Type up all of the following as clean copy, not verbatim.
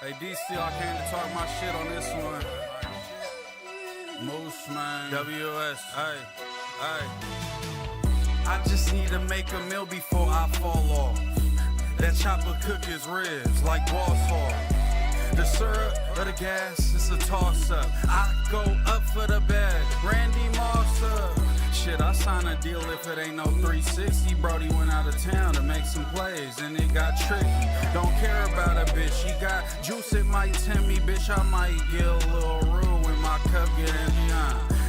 Hey, DC, I came to talk my shit on this one. MooseMan, WS, hey. I just need to make a meal before I fall off. That chopper cook his ribs like boss hog. The syrup or the gas, it's a toss-up. I go up for the bag, Randy Moss up. Shit, I sign a deal if it ain't no 360. Brody went out of town to make some plays, and it got tricky. Don't care about a bitch, she got juice, it might tempt me. Bitch, I might get a little rude when my cup get empty.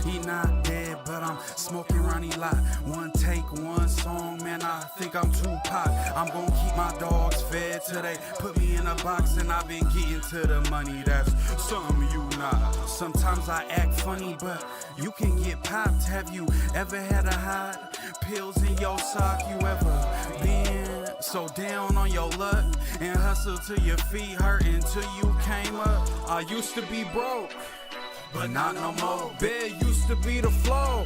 He not dead, but I'm smoking Ronnie Lot. One take, one song, man, I think I'm Tupac. I'm gonna keep my dogs fed till they put me in a box, and I've been getting to the money. That's some you not. Sometimes I act funny, but you can get popped. Have you ever had a hide? Pills in your sock, you ever been so down on your luck and hustle till your feet hurt until you came up? I used to be broke, but not no more. Bed used to be the flow,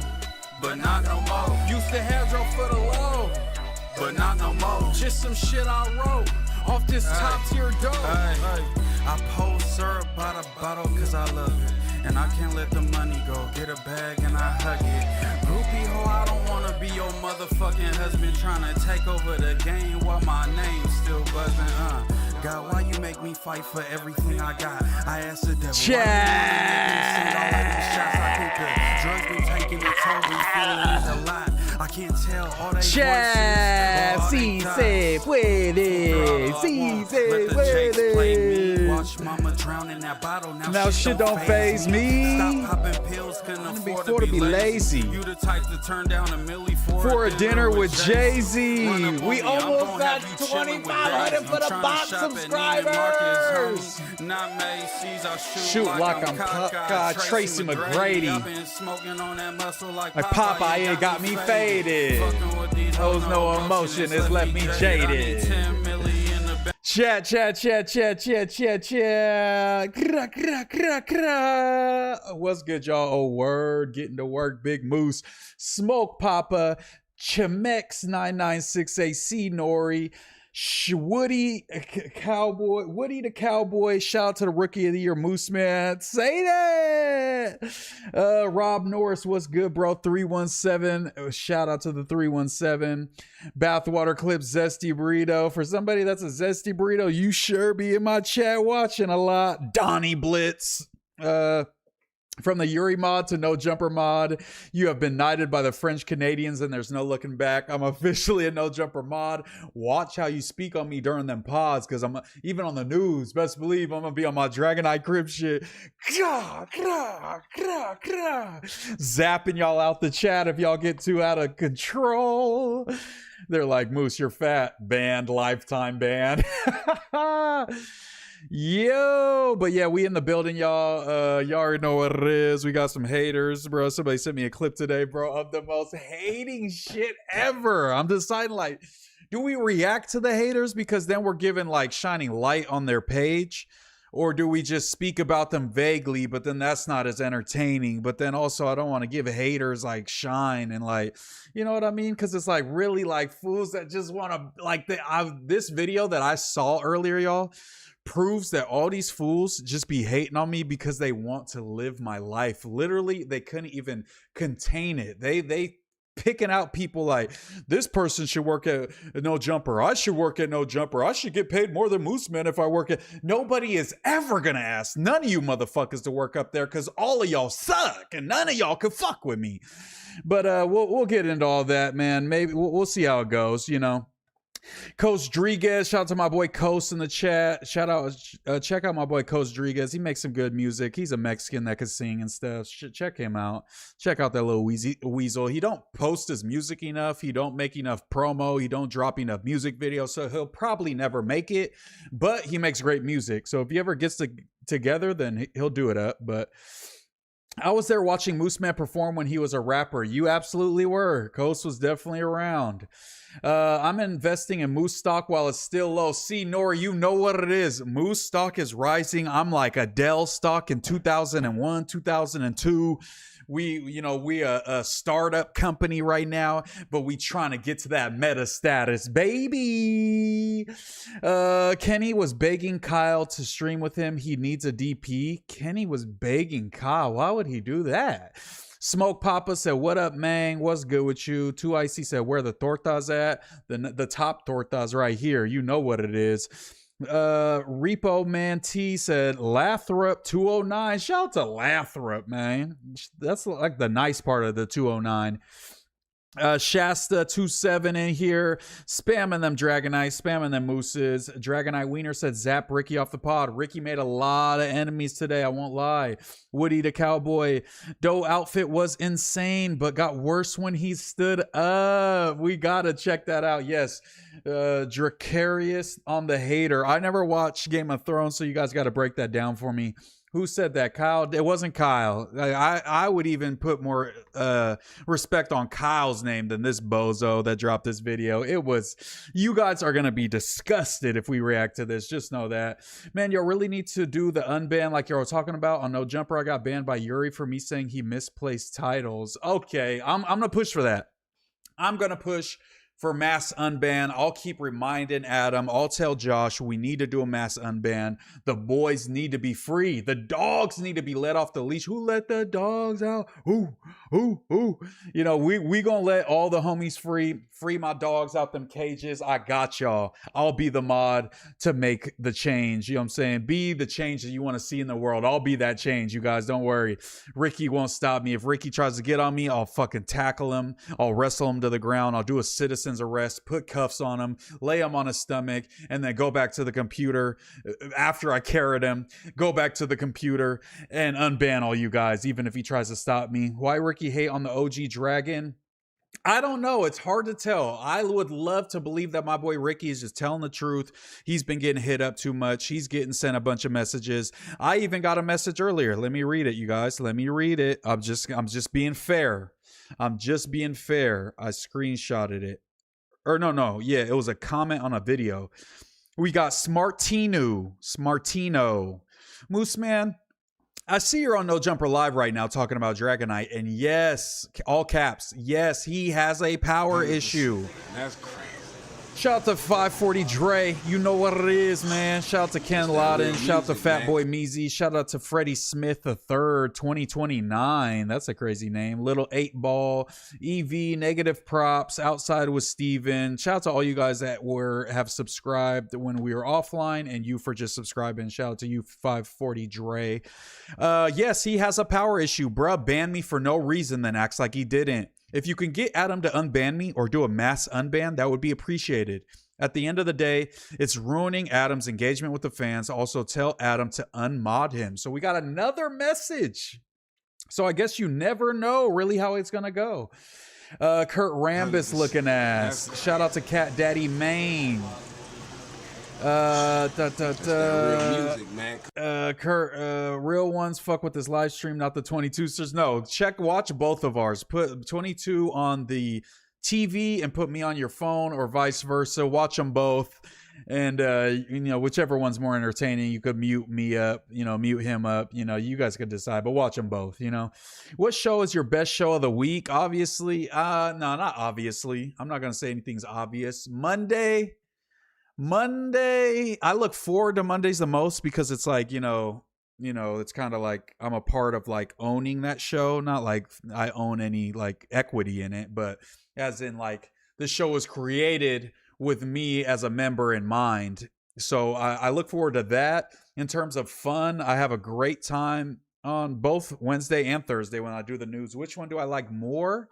but not no more. Used to have drove for the low, but not no more. Just some shit I wrote off this top tier dope. I pour syrup by the bottle cause I love it, and I can't let the money go. Get a bag and I hug it. Groupie ho, I don't wanna be your motherfucking husband trying to take over the game while my name's still buzzing. God, why you make me fight for everything I got? I asked the devil, drugs been taking the toll, been feeling a lot. I can't tell all they voices. Si se puede, si se puede. Watch mama drown in that bottle. Now shit don't faze me. Stop popping pills, couldn't afford to be lazy. You the type to turn down a milli for a dinner with Jay-Z. We almost got 2,500 for the box subscribers. Shoot like I'm Tracy McGrady. Like Popeye, it got me faded. Owes no emotion, it's left me jaded. Chat. What's good, y'all? Oh, word. Getting to work. Big Moose. Smoke Papa. Chemex 996AC Nori. Woody Cowboy. Woody the Cowboy. Shout out to the Rookie of the Year, MooseMan. Say that. Rob Norris, what's good, bro? 317. Shout out to the 317. Bathwater Clip, Zesty Burrito. For somebody that's a Zesty Burrito, you sure be in my chat watching a lot. Donnie Blitz. From the Yuri mod to No Jumper mod, you have been knighted by the French Canadians and there's no looking back. I'm officially a No Jumper mod. Watch how you speak on me during them pods, because I'm even on the news. Best believe I'm gonna be on my Dragonite crib shit. Zapping y'all out the chat if y'all get too out of control. They're like, Moose, you're fat. Banned, lifetime ban. Yo, but yeah, we in the building, y'all. Y'all already know what it is. We got some haters, bro. Somebody sent me a clip today, bro, of the most hating shit ever. I'm deciding, like, do we react to the haters because then we're giving like shining light on their page, or do we just speak about them vaguely, but then that's not as entertaining? But then also I don't want to give haters like shine and like, you know what I mean? Because it's like really like fools that just want to like this video that I saw earlier, y'all, proves that all these fools just be hating on me because they want to live my life. Literally, they couldn't even contain it. They picking out people like, this person should work at No Jumper. I should work at No Jumper. I should get paid more than MooseMan if I work at... Nobody is ever gonna ask none of you motherfuckers to work up there because all of y'all suck and none of y'all can fuck with me. But we'll get into all that, man. Maybe we'll see how it goes, you know. Coach Driguez, shout out to my boy Coast in the chat. Shout out, check out my boy Coach Driguez. He makes some good music. He's a Mexican that can sing and stuff. Check him out. Check out that little weasel. He don't post his music enough. He don't make enough promo. He don't drop enough music videos, so he'll probably never make it. But he makes great music. So if he ever gets together, then he'll do it up. But I was there watching MooseMan perform when he was a rapper. You absolutely were. Coast was definitely around. I'm investing in Moose stock while it's still low. See, Nora, you know what it is. Moose stock is rising. I'm like Adele stock in 2001, 2002. we a startup company right now, but we trying to get to that meta status, baby. Kenny was begging Kyle to stream with him. He needs a DP. Kenny was begging Kyle. Why would he do that? Smoke Papa said, what up, man? What's good with you? 2IC said, where the tortas at? The top tortas right here. You know what it is. Repo Man T said, Lathrop 209. Shout out to Lathrop, man. That's like the nice part of the 209. Shasta 27 in here, spamming them Dragonite, spamming them Mooses. Dragonite Wiener said, zap Ricky off the pod. Ricky made a lot of enemies today, I won't lie. Woody the Cowboy, Doe outfit was insane, but got worse when he stood up. We gotta check that out. Yes, Dracarius on the hater. I never watched Game of Thrones, so you guys gotta break that down for me. Who said that? Kyle? It wasn't Kyle. I would even put more respect on Kyle's name than this bozo that dropped this video. It was, you guys are going to be disgusted if we react to this. Just know that. Man, y'all really need to do the unban like y'all were talking about. On No Jumper, I got banned by Yuri for me saying he misplaced titles. Okay, I'm going to push for that. I'm going to push for mass unban. I'll keep reminding Adam. I'll tell Josh we need to do a mass unban. The boys need to be free. The dogs need to be let off the leash. Who let the dogs out? Who? You know, we gonna let all the homies free. Free my dogs out them cages. I got y'all. I'll be the mod to make the change. You know what I'm saying? Be the change that you want to see in the world. I'll be that change, you guys. Don't worry. Ricky won't stop me. If Ricky tries to get on me, I'll fucking tackle him. I'll wrestle him to the ground. I'll do a citizen's arrest, put cuffs on him, lay him on his stomach, and then go back to the computer after I carried him, go back to the computer and unban all you guys, even if he tries to stop me. Why Ricky hate on the OG Dragon? I don't know. It's hard to tell. I would love to believe that my boy Ricky is just telling the truth. He's been getting hit up too much. He's getting sent a bunch of messages. I even got a message earlier. Let me read it, you guys. Let me read it. I'm just being fair. I'm just being fair. I screenshotted it. Or no. Yeah, it was a comment on a video. We got Smartino. MooseMan, I see you're on No Jumper Live right now talking about Dragonite, and yes, all caps, yes, he has a power issue. That's crazy. Shout out to 540 Dre. You know what it is, man. Shout out to Ken Laden. Shout out to Fatboy Meezy. Shout out to Freddie Smith III, 2029. That's a crazy name. Little 8 Ball. EV, Negative Props. Outside with Steven. Shout out to all you guys that have subscribed when we were offline, and you for just subscribing. Shout out to you, 540 Dre. Yes, he has a power issue. Bruh banned me for no reason, then acts like he didn't. If you can get Adam to unban me or do a mass unban, that would be appreciated. At the end of the day, it's ruining Adam's engagement with the fans. Also, tell Adam to unmod him. So we got another message. So I guess you never know really how it's going to go. Kurt Rambis looking ass. Shout out to Cat Daddy Maine. Real music, man. Kurt, real ones fuck with this live stream, not the 22sters. No, watch both of ours. Put 22 on the TV and put me on your phone, or vice versa. Watch them both, and you know, whichever one's more entertaining. You could mute me up, you know, mute him up. You know, you guys could decide, but watch them both. You know, what show is your best show of the week? Obviously, no, not obviously. I'm not gonna say anything's obvious. Monday, I look forward to Mondays the most because it's like, you know, it's kind of like I'm a part of like owning that show. Not like I own any like equity in it, but as in like the show was created with me as a member in mind. So I look forward to that. In terms of fun, I have a great time on both Wednesday and Thursday when I do the news. Which one do I like more?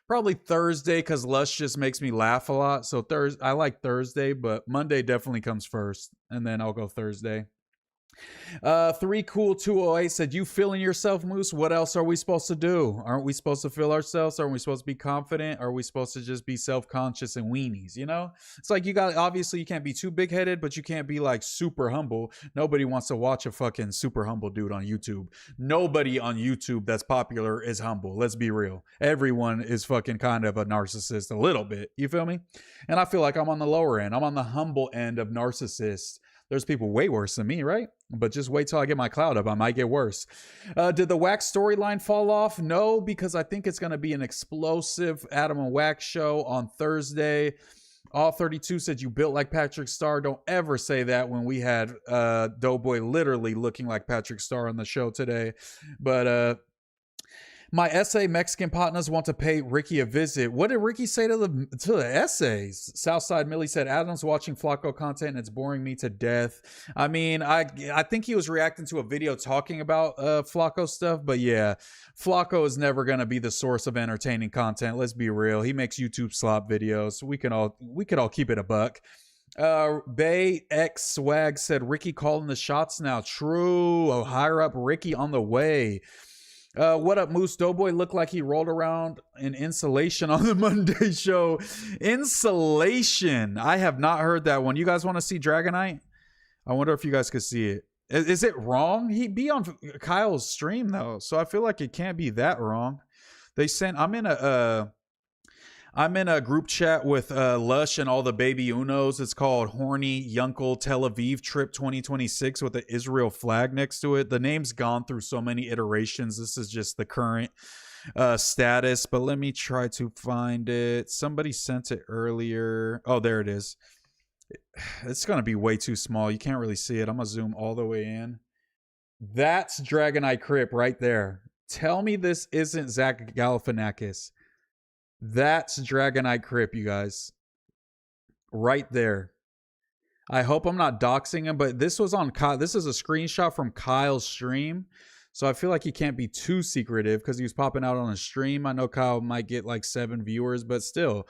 Probably Thursday, because Lush just makes me laugh a lot. So I like Thursday, but Monday definitely comes first, and then I'll go Thursday. 3 Cool 208 said, you feeling yourself, Moose? What else are we supposed to do? Aren't we supposed to feel ourselves? Aren't we supposed to be confident? Are we supposed to just be self-conscious and weenies? You know, it's like obviously you can't be too big-headed, but you can't be like super humble. Nobody wants to watch a fucking super humble dude on YouTube. Nobody on YouTube that's popular is humble. Let's be real. Everyone is fucking kind of a narcissist a little bit. You feel me? And I feel like I'm on the lower end. I'm on the humble end of narcissist. There's people way worse than me, right? But just wait till I get my cloud up. I might get worse. Did the Wax storyline fall off? No, because I think it's going to be an explosive Adam and Wax show on Thursday. All 32 said you built like Patrick Star. Don't ever say that when we had Doughboy literally looking like Patrick Star on the show today. But my essay Mexican partners want to pay Ricky a visit. What did Ricky say to the essays? Southside Millie said, Adam's watching Flacco content and it's boring me to death. I mean, I think he was reacting to a video talking about Flacco stuff, but yeah, Flacco is never going to be the source of entertaining content. Let's be real. He makes YouTube slop videos. We could all keep it a buck. Bay X Swag said, Ricky calling the shots now. True. Oh, higher up Ricky on the way. What up, Moose? Doughboy looked like he rolled around in insulation on the Monday show. Insulation. I have not heard that one. You guys want to see Dragonite? I wonder if you guys could see it. Is it wrong? He'd be on Kyle's stream though, so I feel like it can't be that wrong. They sent. I'm in a group chat with Lush and all the baby Unos. It's called Horny Yunkel Tel Aviv Trip 2026 with the Israel flag next to it. The name's gone through so many iterations. This is just the current status, but let me try to find it. Somebody sent it earlier. Oh, there it is. It's going to be way too small. You can't really see it. I'm going to zoom all the way in. That's Dragonite Crip right there. Tell me this isn't Zach Galifianakis. That's Dragonite Crip, you guys. Right there. I hope I'm not doxing him, but this was on Kyle. This is a screenshot from Kyle's stream. So I feel like he can't be too secretive because he was popping out on a stream. I know Kyle might get like 7 viewers, but still,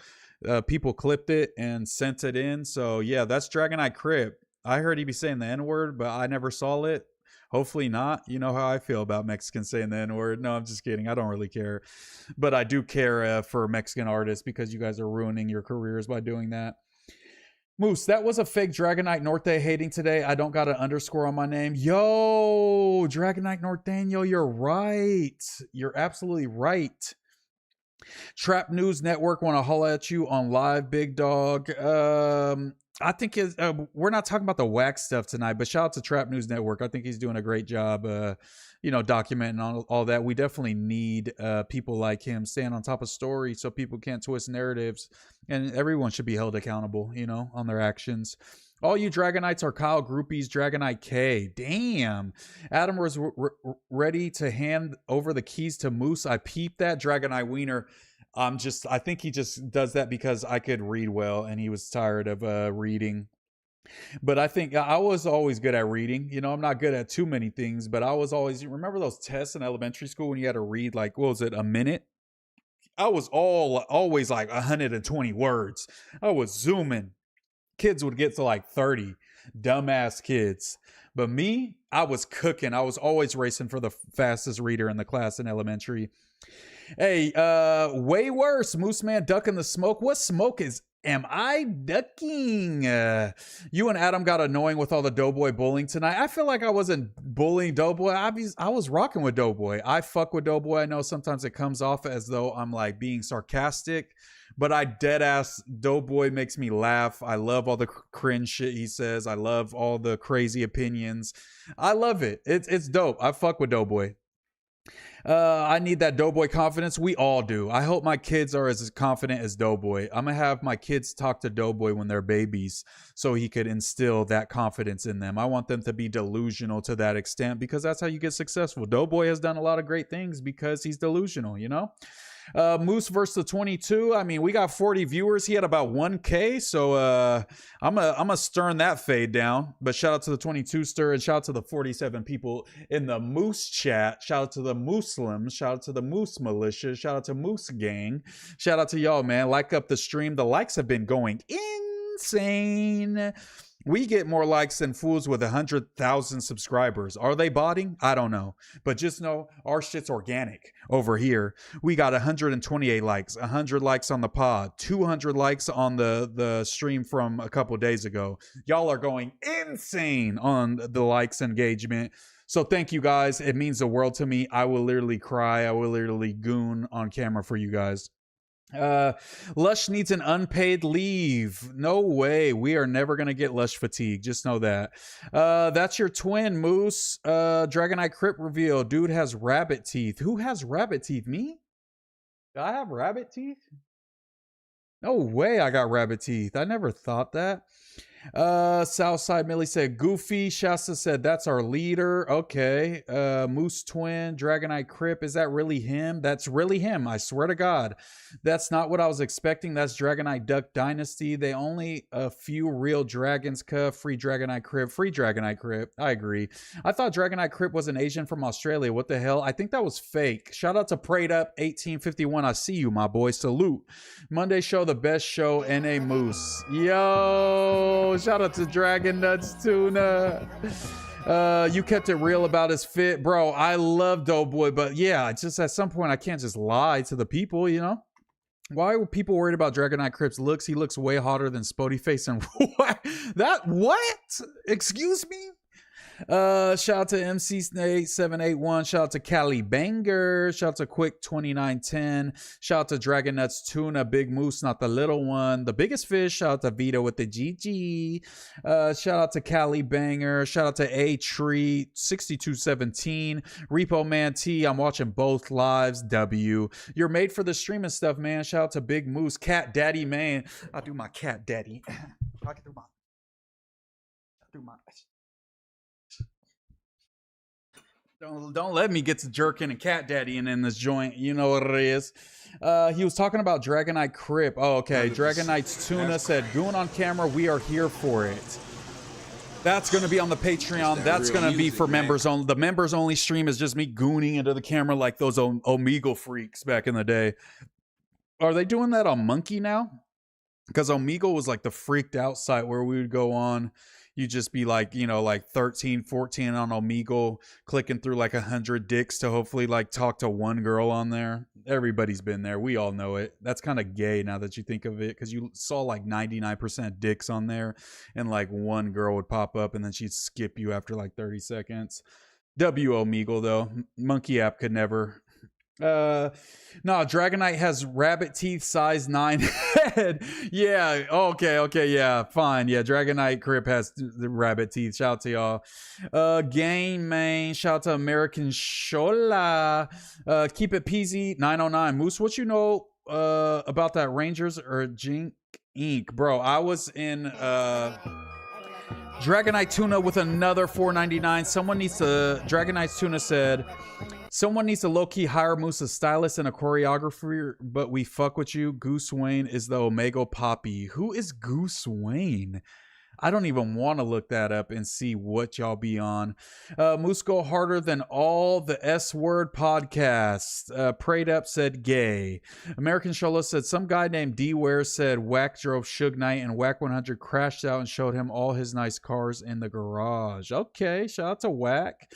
people clipped it and sent it in. So yeah, that's Dragonite Crip. I heard he be saying the N-word, but I never saw it. Hopefully not. You know how I feel about Mexicans saying the N-word. No, I'm just kidding. I don't really care. But I do care for Mexican artists because you guys are ruining your careers by doing that. Moose, that was a fake Dragonite Norte hating today. I don't got an underscore on my name. Yo, Dragonite Norteño, you're right. You're absolutely right. Trap News Network want to holla at you on live, big dog. I think we're not talking about the wax stuff tonight, but shout out to Trap News Network. I think he's doing a great job, documenting all that. We definitely need people like him staying on top of stories so people can't twist narratives, and everyone should be held accountable, on their actions. All you Dragonites are Kyle groupies, Dragonite K. Damn. Adam was ready to hand over the keys to Moose. I peeped that. Dragonite Wiener. I think he just does that because I could read well and he was tired of reading. But I think I was always good at reading. I'm not good at too many things, but I was always, remember those tests in elementary school when you had to read like, what was it, a minute? I was always like 120 words. I was zooming. Kids would get to like 30. Dumbass kids. But me, I was cooking. I was always racing for the fastest reader in the class in elementary. Hey, way worse. MooseMan ducking the smoke. What smoke am I ducking? You and Adam got annoying with all the Doughboy bullying tonight. I feel like I wasn't bullying Doughboy. I was rocking with Doughboy. I fuck with Doughboy. I know sometimes it comes off as though I'm like being sarcastic, but I dead ass Doughboy makes me laugh. I love all the cringe shit he says. I love all the crazy opinions. I love it. It's dope. I fuck with Doughboy. I need that Doughboy confidence. We all do. I hope my kids are as confident as Doughboy. I'm gonna have my kids talk to Doughboy when they're babies so he could instill that confidence in them. I want them to be delusional to that extent because that's how you get successful. Doughboy has done a lot of great things because he's delusional, Moose versus the 22. I mean, we got 40 viewers. He had about 1K. So I'm gonna stern that fade down. But shout out to the 22 stir and shout out to the 47 people in the Moose chat. Shout out to the Muslims. Shout out to the Moose militia. Shout out to Moose gang. Shout out to y'all, man. Like up the stream. The likes have been going insane. We get more likes than fools with 100,000 subscribers. Are they botting? I don't know. But just know our shit's organic over here. We got 128 likes, 100 likes on the pod, 200 likes on the stream from a couple days ago. Y'all are going insane on the likes engagement. So thank you guys. It means the world to me. I will literally cry. I will literally goon on camera for you guys. Lush needs an unpaid leave. No way. We are never gonna get Lush fatigue. Just know that. That's your twin, Moose. Dragonite Crypt reveal. Dude has rabbit teeth. Who has rabbit teeth? Me? Do I have rabbit teeth? No way I got rabbit teeth. I never thought that. Southside Millie said Goofy. Shasta said that's our leader. Okay. Moose Twin, Dragonite Crip. Is that really him? That's really him. I swear to God. That's not what I was expecting. That's Dragonite Duck Dynasty. They only a few real dragons. Free Dragonite Crip. Free Dragonite Crip. I agree. I thought Dragonite Crip was an Asian from Australia. What the hell? I think that was fake. Shout out to Prayed Up 1851. I see you, my boy. Salute. Monday show, the best show. NA Moose. Yo. Shout out to Dragon Nuts Tuna. You kept it real about his fit. Bro, I love Doughboy, but yeah, it's just at some point I can't just lie to the people, you know? Why were people worried about Dragonite Crip's looks? He looks way hotter than Spody Face and what? What? Excuse me? Shout out to MC Snake 781. Shout out to Cali Banger. Shout out to Quick 2910. Shout out to Dragon Nuts Tuna, Big Moose, not the little one, the biggest fish. Shout out to Vito with the GG. Shout out to Cali Banger. Shout out to A Tree 6217. Repo Man T. I'm watching both lives. W. You're made for the streaming stuff, man. Shout out to Big Moose, Cat Daddy, man. I'll do my Cat Daddy. I'll do my. Don't let me get to jerking and cat daddying in this joint. You know what it is. He was talking about Dragonite Crip. Oh, okay. Dragonite's Tuna said, Goon on camera, we are here for it. That's going to be on the Patreon. That's going to be for members only. The members only stream is just me gooning into the camera like those Omegle freaks back in the day. Are they doing that on Monkey now? Because Omegle was like the freaked out site where we would go on. You just be like, you know, like 13, 14 on Omegle, clicking through like 100 dicks to hopefully like talk to one girl on there. Everybody's been there. We all know it. That's kind of gay now that you think of it, because you saw like 99% dicks on there and like one girl would pop up and then she'd skip you after like 30 seconds. W Omegle though. Monkey app could never. No, Dragonite has rabbit teeth, size 9 head. Yeah, okay, yeah, fine. Yeah, Dragonite Crip has the rabbit teeth. Shout out to y'all. Game main. Shout out to American Shola. Keep it peasy 909. Moose, what you know about that Rangers or Jink Inc? Bro, I was in Dragonite Tuna with another $4.99. Someone needs to. Dragonite Tuna said, someone needs to low-key hire Moose a stylist and a choreographer, but we fuck with you. Goose Wayne is the Omega Poppy. Who is Goose Wayne? I don't even want to look that up and see what y'all be on. Moose go harder than all the S-word podcasts. Prayed Up said gay. American Shola said some guy named D-Ware said Wack drove Suge Knight and Wack 100 crashed out and showed him all his nice cars in the garage. Okay, shout out to Wack.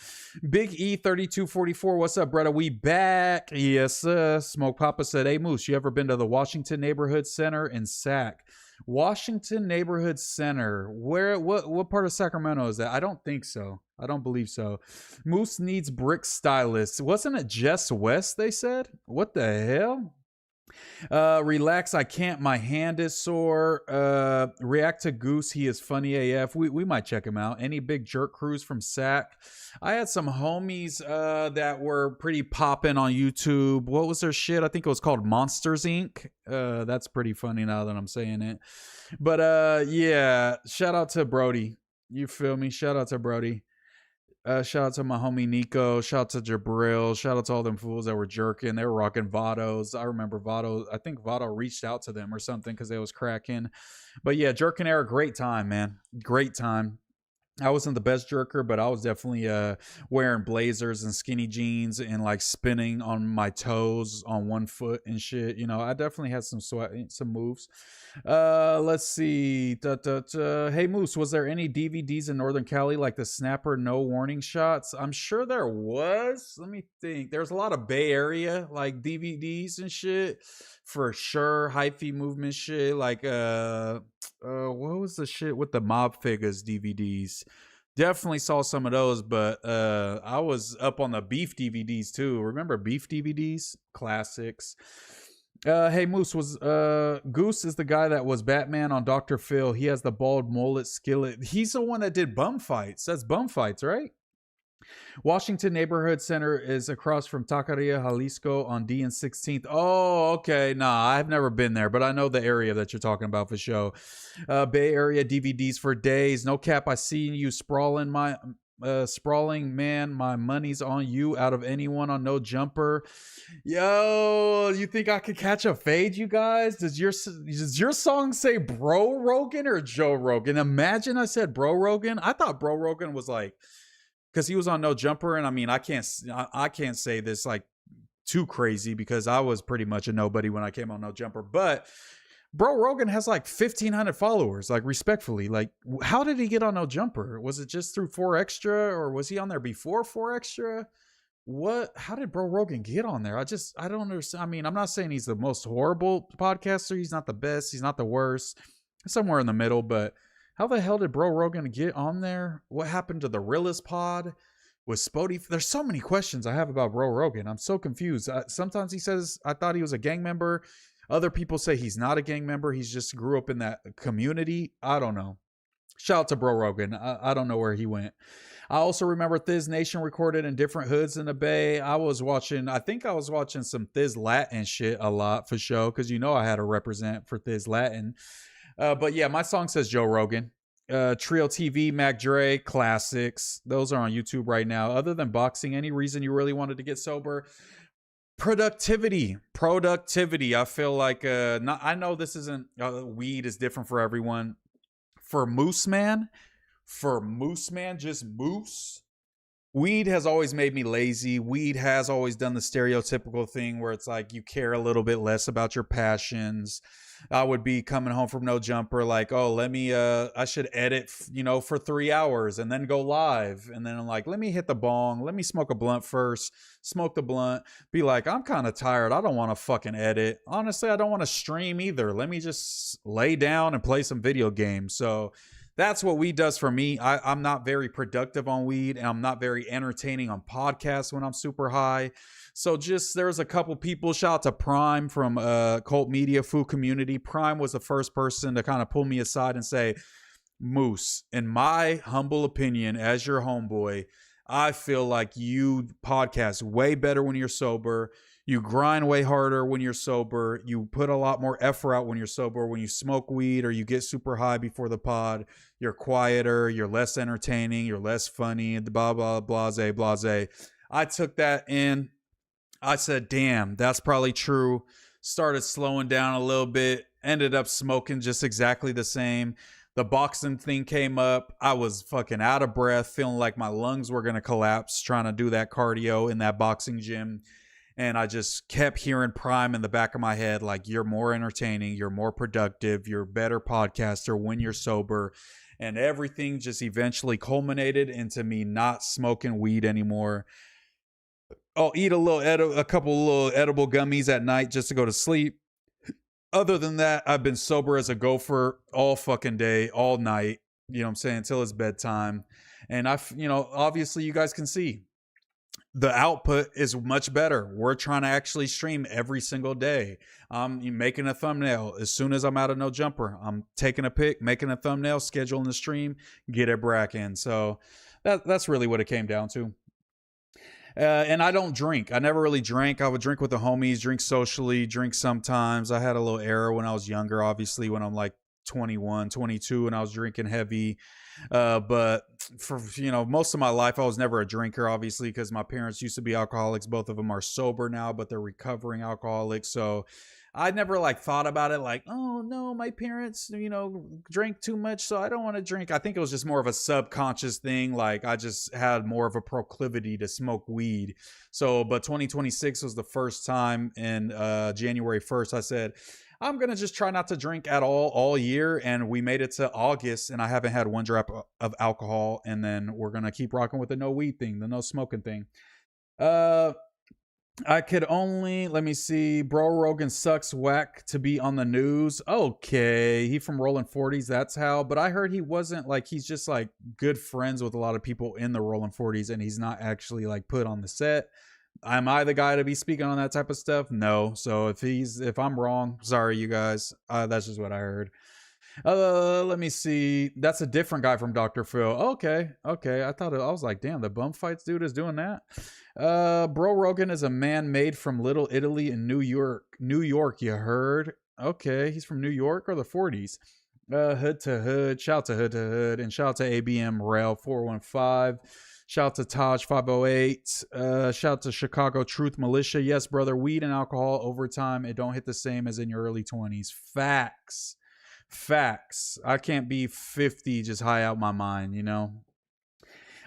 Big E 3244, what's up, brother? We back. Yes, Smoke Papa said, hey Moose, you ever been to the Washington Neighborhood Center in Sac? Washington Neighborhood Center. What part of Sacramento is that? I don't think so. I don't believe so. Moose needs brick stylists. Wasn't it Jess West, they said? What the hell? Relax, I can't. My hand is sore. React to Goose. He is funny AF. We might check him out. Any big jerk crews from Sac? I had some homies that were pretty popping on YouTube. What was their shit? I think it was called Monsters Inc. That's pretty funny now that I'm saying it. But yeah, shout out to Brody. You feel me? Shout out to Brody. Shout out to my homie Nico. Shout out to Jabril. Shout out to all them fools that were jerking. They were rocking Vados. I remember Vado. I think Vado reached out to them or something because they was cracking. But yeah, jerking era, great time, man. Great time. I wasn't the best jerker, but I was definitely wearing blazers and skinny jeans and like spinning on my toes on one foot and shit. You know, I definitely had some moves. Let's see. Hey Moose, was there any DVDs in Northern Cali like the Snapper No Warning Shots? I'm sure there was. Let me think. There's a lot of Bay Area like DVDs and shit for sure. Hyphy movement shit like what was the shit with the Mob Figures DVDs? Definitely saw some of those, but I was up on the Beef DVDs too. Remember Beef DVDs? Classics. Hey Moose, was Goose is the guy that was Batman on Dr. Phil. He has the bald mullet skillet. He's the one that did Bum Fights. That's Bum Fights, right? Washington Neighborhood Center is across from Taqueria Jalisco on D and 16th. Oh, okay. Nah, I've never been there, but I know the area that you're talking about for sure. Bay Area DVDs for days. No cap. I see you sprawling man. My money's on you. Out of anyone on No Jumper. Yo, you think I could catch a fade, you guys? Does your song say Bro Rogan or Joe Rogan? Imagine I said Bro Rogan. I thought Bro Rogan was like, because he was on No Jumper, and I mean, I can't say this like too crazy because I was pretty much a nobody when I came on No Jumper. But Bro Rogan has like 1,500 followers. Like, respectfully, like, how did he get on No Jumper? Was it just through 4Extra, or was he on there before 4Extra? What? How did Bro Rogan get on there? I don't understand. I mean, I'm not saying he's the most horrible podcaster. He's not the best. He's not the worst. Somewhere in the middle, but. How the hell did Bro Rogan get on there? What happened to the Realist Pod? Was Spody? There's so many questions I have about Bro Rogan. I'm so confused. Sometimes he says, I thought he was a gang member. Other people say he's not a gang member. He's just grew up in that community. I don't know. Shout out to Bro Rogan. I don't know where he went. I also remember Thiz Nation recorded in different hoods in the Bay. I think I was watching some Thiz Latin shit a lot for show. Because you know I had to represent for Thiz Latin. But yeah, my song says Joe Rogan. Trio TV, Mac Dre, classics. Those are on YouTube right now. Other than boxing, any reason you really wanted to get sober? Productivity. I feel like, I know this isn't, weed is different for everyone. For MooseMan, just Moose. Weed has always made me lazy. Weed has always done the stereotypical thing where it's like you care a little bit less about your passions. I would be coming home from No Jumper like, oh, I should edit, for 3 hours and then go live. And then I'm like, let me hit the bong. Let me smoke a blunt first. Smoke the blunt. Be like, I'm kind of tired. I don't want to fucking edit. Honestly, I don't want to stream either. Let me just lay down and play some video games. So that's what weed does for me. I'm not very productive on weed, and I'm not very entertaining on podcasts when I'm super high. So there's a couple people. Shout out to Prime from Cult Media Food Community. Prime was the first person to kind of pull me aside and say, Moose, in my humble opinion, as your homeboy, I feel like you podcast way better when you're sober. You grind way harder when you're sober. You put a lot more effort out when you're sober. When you smoke weed or you get super high before the pod, you're quieter, you're less entertaining, you're less funny, blah, blah, blase, blase. I took that in. I said, damn, that's probably true. Started slowing down a little bit. Ended up smoking just exactly the same. The boxing thing came up. I was fucking out of breath, feeling like my lungs were going to collapse, trying to do that cardio in that boxing gym. And I just kept hearing Prime in the back of my head, like, you're more entertaining, you're more productive, you're a better podcaster when you're sober. And everything just eventually culminated into me not smoking weed anymore. I'll eat a couple little edible gummies at night just to go to sleep. Other than that, I've been sober as a gopher all fucking day, all night, you know what I'm saying, until it's bedtime. And obviously you guys can see the output is much better. We're trying to actually stream every single day. I'm making a thumbnail as soon as I'm out of No Jumper. I'm taking a pic, making a thumbnail, scheduling the stream, get it bracking. So that's really what it came down to. And I don't drink. I never really drank. I would drink with the homies, drink socially, drink sometimes. I had a little era when I was younger, obviously, when I'm like 21, 22, and I was drinking heavy. But for, most of my life, I was never a drinker, obviously, because my parents used to be alcoholics. Both of them are sober now, but they're recovering alcoholics. So I never thought about it like, oh no, my parents, drank too much, so I don't want to drink. I think it was just more of a subconscious thing. Like I just had more of a proclivity to smoke weed. So, but 2026 was the first time in January 1st, I said, I'm going to just try not to drink at all year. And we made it to August and I haven't had one drop of alcohol. And then we're going to keep rocking with the no weed thing, the no smoking thing. I could only, let me see, Bro Rogan sucks, whack to be on the news. Okay, he from Rolling 40s, that's how. But I heard he wasn't he's just good friends with a lot of people in the Rolling 40s and he's not actually put on the set. Am I the guy to be speaking on that type of stuff? No. So if I'm wrong, sorry, you guys. That's just what I heard. Let me see. That's a different guy from Dr. Phil. Okay. I was like, damn, the bum fights dude is doing that. Bro Rogan is a man made from Little Italy in New York. New York, you heard? Okay, he's from New York or the 40s. Hood to Hood. Shout to Hood to Hood. And shout to ABM Rail 415. Shout to Taj 508. Shout to Chicago Truth Militia. Yes, brother, weed and alcohol over time, it don't hit the same as in your early 20s. Facts. I can't be 50 just high out my mind, you know.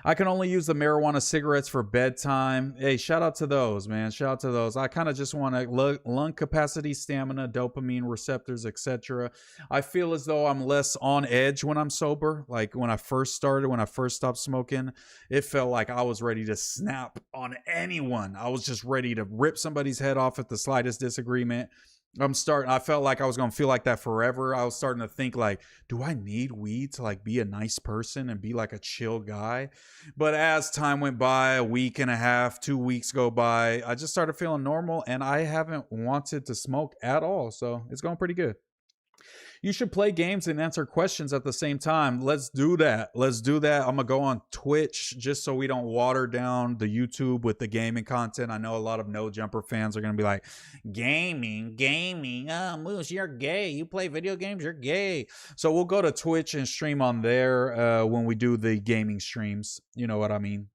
I can only use the marijuana cigarettes for bedtime. Hey, shout out to those, man. Shout out to those. I kind of just want to lung capacity, stamina, dopamine receptors, etc. I feel as though I'm less on edge when I'm sober. Like when I first stopped smoking, it felt like I was ready to snap on anyone. I was just ready to rip somebody's head off at the slightest disagreement. I felt like I was going to feel like that forever. I was starting to think like, do I need weed to like be a nice person and be like a chill guy? But as time went by, a week and a half, 2 weeks go by, I just started feeling normal and I haven't wanted to smoke at all. So it's going pretty good. You should play games and answer questions at the same time. Let's do that. I'm going to go on Twitch just so we don't water down the YouTube with the gaming content. I know a lot of No Jumper fans are going to be like, gaming. Oh, Moose, you're gay. You play video games, you're gay. So we'll go to Twitch and stream on there when we do the gaming streams. You know what I mean?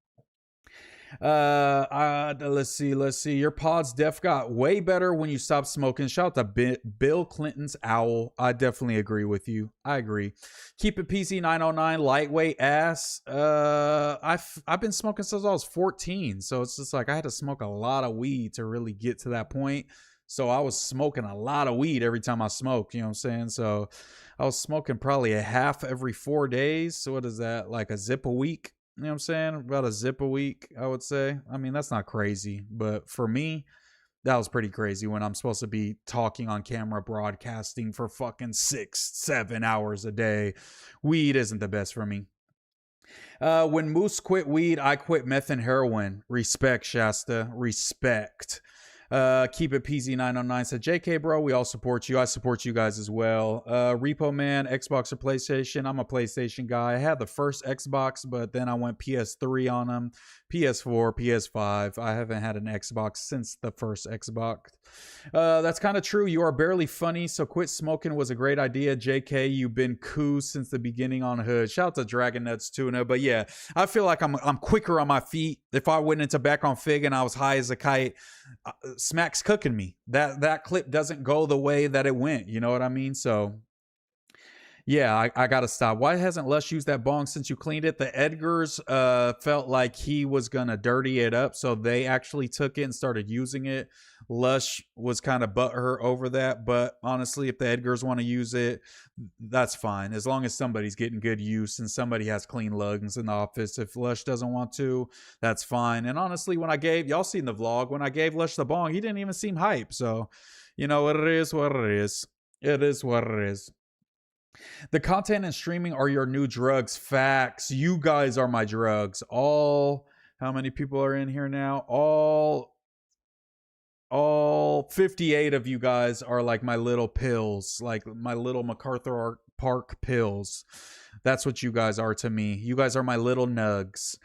Let's see. Your pod's def got way better when you stopped smoking. Shout out to Bill Clinton's owl. I definitely agree with you. I agree. Keep it PC 909, lightweight ass. I've been smoking since I was 14, so it's just like I had to smoke a lot of weed to really get to that point. So I was smoking a lot of weed every time I smoked, you know what I'm saying? So I was smoking probably a half every 4 days. So what is that? Like a zip a week? You know what I'm saying? About a zip a week, I would say. I mean, that's not crazy. But for me, that was pretty crazy when I'm supposed to be talking on camera, broadcasting for fucking 6-7 hours a day. Weed isn't the best for me. When Moose quit weed, I quit meth and heroin. Respect, Shasta. Respect. Keep it PZ909 said, JK, bro, we all support you. I support you guys as well. Repo Man, Xbox or PlayStation? I'm a PlayStation guy. I had the first Xbox, but then I went PS3 on them. PS4, PS5. I haven't had an Xbox since the first Xbox. That's kind of true. You are barely funny, so quit smoking was a great idea. JK, you've been cool since the beginning on Hood. Shout out to Dragon Nuts Tuna. But yeah, I feel like I'm quicker on my feet. If I went into back on Fig and I was high as a kite, Smack's cooking me. That clip doesn't go the way that it went. You know what I mean? So yeah, I gotta stop. Why hasn't Lush used that bong since you cleaned it? The Edgars felt like he was gonna dirty it up, so they actually took it and started using it. Lush was kind of butthurt over that, but honestly, if the Edgars want to use it, that's fine. As long as somebody's getting good use and somebody has clean lungs in the office. If Lush doesn't want to, that's fine. And honestly, when I gave, y'all seen the vlog, when I gave Lush the bong, he didn't even seem hype. So, you know, it is what it is. It is what it is. The content and streaming are your new drugs. Facts. You guys are my drugs. How many people are in here now? All 58 of you guys are like my little pills, like my little MacArthur Park pills. That's what you guys are to me. You guys are my little nugs.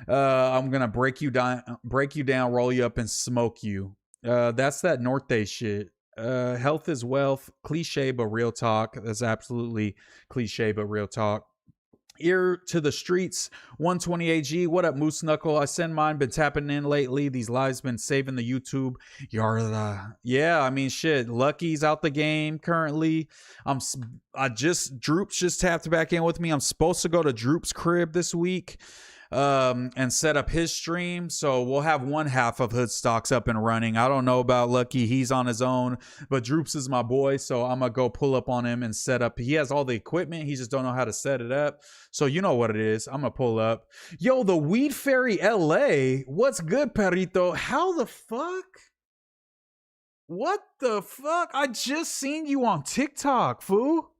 I'm gonna break you down, roll you up, and smoke you. That's that Norte shit. Health is wealth. Cliche, but real talk. That's absolutely cliche, but real talk. Ear to the streets, 128G. What up, Moose Knuckle? I send mine. Been tapping in lately. These lives been saving the YouTube. Yeah, I mean, shit. Lucky's out the game currently. Droops just tapped back in with me. I'm supposed to go to Droop's crib this week and set up his stream, so we'll have one half of Hood Stocks up and running. I don't know about Lucky, he's on his own, but Droops is my boy, so I'm gonna go pull up on him and set up. He has all the equipment, he just don't know how to set it up, so you know what it is. I'm gonna pull up. Yo, the Weed Fairy LA, what's good, Perito? How the fuck? What the fuck? I just seen you on TikTok, fool.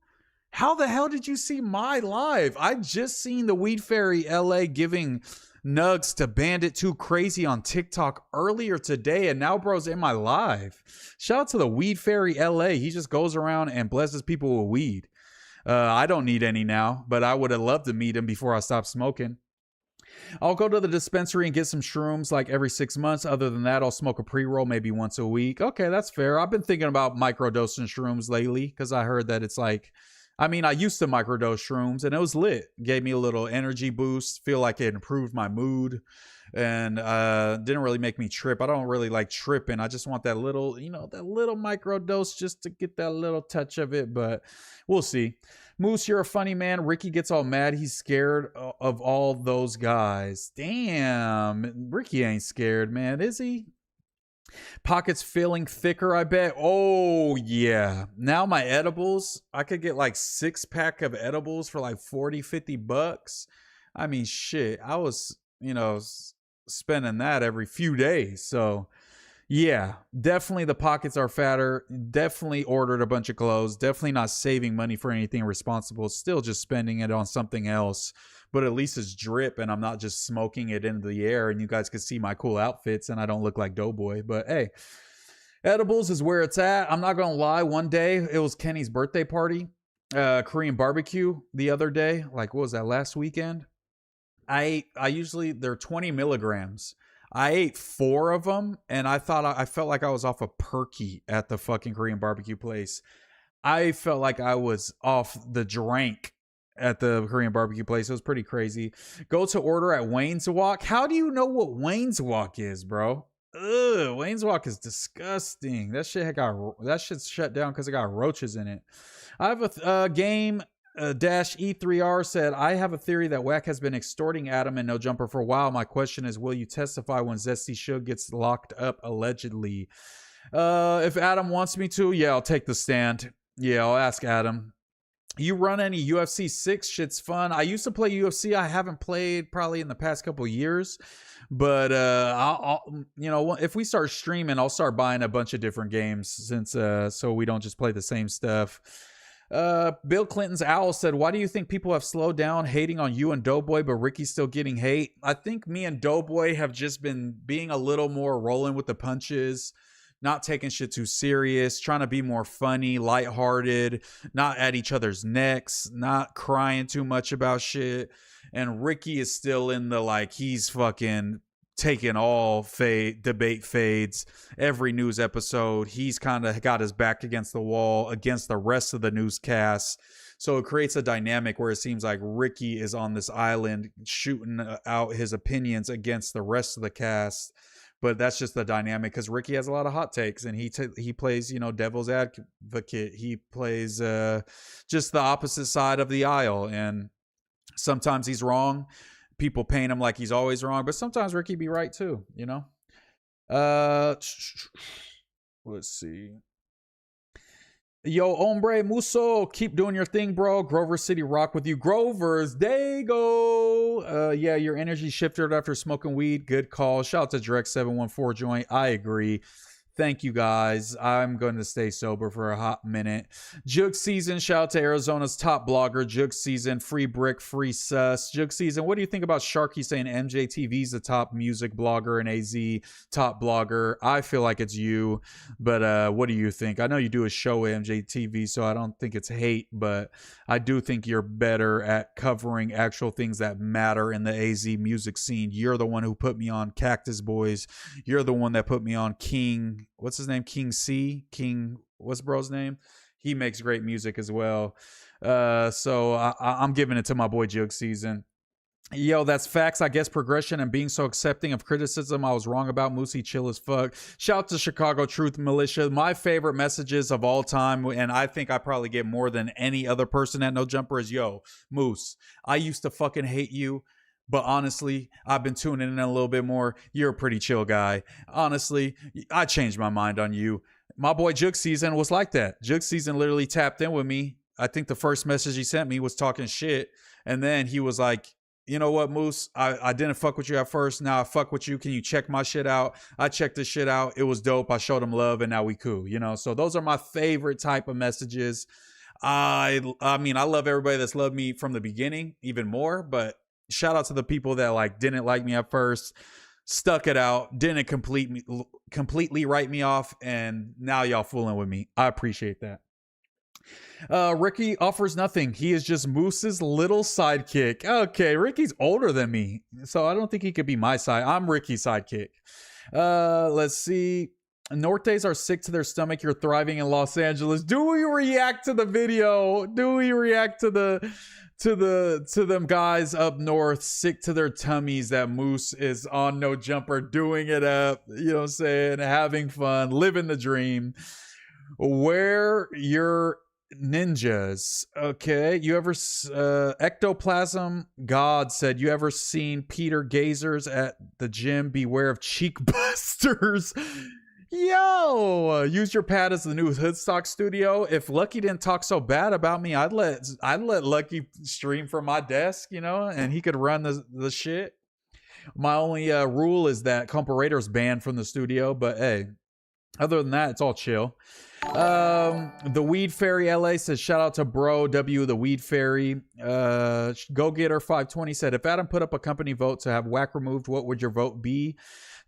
How the hell did you see my live? I just seen the Weed Fairy LA giving nugs to Bandit Too Crazy on TikTok earlier today, and now bro's in my live. Shout out to the Weed Fairy LA. He just goes around and blesses people with weed. I don't need any now, but I would have loved to meet him before I stopped smoking. I'll go to the dispensary and get some shrooms like every 6 months. Other than that, I'll smoke a pre-roll maybe once a week. Okay, that's fair. I've been thinking about microdosing shrooms lately because I heard that it's like, I mean, I used to microdose shrooms and it was lit. Gave me a little energy boost. Feel like it improved my mood and didn't really make me trip. I don't really like tripping. I just want that little, you know, that little microdose just to get that little touch of it, but we'll see. Moose, you're a funny man. Ricky gets all mad. He's scared of all those guys. Damn. Ricky ain't scared, man. Is he? Pockets feeling thicker, I bet. Oh, yeah. Now my edibles, I could get like 6-pack of edibles for like 40, 50 bucks. I mean, shit. I was, you know, spending that every few days. So, yeah, definitely the pockets are fatter. Definitely ordered a bunch of clothes. Definitely not saving money for anything responsible. Still just spending it on something else. But at least it's drip and I'm not just smoking it into the air and you guys can see my cool outfits and I don't look like Doughboy. But hey, edibles is where it's at. I'm not going to lie. One day, it was Kenny's birthday party. Korean barbecue the other day. Like, what was that, last weekend? I usually, they're 20 milligrams. I ate 4 of them and I felt like I was off a perky at the fucking Korean barbecue place. I felt like I was off the drink at the Korean barbecue place. It was pretty crazy. Go to order at Wayne's Walk. How do you know what Wayne's Walk is, bro? Ugh, Wayne's Walk is disgusting. That shit's shut down because it got roaches in it. I have a game. Dash E3R said, I have a theory that Wack has been extorting Adam and No Jumper for a while. My question is, will you testify when Zesty Suge gets locked up allegedly? If Adam wants me to, yeah, I'll take the stand. Yeah, I'll ask Adam. You run any UFC 6? Shit's fun. I used to play UFC. I haven't played probably in the past couple years. But I'll you know, if we start streaming, I'll start buying a bunch of different games since so we don't just play the same stuff. Bill Clinton's Owl said, why do you think people have slowed down hating on you and Doughboy, but Ricky's still getting hate? I think me and Doughboy have just been being a little more rolling with the punches, not taking shit too serious, trying to be more funny, lighthearted, not at each other's necks, not crying too much about shit. And Ricky is still in the, like, he's fucking taking all debate fades every news episode. He's kind of got his back against the wall against the rest of the newscasts. So it creates a dynamic where it seems like Ricky is on this island shooting out his opinions against the rest of the cast. But that's just the dynamic because Ricky has a lot of hot takes and he plays, you know, devil's advocate. He plays just the opposite side of the aisle. And sometimes he's wrong. People paint him like he's always wrong, but sometimes Ricky be right too, you know? Let's see. Yo, hombre, Muso, keep doing your thing, bro. Grover City rock with you. Grovers, there you go. Yeah, your energy shifted after smoking weed. Good call. Shout out to Direct 714 joint. I agree. Thank you guys. I'm going to stay sober for a hot minute. Jug Season, shout out to Arizona's top blogger. Jug Season, free brick, free sus. Jug Season, what do you think about Sharky saying MJTV's the top music blogger and AZ top blogger? I feel like it's you, but what do you think? I know you do a show at MJTV, so I don't think it's hate, but I do think you're better at covering actual things that matter in the AZ music scene. You're the one who put me on Cactus Boys. You're the one that put me on King. What's his name? King, what's bro's name? He makes great music as well. So I'm giving it to my boy Jug Season. Yo, that's facts. I guess progression and being so accepting of criticism I was wrong about. Moosey chill as fuck. Shout out to Chicago Truth Militia. My favorite messages of all time, and I think I probably get more than any other person at No Jumper, is, yo, Moose, I used to fucking hate you. But honestly, I've been tuning in a little bit more. You're a pretty chill guy. Honestly, I changed my mind on you. My boy Jug Season was like that. Jug Season literally tapped in with me. I think the first message he sent me was talking shit. And then he was like, you know what, Moose? I didn't fuck with you at first. Now I fuck with you. Can you check my shit out? I checked this shit out. It was dope. I showed him love and now we cool. You know, so those are my favorite type of messages. I mean, I love everybody that's loved me from the beginning even more, but shout out to the people that like didn't like me at first, stuck it out, didn't completely write me off, and now y'all fooling with me. I appreciate that. Ricky offers nothing. He is just Moose's little sidekick. Okay, Ricky's older than me, so I don't think he could be my side. I'm Ricky's sidekick. Let's see. Nortes are sick to their stomach. You're thriving in Los Angeles. Do we react to the video? Do we react to them guys up north sick to their tummies that Moose is on No Jumper doing it up, you know what I'm saying, having fun, living the dream. Where your ninjas? Okay, you ever Ectoplasm God said, you ever seen Peter Gazers at the gym? Beware of cheek busters. Yo, use your pad as the new Hoodstock studio. If Lucky didn't talk so bad about me, I'd let Lucky stream from my desk, you know, and he could run the shit. My only rule is that Comparator's banned from the studio, but hey, other than that, it's all chill. The Weed Fairy LA says, shout out to bro W, the Weed Fairy. Go Getter 520 said, if Adam put up a company vote to have whack removed, what would your vote be?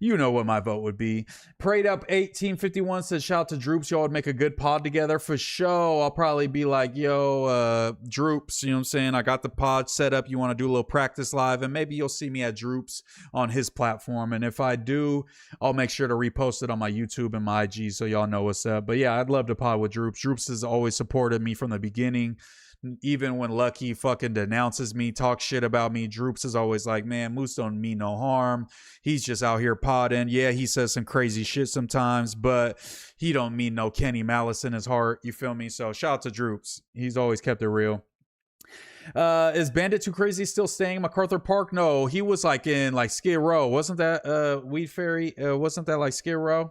You know what my vote would be. Prayed Up 1851 says, shout out to Droops. Y'all would make a good pod together for sure. I'll probably be like, yo, Droops, you know what I'm saying? I got the pod set up. You want to do a little practice live, and maybe you'll see me at Droops on his platform. And if I do, I'll make sure to repost it on my YouTube and my IG so y'all know what's up. But yeah, I'd love to pod with Droops. Droops has always supported me from the beginning. Even when Lucky fucking denounces me, talks shit about me, Droops is always like, man, Moose don't mean no harm. He's just out here podding. Yeah, he says some crazy shit sometimes, but he don't mean no Kenny Malice in his heart. You feel me? So shout out to Droops. He's always kept it real. Is Bandit Too Crazy still staying in MacArthur Park? No, he was like in like Skid Row. Wasn't that Weed Fairy? Wasn't that like Skid Row?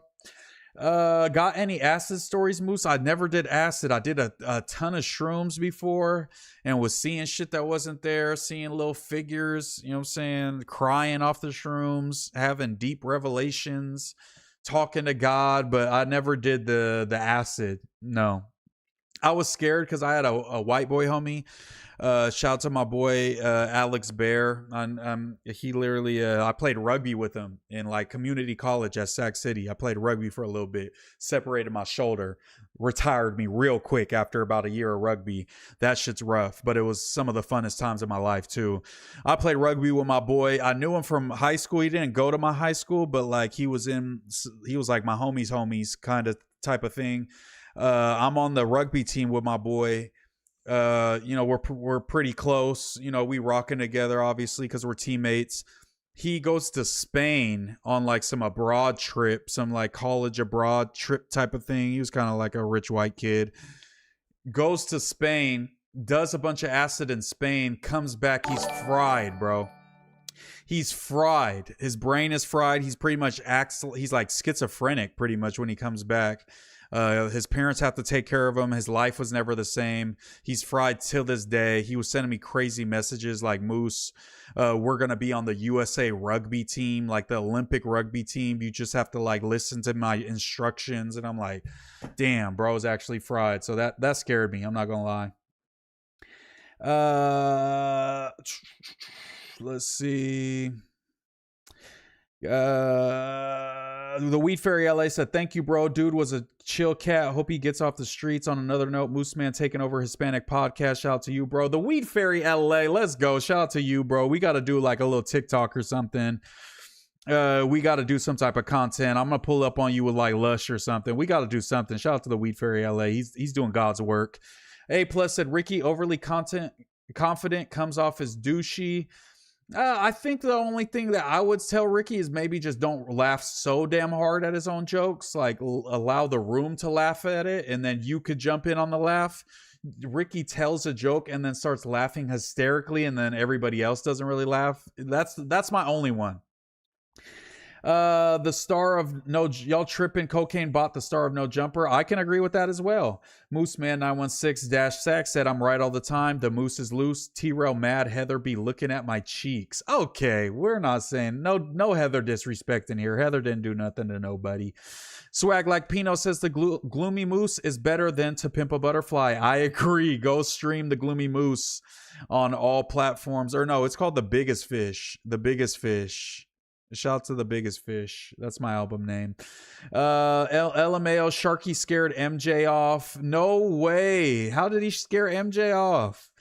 Got any acid stories, Moose? I never did acid. I did a ton of shrooms before and was seeing shit that wasn't there, seeing little figures, you know what I'm saying, crying off the shrooms, having deep revelations, talking to God, but I never did the acid. No. I was scared because I had a white boy homie. Shout out to my boy Alex Bear. He literally I played rugby with him in like community college at Sac City. I played rugby for a little bit, separated my shoulder, retired me real quick after about a year of rugby. That shit's rough, but it was some of the funnest times of my life too. I played rugby with my boy. I knew him from high school. He didn't go to my high school, but like he was like my homies kind of type of thing. I'm on the rugby team with my boy. You know, we're pretty close. You know, we rocking together, obviously, because we're teammates. He goes to Spain on like some abroad trip, some like college abroad trip type of thing. He was kind of like a rich white kid. Goes to Spain, does a bunch of acid in Spain, comes back. He's fried, bro. He's fried. His brain is fried. He's pretty much he's like schizophrenic pretty much when he comes back. His parents have to take care of him. His life was never the same. He's fried till this day. He was sending me crazy messages like, Moose, we're going to be on the USA rugby team, like the Olympic rugby team. You just have to like listen to my instructions. And I'm like, damn, bro's actually fried. So that scared me. I'm not going to lie. Let's see. The Weed Fairy LA said, thank you, bro. Dude was a chill cat. Hope he gets off the streets. On another note, MooseMan taking over Hispanic podcast. Shout out to you, bro. The Weed Fairy LA, let's go. Shout out to you, bro. We got to do like a little TikTok or something. We got to do some type of content. I'm gonna pull up on you with like Lush or something. We got to do something. Shout out to the Weed Fairy LA. He's doing God's work. A plus said, Ricky overly confident comes off as douchey. I think the only thing that I would tell Ricky is maybe just don't laugh so damn hard at his own jokes. Like allow the room to laugh at it, and then you could jump in on the laugh. Ricky tells a joke and then starts laughing hysterically, and then everybody else doesn't really laugh. That's my only one. The star of no, y'all tripping, cocaine bought the star of no jumper. I can agree with that as well. MooseMan 916-Sack said, I'm right all the time. The moose is loose. T-Rail mad. Heather be looking at my cheeks. Okay, we're not saying no Heather disrespect in here. Heather didn't do nothing to nobody. Swag like Pino says the Gloomy Moose is better than To Pimp a Butterfly. I agree. Go stream the Gloomy Moose on all platforms. Or no, it's called The Biggest Fish. The Biggest Fish. Shout out to The Biggest Fish. That's my album name. LMAO Sharky scared MJ off. No way. How did he scare MJ off?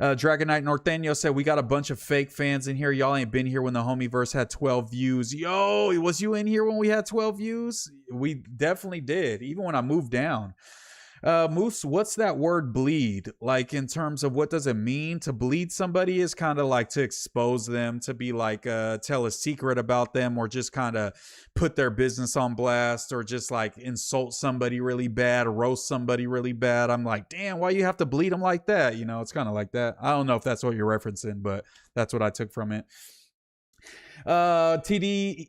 Dragonite Norteño said, we got a bunch of fake fans in here. Y'all ain't been here when the Homieverse had 12 views. Yo, was you in here when we had 12 views? We definitely did, even when I moved down. Moose, what's that word bleed? Like, in terms of what does it mean? To bleed somebody is kind of like to expose them, to be like, tell a secret about them, or just kind of put their business on blast, or just like insult somebody really bad, roast somebody really bad. I'm like, damn, why you have to bleed them like that? You know, it's kind of like that. I don't know if that's what you're referencing, but that's what I took from it. TD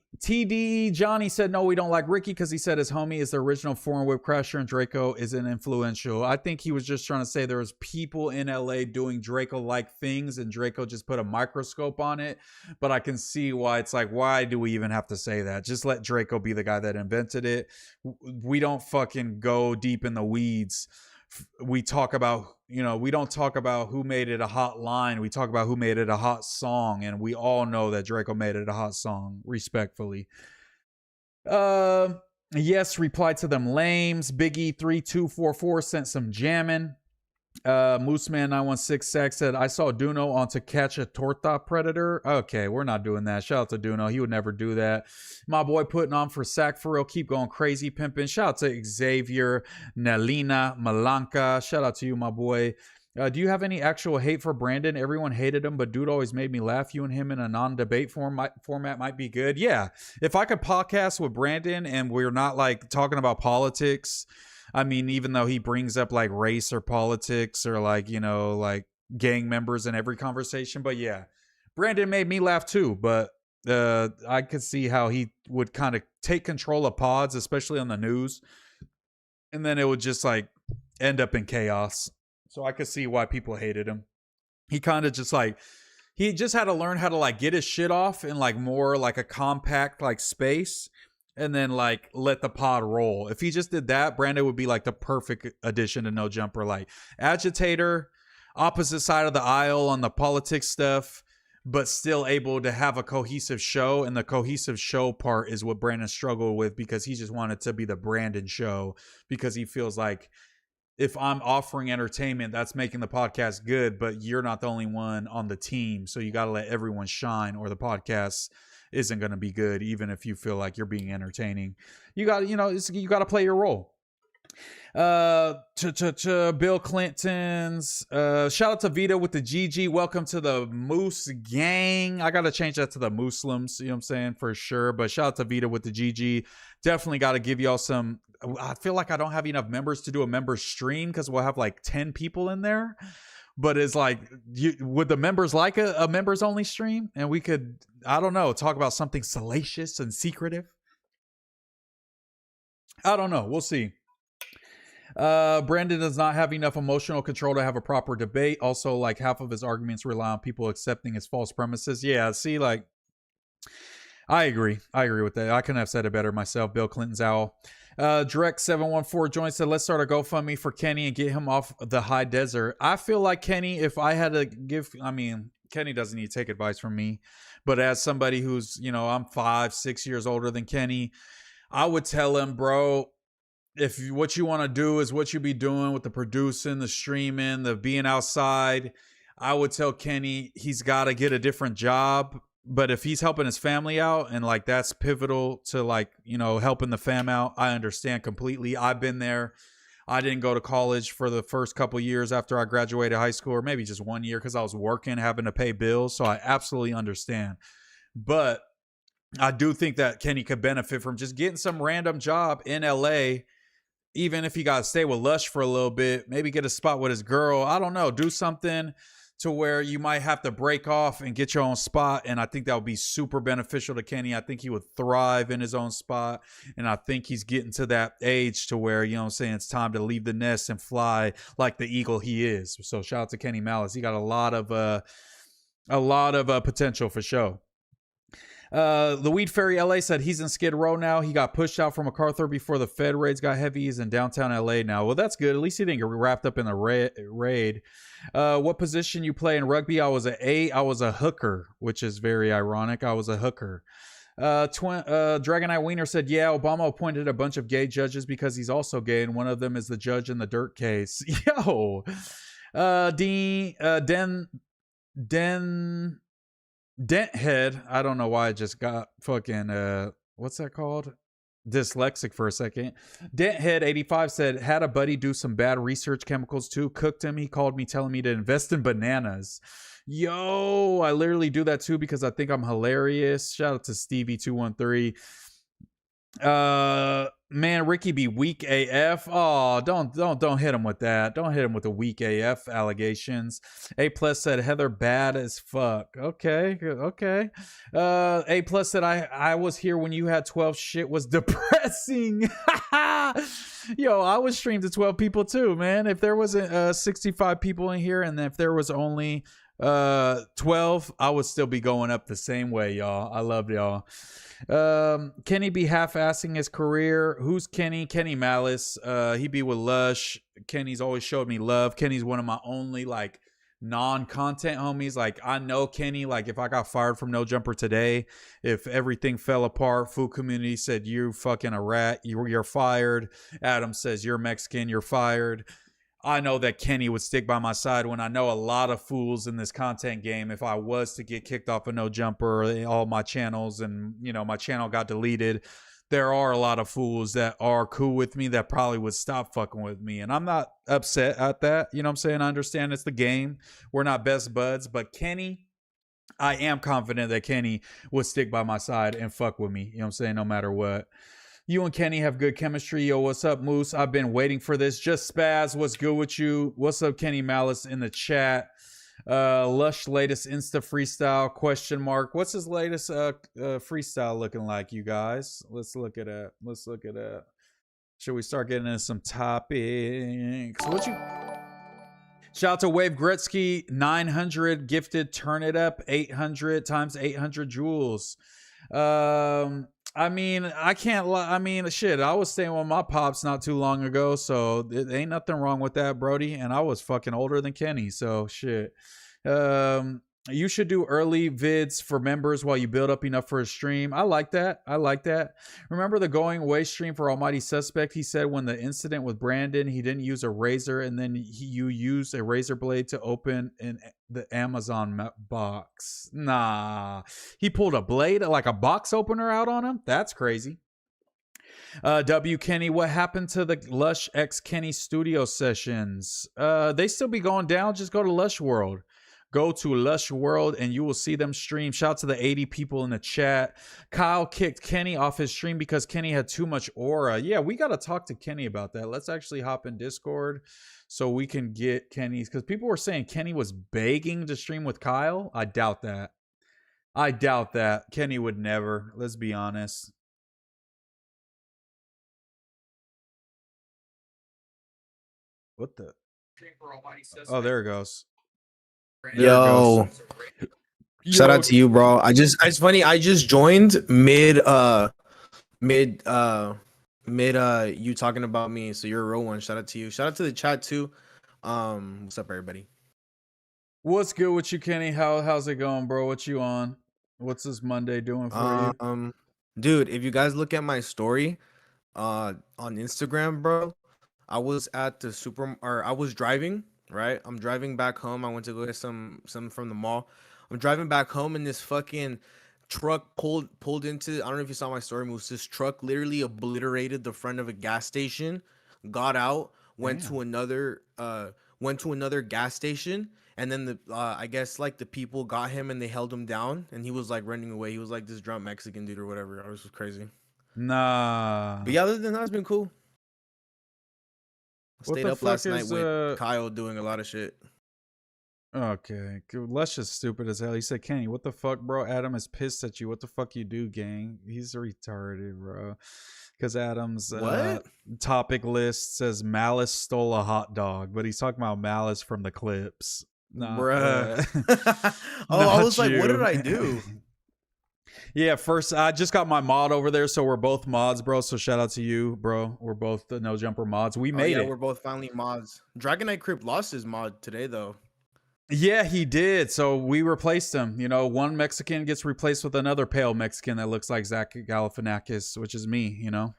Johnny said, no, we don't like Ricky because he said his homie is the original foreign whip crasher and Draco isn't influential. I think he was just trying to say there was people in LA doing Draco like things and Draco just put a microscope on it. But I can see why it's like, why do we even have to say that? Just let Draco be the guy that invented it. We don't fucking go deep in the weeds. We talk about, you know, we don't talk about who made it a hot line. We talk about who made it a hot song. And we all know that Draco made it a hot song, respectfully. Yes, reply to them lames. Biggie 3244 sent some jamming. MooseMan 916 said, I saw Duno on To Catch a Torta Predator. Okay, we're not doing that. Shout out to Duno. He would never do that. My boy putting on for Sack for real. Keep going crazy pimping. Shout out to Xavier, Nelina, Malanka. Shout out to you, my boy. Do you have any actual hate for Brandon? Everyone hated him, but dude always made me laugh. You and him in a non-debate format might be good. Yeah, if I could podcast with Brandon and we're not like talking about politics, I mean, even though he brings up like race or politics or like, you know, like gang members in every conversation. But yeah, Brandon made me laugh too. But I could see how he would kind of take control of pods, especially on the news. And then it would just like end up in chaos. So I could see why people hated him. He kind of just like, he just had to learn how to like get his shit off in like more like a compact like space. And then like let the pod roll. If he just did that, Brandon would be like the perfect addition to No Jumper. Like agitator, opposite side of the aisle on the politics stuff, but still able to have a cohesive show. And the cohesive show part is what Brandon struggled with because he just wanted to be the Brandon show because he feels like if I'm offering entertainment, that's making the podcast good, but you're not the only one on the team. So you got to let everyone shine or the podcast isn't going to be good, even if you feel like you're being entertaining. You got, you know, you got to play your role. Bill Clinton's shout out to Vito with the GG. Welcome to the Moose Gang. I got to change that to the Muslims, you know what I'm saying, for sure. But shout out to Vito with the GG. Definitely got to give y'all some. I feel like I don't have enough members to do a member stream because we'll have like 10 people in there. But it's like, would the members like a members only stream? And we could, I don't know, talk about something salacious and secretive. I don't know. We'll see. Brandon does not have enough emotional control to have a proper debate. Also, like half of his arguments rely on people accepting his false premises. Yeah, see, like, I agree. I agree with that. I couldn't have said it better myself. Bill Clinton's owl. Direct 714 joined said, let's start a GoFundMe for Kenny and get him off the high desert. I feel like Kenny, if I had to give, I mean, Kenny doesn't need to take advice from me, but as somebody who's, you know, I'm 5-6 years older than Kenny, I would tell him, bro, if what you want to do is what you be doing with the producing, the streaming, the being outside, I would tell Kenny he's got to get a different job. But if he's helping his family out and like that's pivotal to like, you know, helping the fam out, I understand completely. I've been there. I didn't go to college for the first couple years after I graduated high school, or maybe just 1 year because I was working, having to pay bills. So I absolutely understand. But I do think that Kenny could benefit from just getting some random job in LA, even if he got to stay with Lush for a little bit, maybe get a spot with his girl. I don't know. Do something to where you might have to break off and get your own spot. And I think that would be super beneficial to Kenny. I think he would thrive in his own spot. And I think he's getting to that age to where, you know what I'm saying, it's time to leave the nest and fly like the eagle he is. So shout out to Kenny Malice. He got a lot of potential for sure. The Weed Fairy LA said he's in Skid Row now. He got pushed out from MacArthur before the Fed raids got heavy. He's in downtown LA now. Well, that's good. At least he didn't get wrapped up in the raid. What position you play in rugby? I was I was a hooker, which is very ironic. I was a hooker. Dragonite Wiener said, yeah, Obama appointed a bunch of gay judges because he's also gay, and one of them is the judge in the dirt case. Yo. Denthead, I don't know why I just got fucking what's that called? Dyslexic for a second. Denthead85 said, had a buddy do some bad research chemicals too, cooked him. He called me telling me to invest in bananas. Yo, I literally do that too because I think I'm hilarious. Shout out to Stevie213. Man, Ricky be weak AF. Oh, don't hit him with that. Don't hit him with the weak AF allegations. A+ said Heather bad as fuck. Okay. A+ said I was here when you had 12. Shit was depressing. Yo, I was streamed to 12 people too, man. If there wasn't 65 people in here, and if there was only 12, I would still be going up the same way, y'all. I love y'all. Kenny be half-assing his career. Who's Kenny? Kenny Malice. He be with Lush. Kenny's always showed me love. Kenny's one of my only like non-content homies. Like, I know Kenny. Like, if I got fired from No Jumper today, if everything fell apart, food community said you fucking a rat, you're fired. Adam says you're Mexican, you're fired. I know that Kenny would stick by my side when I know a lot of fools in this content game. If I was to get kicked off of No Jumper, all my channels, and, you know, my channel got deleted, there are a lot of fools that are cool with me that probably would stop fucking with me. And I'm not upset at that. You know what I'm saying? I understand it's the game. We're not best buds. But Kenny, I am confident that Kenny would stick by my side and fuck with me. You know what I'm saying? No matter what. You and Kenny have good chemistry. Yo, what's up, Moose? I've been waiting for this. Just Spaz, what's good with you? What's up, Kenny Malice in the chat? Lush latest Insta freestyle, question mark. What's his latest freestyle looking like, you guys? Let's look at it. Let's look at it. Should we start getting into some topics? What you... Shout out to Wave Gretzky, 900 gifted. Turn it up, 800 times 800 joules. I mean, I can't lie. I mean, shit, I was staying with my pops not too long ago, so it ain't nothing wrong with that, Brody. And I was fucking older than Kenny, so shit. You should do early vids for members while you build up enough for a stream. I like that. I like that. Remember the going away stream for Almighty Suspect? He said when the incident with Brandon, he didn't use a razor, and then you used a razor blade to open in the Amazon box. Nah. He pulled a blade, like a box opener out on him? That's crazy. W Kenny, what happened to the Lush X Kenny studio sessions? They still be going down. Just go to Lush World. Go to Lush World and you will see them stream. Shout out to the 80 people in the chat. Kyle kicked Kenny off his stream because Kenny had too much aura. Yeah, we got to talk to Kenny about that. Let's actually hop in Discord so we can get Kenny's. Because people were saying Kenny was begging to stream with Kyle. I doubt that. I doubt that. Kenny would never. Let's be honest. What the? Oh, there it goes. Yo, shout out to you, bro. It's funny. I just joined mid you talking about me. So you're a real one. Shout out to you. Shout out to the chat too. What's up, everybody? What's good with you, Kenny? How's it going, bro? What you on? What's this Monday doing for you? Dude, if you guys look at my story, on Instagram, bro, I was at the I was driving. Right, I'm driving back home. I went to go get some from the mall. I'm driving back home, and this fucking truck pulled into. I don't know if you saw my story, Moose. This truck literally obliterated the front of a gas station. Got out, went to another gas station, and then I guess like the people got him and they held him down, and he was like running away. He was like this drunk Mexican dude or whatever. It was just crazy. Nah. But yeah, other than that, it's been cool. Stayed up last night with Kyle doing a lot of shit. Okay, Lush is stupid as hell. He said, Kenny, what the fuck, bro? Adam is pissed at you. What the fuck you do, gang? He's retarded, bro. Because Adam's What? topic list says Malice stole a hot dog, but he's talking about Malice from the clips. Not, Bruh. Oh, I not was like, what did you. I do? Yeah, first, I just got my mod over there, so we're both mods, bro. So shout out to you, bro. We're both the No Jumper mods. We Oh, made yeah, it. we're both finally mods. Dragonite Crip lost his mod today, though. Yeah, he did. So we replaced him. You know, one Mexican gets replaced with another pale Mexican that looks like Zach Galifianakis, which is me, you know?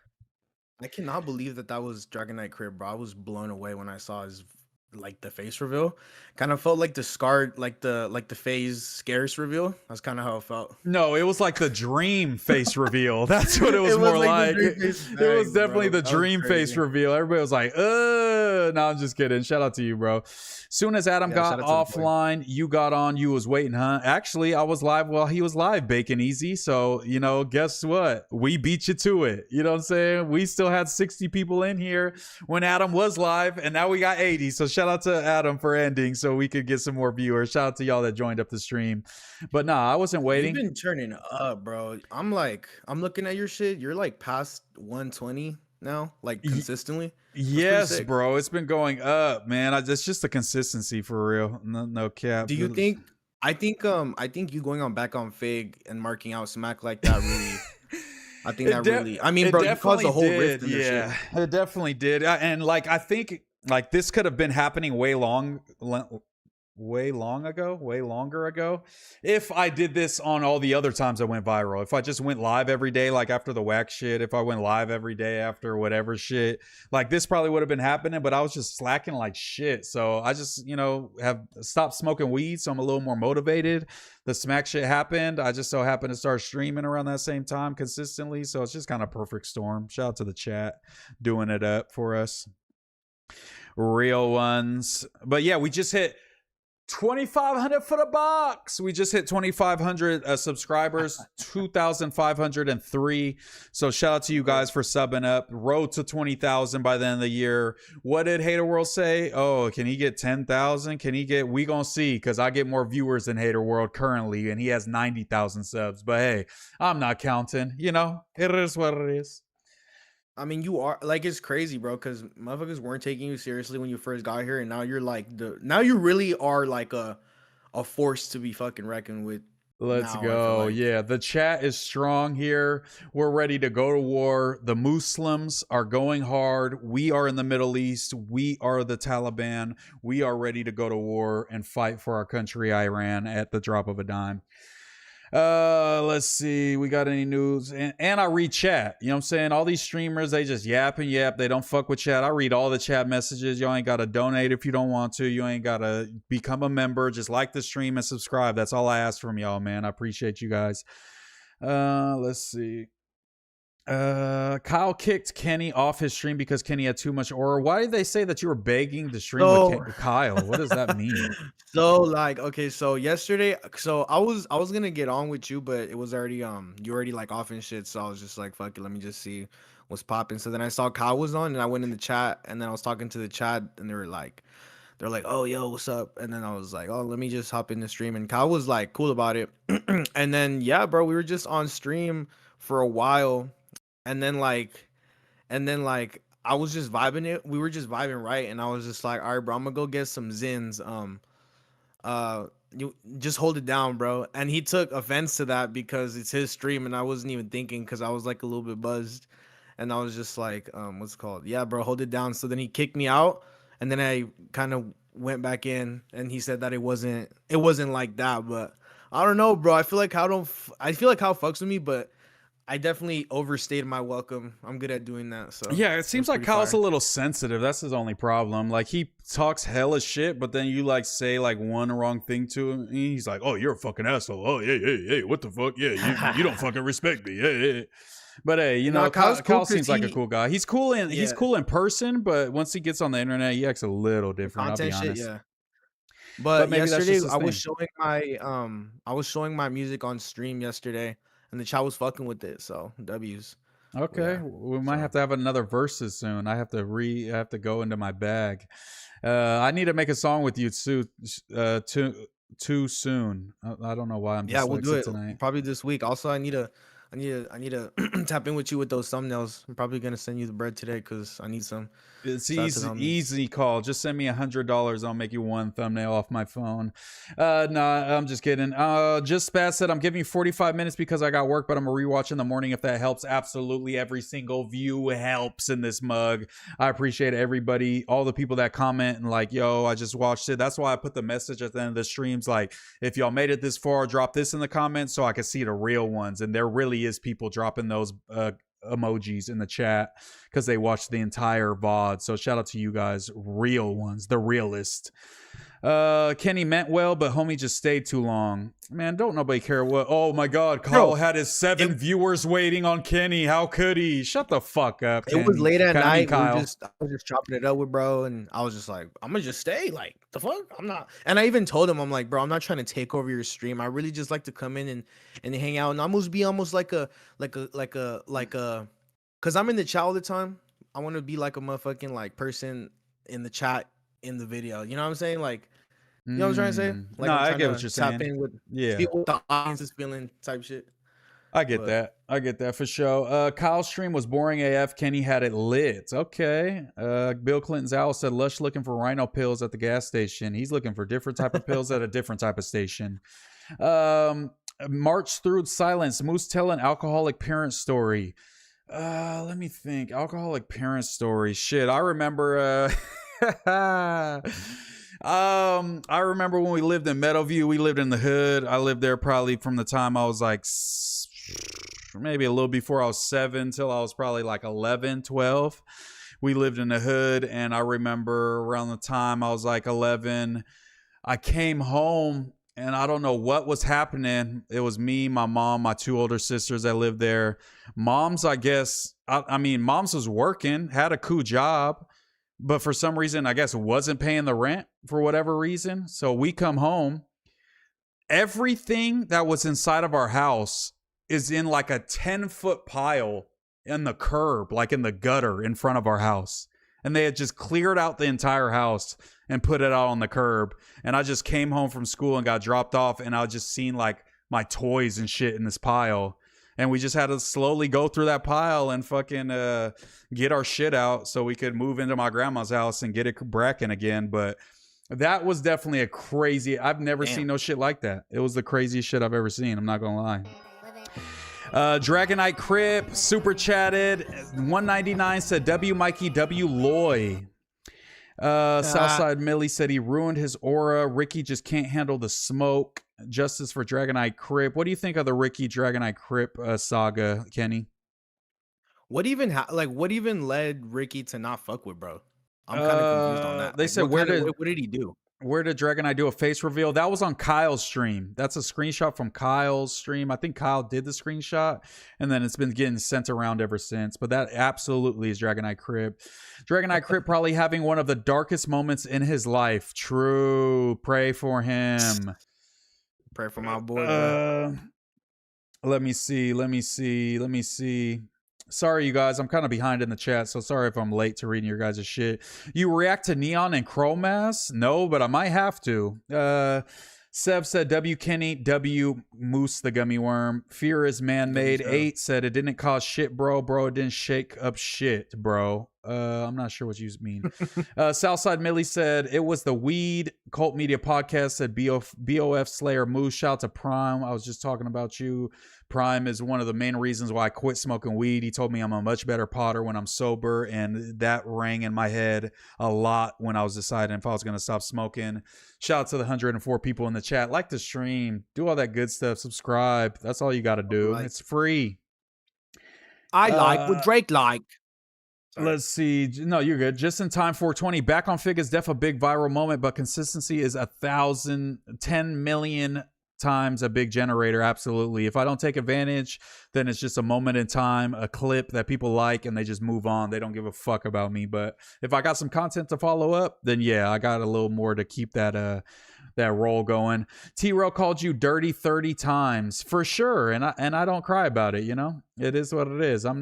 I cannot believe that was Dragonite Crib, bro. I was blown away when I saw his like the face reveal. Kind of felt like the scarred, like the phase scarce reveal. That's kind of how it felt. No, it was like the dream face reveal. That's what it was, It was more like like. the dream face It bang, was definitely bro. the That was dream face crazy. reveal. Everybody was like, no, I'm just kidding. Shout out to you, bro. Soon as Adam Yeah, got shout out to the boy. offline, you got on, you was waiting, huh? Actually, I was live while he was live, Bacon Easy. So, you know, guess what? We beat you to it. You know what I'm saying? We still had 60 people in here when Adam was live, and now we got 80. So shout out to Adam for ending so we could get some more viewers. Shout out to y'all that joined up the stream. But nah, I wasn't waiting. You've been turning up, bro. I'm looking at your shit. You're like past 120 now, like consistently. That's pretty Yes, sick. bro. It's been going up, man. It's just the consistency for real. No cap. Do you think? I think you going on back on Fig and marking out Smack like that really. I think that really. I mean, it bro, you caused definitely a whole did. rift in this Yeah, shit. it definitely did. And like, I think like this could have been happening way longer ago if I did this on all the other times I went viral. If I just went live every day, like after the whack shit, if I went live every day after whatever shit, like this probably would have been happening, but I was just slacking like shit. So I just, you know, have stopped smoking weed, so I'm a little more motivated. The Smack shit happened. I just so happened to start streaming around that same time consistently, so it's just kind of perfect storm. Shout out to the chat doing it up for us, real ones. But yeah, we just hit 2,500 for the box. We just hit 2,500 subscribers, 2,503. So shout out to you guys for subbing up. Road to 20,000 by the end of the year. What did Hater World say? Oh, can he get 10,000? Can he get? We gonna see, because I get more viewers than Hater World currently, and he has 90,000 subs. But hey, I'm not counting. You know, it is what it is. I mean, you are like, it's crazy, bro, because motherfuckers weren't taking you seriously when you first got here, and now you're like now you really are like a force to be fucking reckoned with. Let's now, I feel go. like. Yeah, the chat is strong here. We're ready to go to war. The Muslims are going hard. We are in the Middle East. We are the Taliban. We are ready to go to war and fight for our country, Iran, at the drop of a dime. Let's see. We got any news? And I read chat. You know what I'm saying? All these streamers, they just yap and yap. They don't fuck with chat. I read all the chat messages. Y'all ain't got to donate if you don't want to. You ain't got to become a member. Just like the stream and subscribe. That's all I ask from y'all, man. I appreciate you guys. Let's see. Kyle kicked Kenny off his stream because Kenny had too much aura. Why did they say that you were begging to stream with Kyle? What does that mean? So like, okay, so yesterday, so I was gonna get on with you, but it was already you already like off and shit. So I was just like, fuck it, let me just see what's popping. So then I saw Kyle was on, and I went in the chat, and then I was talking to the chat, and they're like, oh yo, what's up? And then I was like, oh, let me just hop in the stream, and Kyle was like cool about it. And then yeah, bro, we were just on stream for a while, and then like I was just vibing it. We were just vibing, right? And I was just like, all right, bro, I'm gonna go get some Zins. You just hold it down, bro. And he took offense to that because it's his stream, and I wasn't even thinking because I was like a little bit buzzed, and I was just like, what's it called? Yeah, bro, hold it down. So then he kicked me out, and then I kind of went back in, and he said that it wasn't like that, but I don't know, bro. I feel like Kyle fucks with me, but I definitely overstayed my welcome. I'm good at doing that. So yeah, it seems like Kyle's a little sensitive. That's his only problem. Like, he talks hella shit, but then you like say like one wrong thing to him, and he's like, "Oh, you're a fucking asshole. Oh, hey, what the fuck? Yeah, you don't fucking respect me. Yeah." But hey, you know, Kyle's Kyle cool seems like a cool guy. He's cool he's cool in person, but once he gets on the internet, he acts a little different. I'll be honest. Shit, yeah. But maybe that's yesterday just his I was showing my music on stream yesterday, and the chat was fucking with it. So W's. Okay, Yeah, we might so. have to have another verses soon. I have to go into my bag. I need to make a song with you too soon. I don't know why I'm Yeah, we'll do dyslexic it tonight. probably this week. Also, I need to tap in with you with those thumbnails. I'm probably gonna send you the bread today because I need some. It's Shout out to the homies. easy call. Just send me $100. I'll make you one thumbnail off my phone. No, I'm just kidding. Just Spaz said I'm giving you 45 minutes because I got work, but I'm gonna rewatch in the morning if that helps. Absolutely, every single view helps in this mug. I appreciate everybody, all the people that comment and like, yo, I just watched it. That's why I put the message at the end of the streams like, if y'all made it this far, drop this in the comments so I can see the real ones. And there really is people dropping those emojis in the chat because they watched the entire VOD. So shout out to you guys, real ones, the realest. Kenny meant well, but homie just stayed too long. Man, don't nobody care what. Oh my God, Kyle had his 7 viewers waiting on Kenny. How could he? Shut the fuck up. It was late at night. Kyle. I was just chopping it up with bro, and I was just like, I'm gonna just stay. Like the fuck, I'm not. And I even told him, I'm like, bro, I'm not trying to take over your stream. I really just like to come in and hang out and almost be like a, cause I'm in the chat all the time. I want to be like a motherfucking like person in the chat in the video. You know what I'm saying? Like, you know what I'm trying to say? Like, no, I'm I trying get to what you're tap saying. in with Yeah, feel what the audience is feeling type shit. I get that. I get that for sure. Kyle's stream was boring AF. Kenny had it lit. Okay. Bill Clinton's owl said Lush looking for rhino pills at the gas station. He's looking for different type of pills at a different type of station. March through silence. Moose tell an alcoholic parent story. Let me think. Alcoholic parent story. Shit, I remember. I remember when we lived in Meadowview. We lived in the hood. I lived there probably from the time I was like maybe a little before I was 7 till I was probably like 11, 12. We lived in the hood, and I remember around the time I was like 11, I came home. And I don't know what was happening. It was me, my mom, my 2 older sisters that lived there. Mom's, I guess, I mean, Mom's was working, had a cool job, but for some reason, I guess, wasn't paying the rent for whatever reason. So we come home. Everything that was inside of our house is in like a 10-foot pile in the curb, like in the gutter in front of our house. And they had just cleared out the entire house and put it out on the curb. And I just came home from school and got dropped off, and I just seen like my toys and shit in this pile. And we just had to slowly go through that pile and fucking get our shit out so we could move into my grandma's house and get it bracking again. But that was definitely a crazy, I've never seen no shit like that. It was the craziest shit I've ever seen. I'm not gonna lie. Dragonite Crip super chatted. 199 said W Mikey W Loy. Southside Millie said he ruined his aura. Ricky just can't handle the smoke. Justice for Dragonite Crip. What do you think of the Ricky Dragonite Crip saga, Kenny? What even what even led Ricky to not fuck with bro? I'm kind of confused on that. They said what did he do? Where did Dragonite do a face reveal? That was on Kyle's stream. That's a screenshot from Kyle's stream. I think Kyle did the screenshot, and then it's been getting sent around ever since. But that absolutely is Dragonite Crip. Dragonite Crip probably having one of the darkest moments in his life. True. Pray for him. Pray for my boy. Let me see. Sorry, you guys. I'm kind of behind in the chat, so sorry if I'm late to reading your guys' shit. You react to Neon and Chromass? No, but I might have to. Sev said, W Kenny, W Moose the Gummy Worm. Fear is man-made. 8 said, it didn't cause shit, bro. Bro, it didn't shake up shit, bro. I'm not sure what you mean. Southside Millie said, it was the Weed Cult Media Podcast. Said BOF Slayer Moose. Shout out to Prime. I was just talking about you. Prime is one of the main reasons why I quit smoking weed. He told me I'm a much better potter when I'm sober, and that rang in my head a lot when I was deciding if I was going to stop smoking. Shout out to the 104 people in the chat. Like the stream. Do all that good stuff. Subscribe. That's all you got to do. It's free. I like what Drake like. Sorry. Let's see. No, you're good. Just in time 420. Back on Fig is def a big viral moment, but consistency is 10 million times a big generator. Absolutely. If I don't take advantage, then it's just a moment in time, a clip that people like, and they just move on. They don't give a fuck about me. But if I got some content to follow up, then yeah, I got a little more to keep that that roll going. T-Rail called you dirty 30 times for sure, and I don't cry about it. You know, it is what it is. I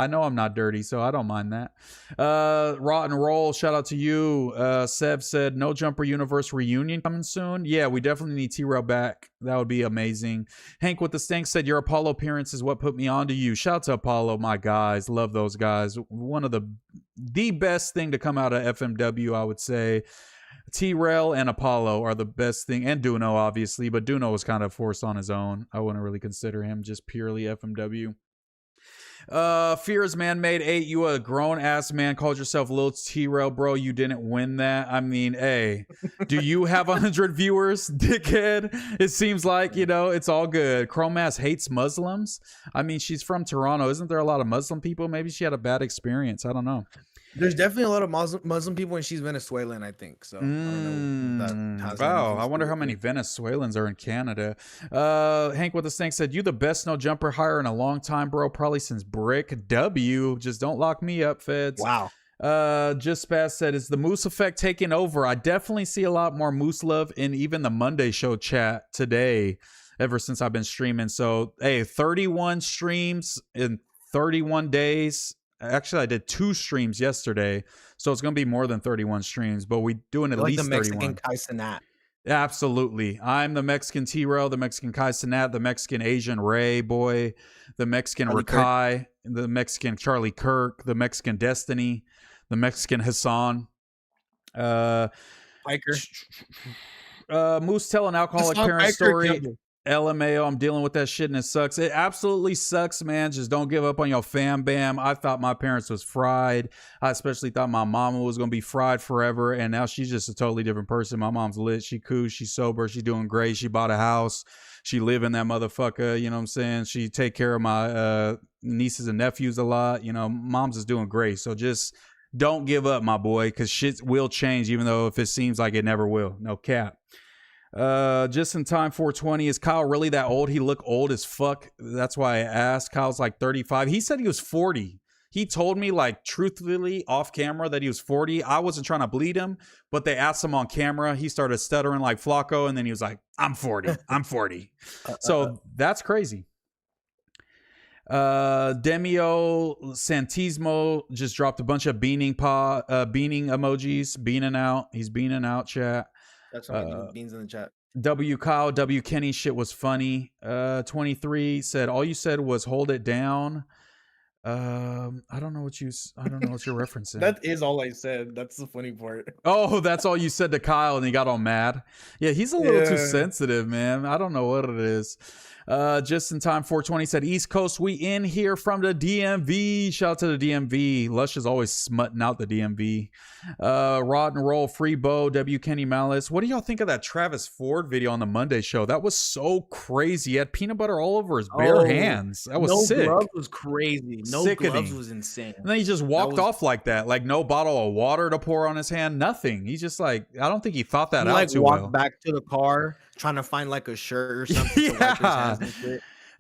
know I'm not dirty, so I don't mind that. Rotten Roll, shout out to you. Sev said no jumper universe reunion coming soon. Yeah, we definitely need T-Rail back. That would be amazing. Hank with the Stink said your Apollo appearance is what put me on to you. Shout out to Apollo, my guys. Love those guys. One of the best thing to come out of FMW, I would say. T-Rail and Apollo are the best thing, and Duno obviously, but Duno was kind of forced on his own. I wouldn't really consider him just purely FMW. Fears Man made 8. You a grown ass man, called yourself Lil T-Rail, bro. You didn't win that. I mean, hey, do you have 100 viewers, dickhead? It seems like, you know, it's all good. Chrome Ass hates Muslims. I mean, she's from Toronto. Isn't there a lot of Muslim people? Maybe she had a bad experience. I don't know. There's definitely a lot of Muslim people, and she's Venezuelan, I think. So I don't know if that has wow, I wonder how many Venezuelans are in Canada. Hank with the Snake said, you the best no jumper hire in a long time, bro. Probably since Brick W. Just don't lock me up, feds. Wow. Just Spaz said, is the Moose effect taking over? I definitely see a lot more Moose love in even the Monday show chat today, ever since I've been streaming. So, hey, 31 streams in 31 days. Actually, I did 2 streams yesterday, so it's going to be more than 31 streams, but we doing at least 31. Like the Mexican Kai Cenat. Absolutely. I'm the Mexican T-Rail, the Mexican Kai Cenat, the Mexican Asian Ray Boy, the Mexican Rakai, the Mexican Charlie Kirk, the Mexican Destiny, the Mexican Hassan. Biker. Moose tell an alcoholic parent story. LMAO, I'm dealing with that shit and it sucks. It absolutely sucks, man. Just don't give up on your fam bam. I thought my parents was fried. I especially thought my mama was going to be fried forever. And now she's just a totally different person. My mom's lit. She cool. She's sober. She's doing great. She bought a house. She live in that motherfucker. You know what I'm saying? She take care of my nieces and nephews a lot. You know, mom's is doing great. So just don't give up, my boy, because shit will change, even though if it seems like it never will. No cap. Just in time 420. Is Kyle really that old? He look old as fuck. That's why I asked. Kyle's like 35. He said he was 40. He told me, like, truthfully off camera that he was 40. I wasn't trying to bleed him, but they asked him on camera. He started stuttering like Flacco, and then he was like, I'm 40. I'm 40. So that's crazy. Demio Santismo just dropped a bunch of beaning emojis. Beaning out. He's beaning out, chat. That's what beans in the chat. W Kyle, W Kenny shit was funny. 23 said all you said was hold it down. I don't know what you're referencing. That is all I said. That's the funny part. Oh, that's all you said to Kyle and he got all mad. Yeah, he's a little too sensitive, man. I don't know what it is. Just in time 420 said East Coast, we in here from the DMV. Shout out to the DMV. Lush is always smutting out the DMV. Rod and Roll, Free Bow, W Kenny Malice. What do y'all think of that Travis Ford video on the Monday show? That was so crazy. He had peanut butter all over his bare hands. That was sick. No gloves was crazy. No gloves was insane. And then he just walked off like that. Like no bottle of water to pour on his hand. Nothing. He's just like, I don't think he thought that out too well. Walked back to the car trying to find like a shirt or something. Yeah.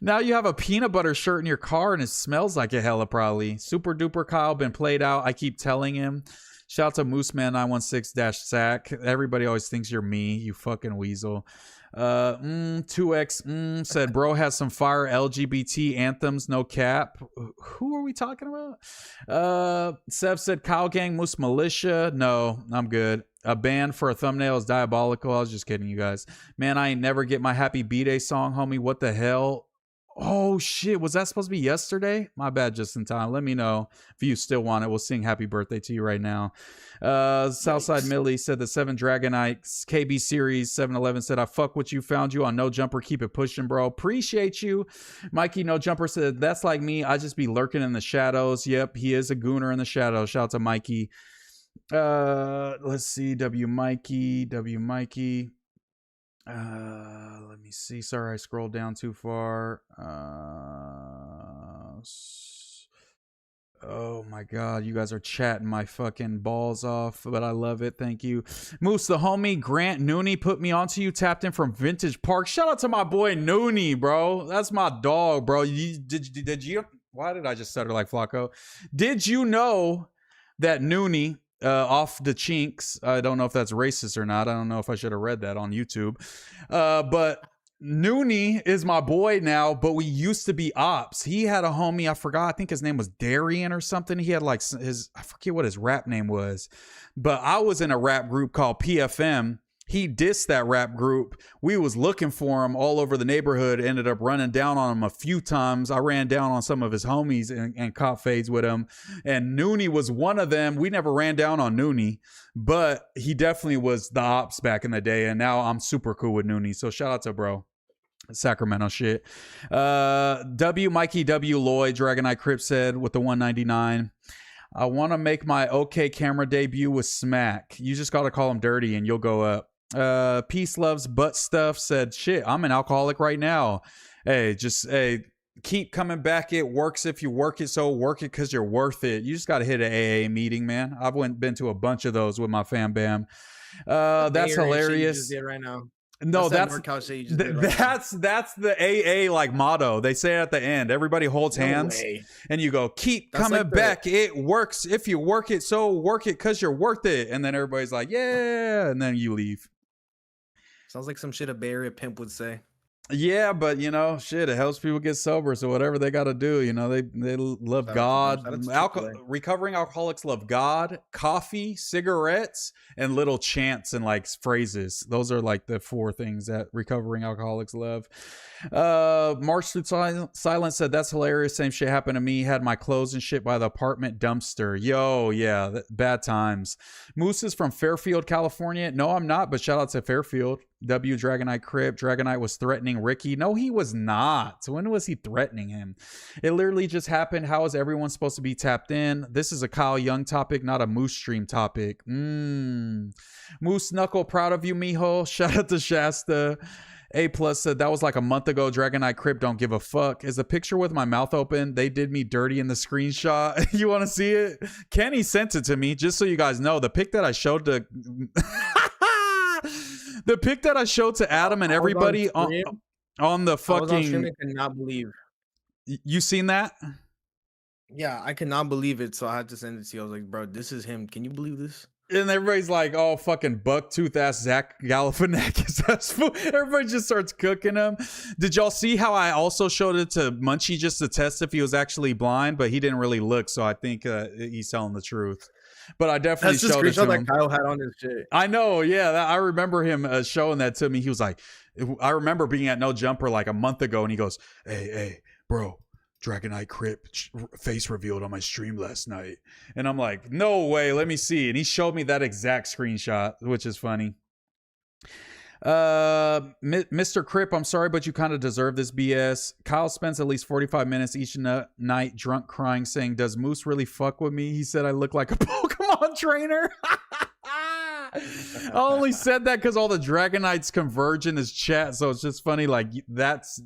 Now you have a peanut butter shirt in your car and it smells like a hella probably. Super duper Kyle been played out. I keep telling him. Shout out to MooseMan 916-SAC. Everybody always thinks you're me, you fucking weasel. 2X said bro has some fire LGBT anthems, no cap. Who are we talking about? Sev said Kyle Gang Moose Militia. No, I'm good. A band for a thumbnail is diabolical. I was just kidding, you guys. Man, I ain't never get my Happy B-Day song, homie. What the hell? Oh, shit. Was that supposed to be yesterday? My bad, just in time. Let me know if you still want it. We'll sing Happy Birthday to you right now. Southside Millie said the 7 Dragonites KB series. 711 said, I fuck what you found you on No Jumper. Keep it pushing, bro. Appreciate you. Mikey No Jumper said, that's like me. I just be lurking in the shadows. Yep, he is a gooner in the shadows. Shout out to Mikey. Let's see. W Mikey. Let me see. Sorry, I scrolled down too far. Oh my god, you guys are chatting my fucking balls off, but I love it. Thank you. Moose the homie Grant Nooney put me onto you, tapped in from Vintage Park. Shout out to my boy Nooney, bro. That's my dog, bro. Did you why did I just stutter like Flacco? Did you know that Nooney off the chinks. I don't know if that's racist or not. I don't know if I should have read that on YouTube. But Noonie is my boy now, but we used to be ops. He had a homie, I forgot, I think his name was Darian or something. He had like I forget what his rap name was. But I was in a rap group called PFM. He dissed that rap group. We was looking for him all over the neighborhood, ended up running down on him a few times. I ran down on some of his homies and caught fades with him. And Noonie was one of them. We never ran down on Noonie, but he definitely was the ops back in the day. And now I'm super cool with Noonie. So shout out to bro. Sacramento shit. Mikey W. Lloyd, Dragonite Crip said with the 199. I want to make my OK Camera debut with Smack. You just got to call him Dirty and you'll go up. Peace Loves Butt Stuff said, shit, I'm an alcoholic right now. Hey, keep coming back. It works if you work it, so work it because you're worth it. You just got to hit an AA meeting, man. I've been to a bunch of those with my fam bam. That's hilarious. Right now. No, that's the AA like motto. They say it at the end. Everybody holds hands and you go, keep coming back. It works if you work it, so work it because you're worth it. And then everybody's like, yeah, and then you leave. Sounds like some shit a Bay Area pimp would say. Yeah, but you know, shit, it helps people get sober. So whatever they got to do, you know, they love God. Recovering alcoholics love God, coffee, cigarettes, and little chants and like phrases. Those are like the 4 things that recovering alcoholics love. March Through Silence said, that's hilarious. Same shit happened to me. Had my clothes and shit by the apartment dumpster. Yo, yeah, bad times. Moose is from Fairfield, California. No, I'm not, but shout out to Fairfield. W Dragonite Crib. Dragonite was threatening Ricky. No, he was not. When was he threatening him? It literally just happened. How is everyone supposed to be tapped in? This is a Kyle Young topic, not a Moose stream topic. Moose Knuckle, proud of you, mijo. Shout out to Shasta. A+ said, that was like a month ago. Dragonite Crib don't give a fuck. Is the picture with my mouth open? They did me dirty in the screenshot. You want to see it? Kenny sent it to me, just so you guys know. The pic that I showed to... The pic that I showed to Adam and everybody on the fucking... I cannot believe. You seen that? Yeah, I cannot believe it, so I had to send it to you. I was like, bro, this is him. Can you believe this? And everybody's like, oh, fucking bucktooth ass Zach Galifianakis. Everybody just starts cooking him. Did y'all see how I also showed it to Munchie just to test if he was actually blind, but he didn't really look, so I think he's telling the truth. But I definitely showed it to him. That Kyle had on his shit. I know, yeah. I remember him showing that to me. He was like, I remember being at No Jumper like a month ago, and he goes, hey, bro, Dragonite Crip face revealed on my stream last night. And I'm like, no way, let me see. And he showed me that exact screenshot, which is funny. Mr. Crip, I'm sorry, but you kind of deserve this BS. Kyle spends at least 45 minutes each night drunk crying, saying, does Moose really fuck with me? He said I look like a Pokemon trainer. I only said that because all the Dragonites converge in his chat, so it's just funny. Like that's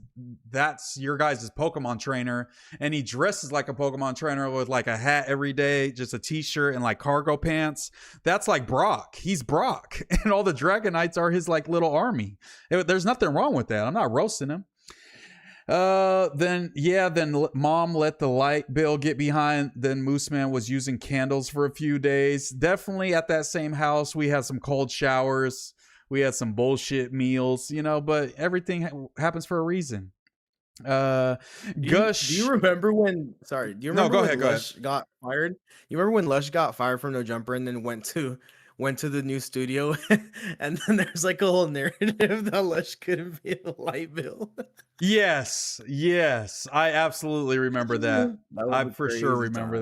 your guys' Pokemon trainer, and he dresses like a Pokemon trainer with like a hat every day, just a t-shirt and like cargo pants. That's like Brock. He's Brock, and all the Dragonites are his like little army. There's nothing wrong with that. I'm not roasting him. Then mom let the light bill get behind. Then MooseMan was using candles for a few days. Definitely at that same house, we had some cold showers. We had some bullshit meals, you know, but everything happens for a reason. Gush. Do you remember when, sorry, do you remember go when ahead, Lush got fired? You remember when Lush got fired from No Jumper and then went to the new studio? And then there's like a whole narrative that Lush couldn't pay the light bill. Yes, I absolutely remember that. I for sure remember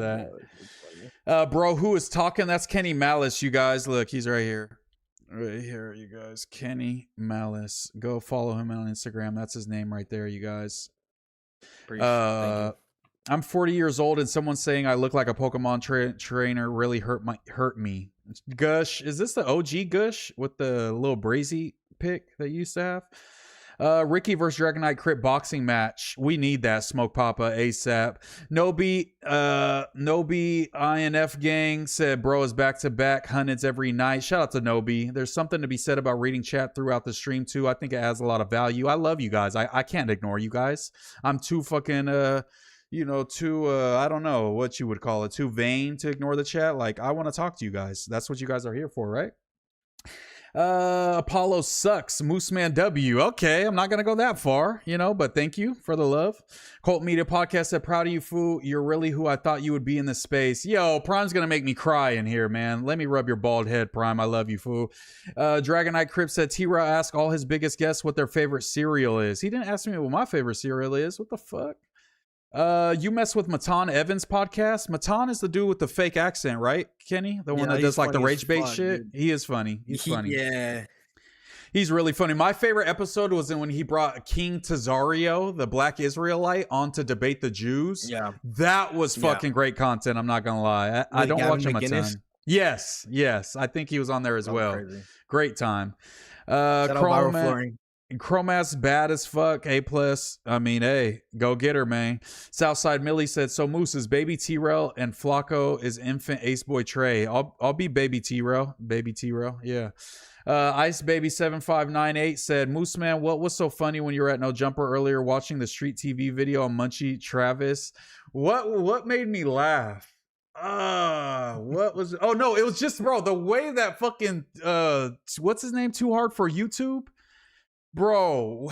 that. Bro, who is talking? That's Kenny Malice, you guys. Look, he's right here. Right here, you guys. Kenny Malice. Go follow him on Instagram. That's his name right there, you guys. I'm 40 years old, and someone saying I look like a Pokemon trainer really hurt me. Gush, is this the OG Gush with the little brazy pick that you used to have? Ricky versus Dragonite Crit boxing match. We need that, Smoke Papa, ASAP. Nobi INF gang said, bro is back to back hundreds every night. Shout out to Nobi. There's something to be said about reading chat throughout the stream too. I think it adds a lot of value. I love you guys. I can't ignore you guys. I'm too fucking too I don't know what you would call it, too vain to ignore the chat. Like, I want to talk to you guys. That's what you guys are here for, right? Apollo sucks. MooseMan W. Okay, I'm not gonna go that far, but thank you for the love. Cult Media Podcast said, proud of you, Foo. You're really who I thought you would be in this space. Yo, Prime's gonna make me cry in here, man. Let me rub your bald head, Prime. I love you, Foo. Dragonite Crip said, T-Raw asked all his biggest guests what their favorite cereal is. He didn't ask me what my favorite cereal is. What the fuck? You mess with Matan Evans podcast. Matan is the dude with the fake accent, right, Kenny? The one that does like the rage bait shit. Dude. He is funny. He's funny. Yeah. He's really funny. My favorite episode was when he brought King Tazario, the Black Israelite, on to debate the Jews. Yeah. That was fucking great content. I'm not going to lie. I don't watch him a ton. Yes. I think he was on there as well. Crazy. Great time. Chroma's bad as fuck. A+. I mean, hey, go get her, man. Southside Millie said, so Moose is baby T-Rail and Flacco is infant Ace Boy Trey. I'll be baby T-Rail. Baby T-Rail, yeah. Ice Baby 7598 said, MooseMan, what was so funny when you were at No Jumper earlier watching the Street TV video on Munchie Travis? What made me laugh? What was? Oh no, it was just, bro, the way that fucking what's his name? Too Hard for YouTube. Bro,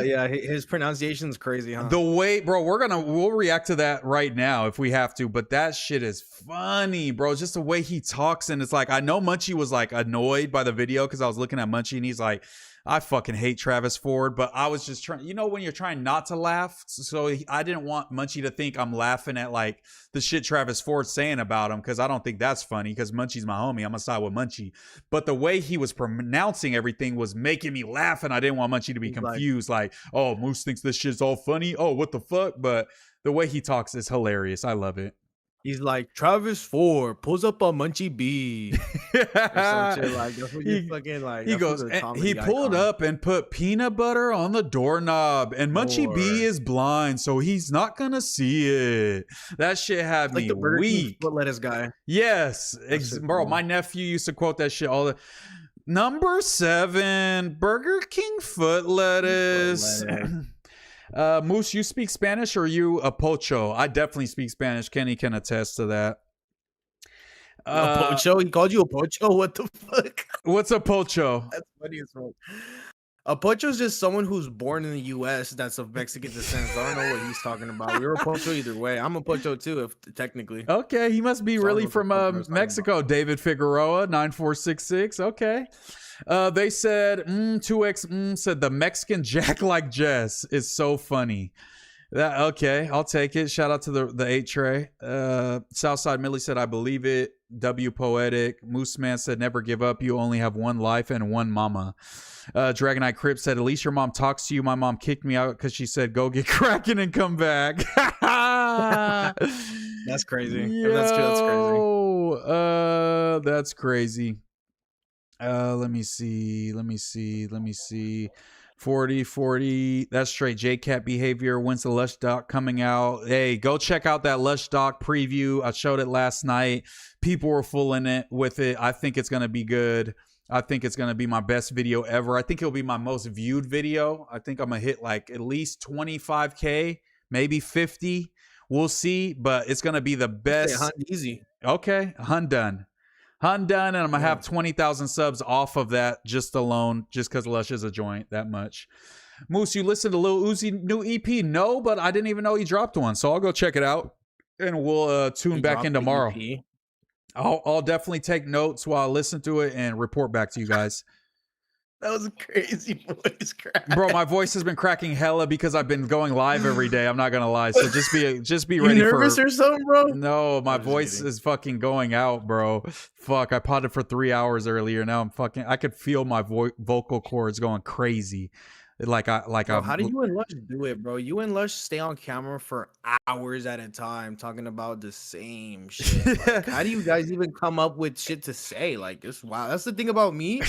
yeah, his pronunciation's crazy, huh? The way, bro, we'll react to that right now if we have to, but that shit is funny, bro. Just the way he talks, and it's like, I know Munchie was like annoyed by the video because I was looking at Munchie and he's like, I fucking hate Travis Ford, but I was just trying, when you're trying not to laugh. So I didn't want Munchie to think I'm laughing at like the shit Travis Ford's saying about him, because I don't think that's funny, because Munchie's my homie. I'm gonna side with Munchie. But the way he was pronouncing everything was making me laugh, and I didn't want Munchie to be confused. Like, oh, Moose thinks this shit's all funny. Oh, what the fuck? But the way he talks is hilarious. I love it. He's like, Travis Ford pulls up a Munchie B. Or some shit like that. He goes, he pulled up and put peanut butter on the doorknob, and Munchie B is blind, so he's not gonna see it. That shit had me weak. Foot lettuce guy. Yes, bro. My nephew used to quote that shit all the. Number 7, Burger King foot lettuce. Moose, you speak Spanish, or you a pocho? I definitely speak Spanish. Kenny can attest to that. A pocho? He called you a pocho? What the fuck? What's a pocho? That's funny as fuck. A pocho is just someone who's born in the U.S. that's of Mexican descent. So I don't know what he's talking about. We were a pocho either way. I'm a pocho too, if technically. Okay, he must be really from Mexico. David Figueroa, 9466. Okay. They said 2x said the Mexican Jack like Jess is so funny. Okay, I'll take it. Shout out to the 8 tray. Southside Millie said, I believe it. W Poetic. MooseMan said, never give up. You only have one life and one mama. Dragonite Crip said, at least your mom talks to you. My mom kicked me out because she said, go get cracking and come back. That's crazy. Yo, that's true, that's crazy. Let me see. 40. That's straight J-Cat behavior. When's the Lush Doc coming out? Hey, go check out that Lush Doc preview. I showed it last night. People were full in it with it. I think it's going to be good. I think it's going to be my best video ever. I think it'll be my most viewed video. I think I'm going to hit like at least 25K, maybe 50. We'll see, but it's going to be the best. Easy. Okay, done. And I'm going to have 20,000 subs off of that just alone, just because Lush is a joint, that much. Moose, you listened to Lil Uzi new EP? No, but I didn't even know he dropped one. So I'll go check it out, and we'll tune back in tomorrow. I'll definitely take notes while I listen to it and report back to you guys. That was a crazy voice crack. Bro, my voice has been cracking hella because I've been going live every day. I'm not gonna lie. So just be ready. You nervous or something, bro? No, my voice is fucking going out, bro. Fuck, I potted for 3 hours earlier. Now I could feel my vocal cords going crazy. How do you and Lush do it, bro? You and Lush stay on camera for hours at a time talking about the same shit. Like, how do you guys even come up with shit to say? Like, this, wow, that's the thing about me.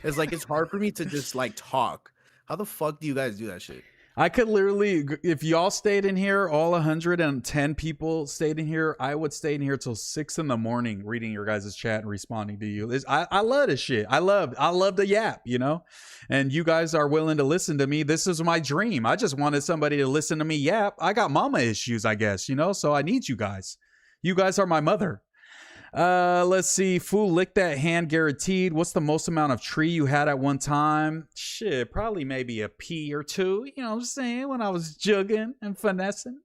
Is like it's hard for me to just like talk. How the fuck do you guys do that shit? I could literally, if y'all stayed in here, all 110 people stayed in here, I would stay in here till 6 in the morning reading your guys' chat and responding to you. I love this shit. I love the yap, you know? And you guys are willing to listen to me. This is my dream. I just wanted somebody to listen to me yap. I got mama issues, I guess, you know? So I need you guys. You guys are my mother. Let's see. Fool, lick that hand guaranteed. What's the most amount of tree you had at one time? Shit, probably maybe a pea or two. You know what I'm saying? When I was jugging and finessing.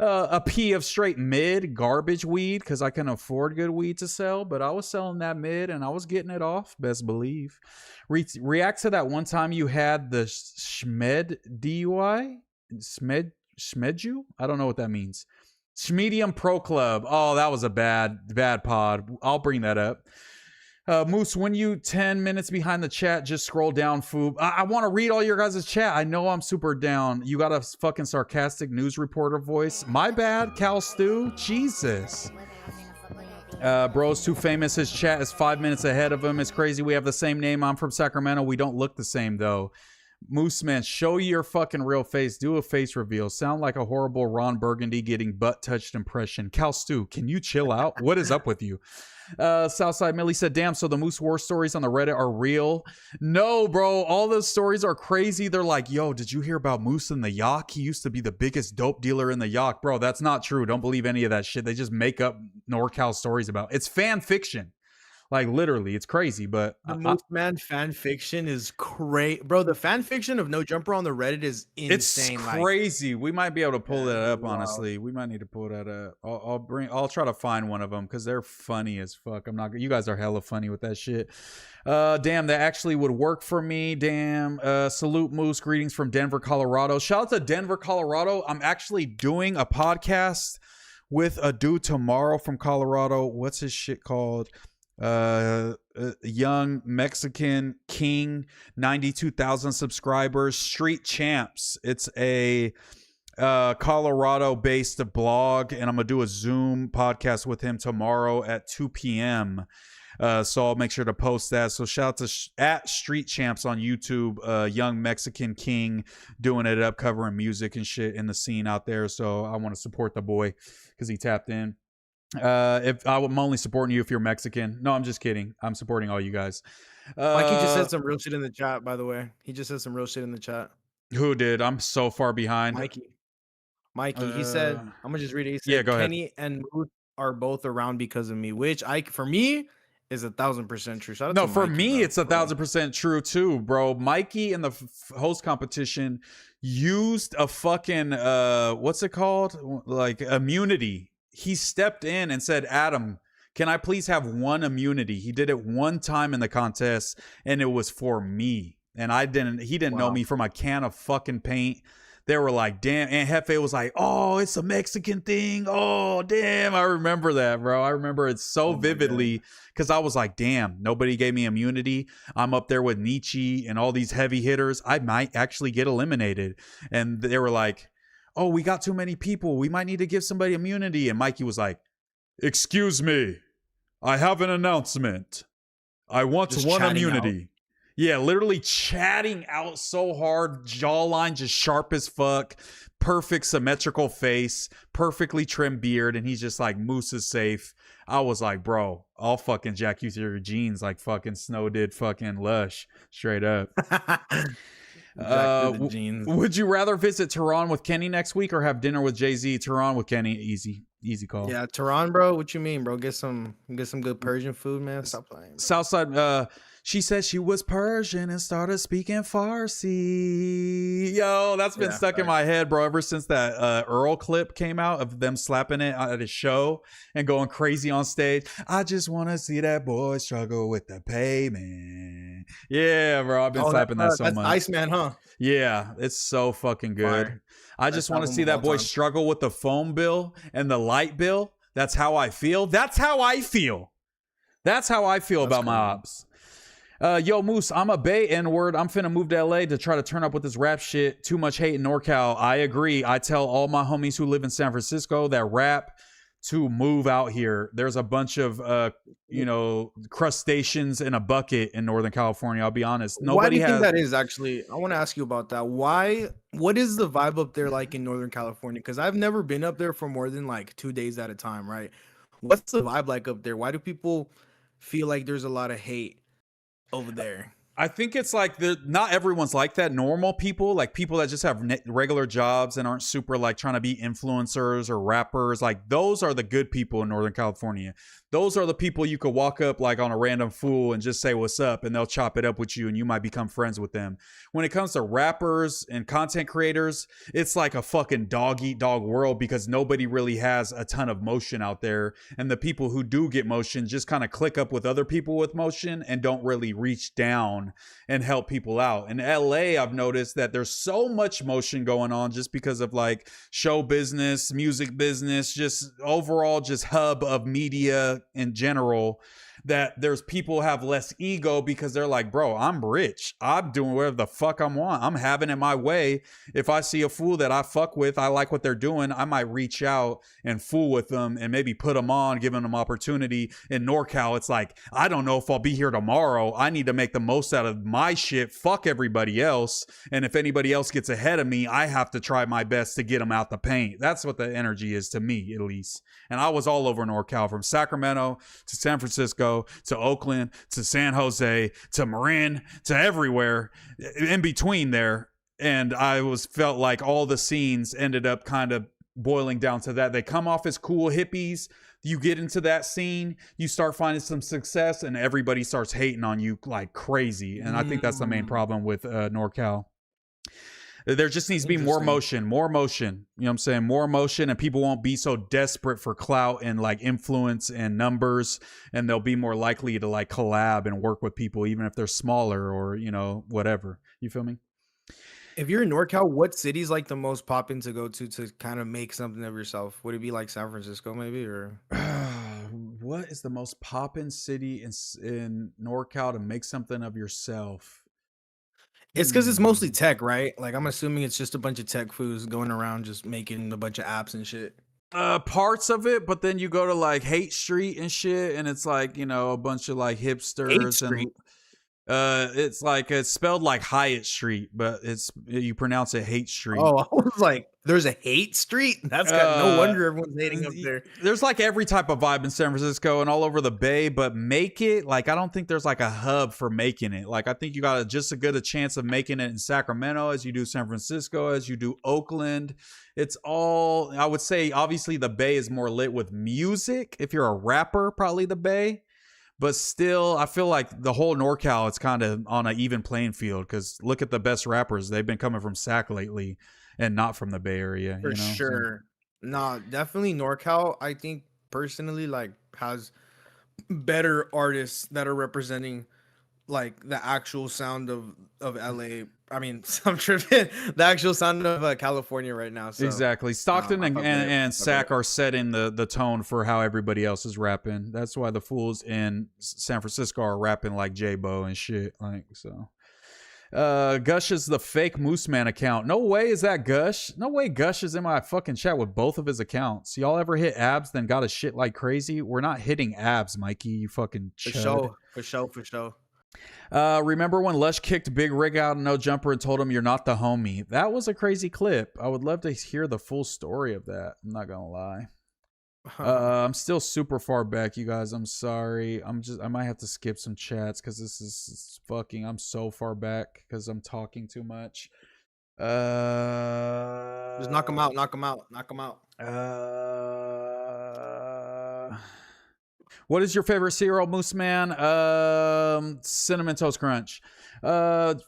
A pea of straight mid garbage weed because I can afford good weed to sell. But I was selling that mid and I was getting it off. Best believe. React to that one time you had the Schmed DUI? Schmedju? I don't know what that means. Medium Pro Club. Oh, that was a bad pod. I'll bring that up. Moose, when you 10 minutes behind the chat, just scroll down, Foob. I want to read all your guys' chat. I know I'm super down. You got a fucking sarcastic news reporter voice. My bad, Cal Stew. Jesus. Bro's too famous. His chat is 5 minutes ahead of him. It's crazy. We have the same name. I'm from Sacramento. We don't look the same, though. MooseMan, show your fucking real face. Do a face reveal. Sound like a horrible Ron Burgundy getting butt-touched impression. Cal Stu, can you chill out? What is up with you? Southside Millie said, damn, so the Moose War stories on the Reddit are real? No, bro. All those stories are crazy. They're like, yo, did you hear about Moose and the Yak? He used to be the biggest dope dealer in the Yak. Bro, that's not true. Don't believe any of that shit. They just make up NorCal stories about it. It's fan fiction. Like, literally, it's crazy, but... The MooseMan fan fiction is crazy. Bro, the fan fiction of No Jumper on the Reddit is insane. It's crazy. We might be able to pull that up, honestly. We might need to pull that up. I'll try to find one of them, because they're funny as fuck. You guys are hella funny with that shit. Damn, that actually would work for me. Damn. Salute, Moose. Greetings from Denver, Colorado. Shout out to Denver, Colorado. I'm actually doing a podcast with a dude tomorrow from Colorado. What's his shit called? Young Mexican King, 92,000 subscribers, Street Champs. It's a Colorado based blog, and I'm gonna do a Zoom podcast with him tomorrow at 2 p.m. So I'll make sure to post that. So shout out to at Street Champs on YouTube. Young Mexican King doing it up, covering music and shit in the scene out there. So I want to support the boy because he tapped in. If I'm only supporting you if you're Mexican. No, I'm just kidding. I'm supporting all you guys. Mikey just said some real shit in the chat, by the way. He just said some real shit in the chat. Who did? I'm so far behind. Mikey. He said, I'm gonna just read it. He said, yeah, go Kenny ahead. and Moose are both around because of me, which for me is 1,000% true. Shout out No, to for Mikey, me, bro. it's 1,000% true too, bro. Mikey in the host competition used a fucking what's it called? Like immunity. He stepped in and said, Adam, can I please have one immunity? He did it one time in the contest, and it was for me. And he didn't know me from a can of fucking paint. They were like, damn. And Hefe was like, oh, it's a Mexican thing. Oh, damn. I remember that, bro. I remember it so vividly because I was like, damn, nobody gave me immunity. I'm up there with Nietzsche and all these heavy hitters. I might actually get eliminated. And they were like, oh, we got too many people. We might need to give somebody immunity. And Mikey was like, excuse me. I have an announcement. I want just one immunity. Yeah, literally chatting out so hard. Jawline just sharp as fuck. Perfect symmetrical face. Perfectly trimmed beard. And he's just like, Moose is safe. I was like, bro, I'll fucking jack you through your jeans like fucking Snow did fucking Lush. Straight up. Would you rather visit Tehran with Kenny next week or have dinner with Jay-Z? Tehran with Kenny, easy call. Yeah, Tehran, bro. What you mean, bro? Get some good Persian food, man. Stop playing, bro. Southside, she said she was Persian and started speaking Farsi. Yo, that's been stuck in my head, bro, ever since that Earl clip came out of them slapping it at a show and going crazy on stage. I just want to see that boy struggle with the payment. Yeah, bro, I've been slapping that so much. That's Iceman, huh? Yeah, it's so fucking good. Fire. I just want to see that boy struggle with the phone bill and the light bill. That's how I feel. That's how I feel about my ops. Yo, Moose, I'm a Bay N-word. I'm finna move to LA to try to turn up with this rap shit. Too much hate in NorCal. I agree. I tell all my homies who live in San Francisco that rap to move out here. There's a bunch of crustaceans in a bucket in Northern California. I'll be honest. Why do Nobody you think has. that is? Actually, I want to ask you about that. What is the vibe up there like in Northern California? Because I've never been up there for more than like 2 days at a time, right? What's the vibe like up there? Why do people feel like there's a lot of hate over there? I think it's like not everyone's like that. Normal people, like people that just have regular jobs and aren't super like trying to be influencers or rappers, like those are the good people in Northern California. Those are the people you could walk up like on a random fool and just say what's up, and they'll chop it up with you and you might become friends with them. When it comes to rappers and content creators, it's like a fucking dog eat dog world because nobody really has a ton of motion out there. And the people who do get motion just kind of click up with other people with motion and don't really reach down and help people out. In LA, I've noticed that there's so much motion going on just because of like show business, music business, just overall just hub of media in general, that there's people have less ego because they're like, bro, I'm rich. I'm doing whatever the fuck I want. I'm having it my way. If I see a fool that I fuck with, I like what they're doing, I might reach out and fool with them and maybe put them on, giving them opportunity. In NorCal, it's like, I don't know if I'll be here tomorrow. I need to make the most out of my shit. Fuck everybody else. And if anybody else gets ahead of me, I have to try my best to get them out the paint. That's what the energy is to me, at least. And I was all over NorCal, from Sacramento to San Francisco to Oakland to San Jose to Marin to everywhere in between there. And I felt like all the scenes ended up kind of boiling down to that. They come off as cool hippies. You get into that scene, you start finding some success, and everybody starts hating on you like crazy. And I think that's the main problem with NorCal. There just needs to be more motion. You know what I'm saying? More motion, and people won't be so desperate for clout and like influence and numbers, and they'll be more likely to like collab and work with people, even if they're smaller or, you know, whatever. You feel me? If you're in NorCal, what city's like the most poppin' to go to kind of make something of yourself? Would it be like San Francisco maybe, or? What is the most poppin' city in NorCal to make something of yourself? It's because it's mostly tech, right? Like, I'm assuming it's just a bunch of tech fools going around just making a bunch of apps and shit. Parts of it, but then you go to like Hate Street and shit, and it's like, you know, a bunch of like hipsters and it's like it's spelled like Hyatt Street, but you pronounce it Hate Street. Oh, I was like, there's a Hate Street? That's got no wonder everyone's hating up there. There's like every type of vibe in San Francisco and all over the Bay, but make it like, I don't think there's like a hub for making it. Like, I think you got just as good a chance of making it in Sacramento as you do San Francisco, as you do Oakland. It's all, I would say, obviously the Bay is more lit with music. If you're a rapper, probably the Bay. But still, I feel like the whole NorCal, it's kind of on an even playing field, because look at the best rappers. They've been coming from Sac lately and not from the Bay Area. For sure. No, definitely NorCal, I think, personally, like, has better artists that are representing, like, the actual sound of LA. I mean, I'm tripping. The actual sound of California right now. So, exactly. Stockton and Sac are setting the tone for how everybody else is rapping. That's why the fools in San Francisco are rapping like J-Bo and shit. Like, so. Gush is the fake MooseMan account. No way is that Gush. No way Gush is in my fucking chat with both of his accounts. Y'all ever hit abs then got a shit like crazy? We're not hitting abs, Mikey. You fucking chud. For sure. Remember when Lush kicked Big Rig out of No Jumper and told him you're not the homie? That was a crazy clip. I would love to hear the full story of that. I'm not gonna lie. I'm still super far back, you guys. I'm sorry. I might have to skip some chats because this is fucking. I'm so far back because I'm talking too much. Just knock him out. What is your favorite cereal, MooseMan? Cinnamon Toast Crunch. Do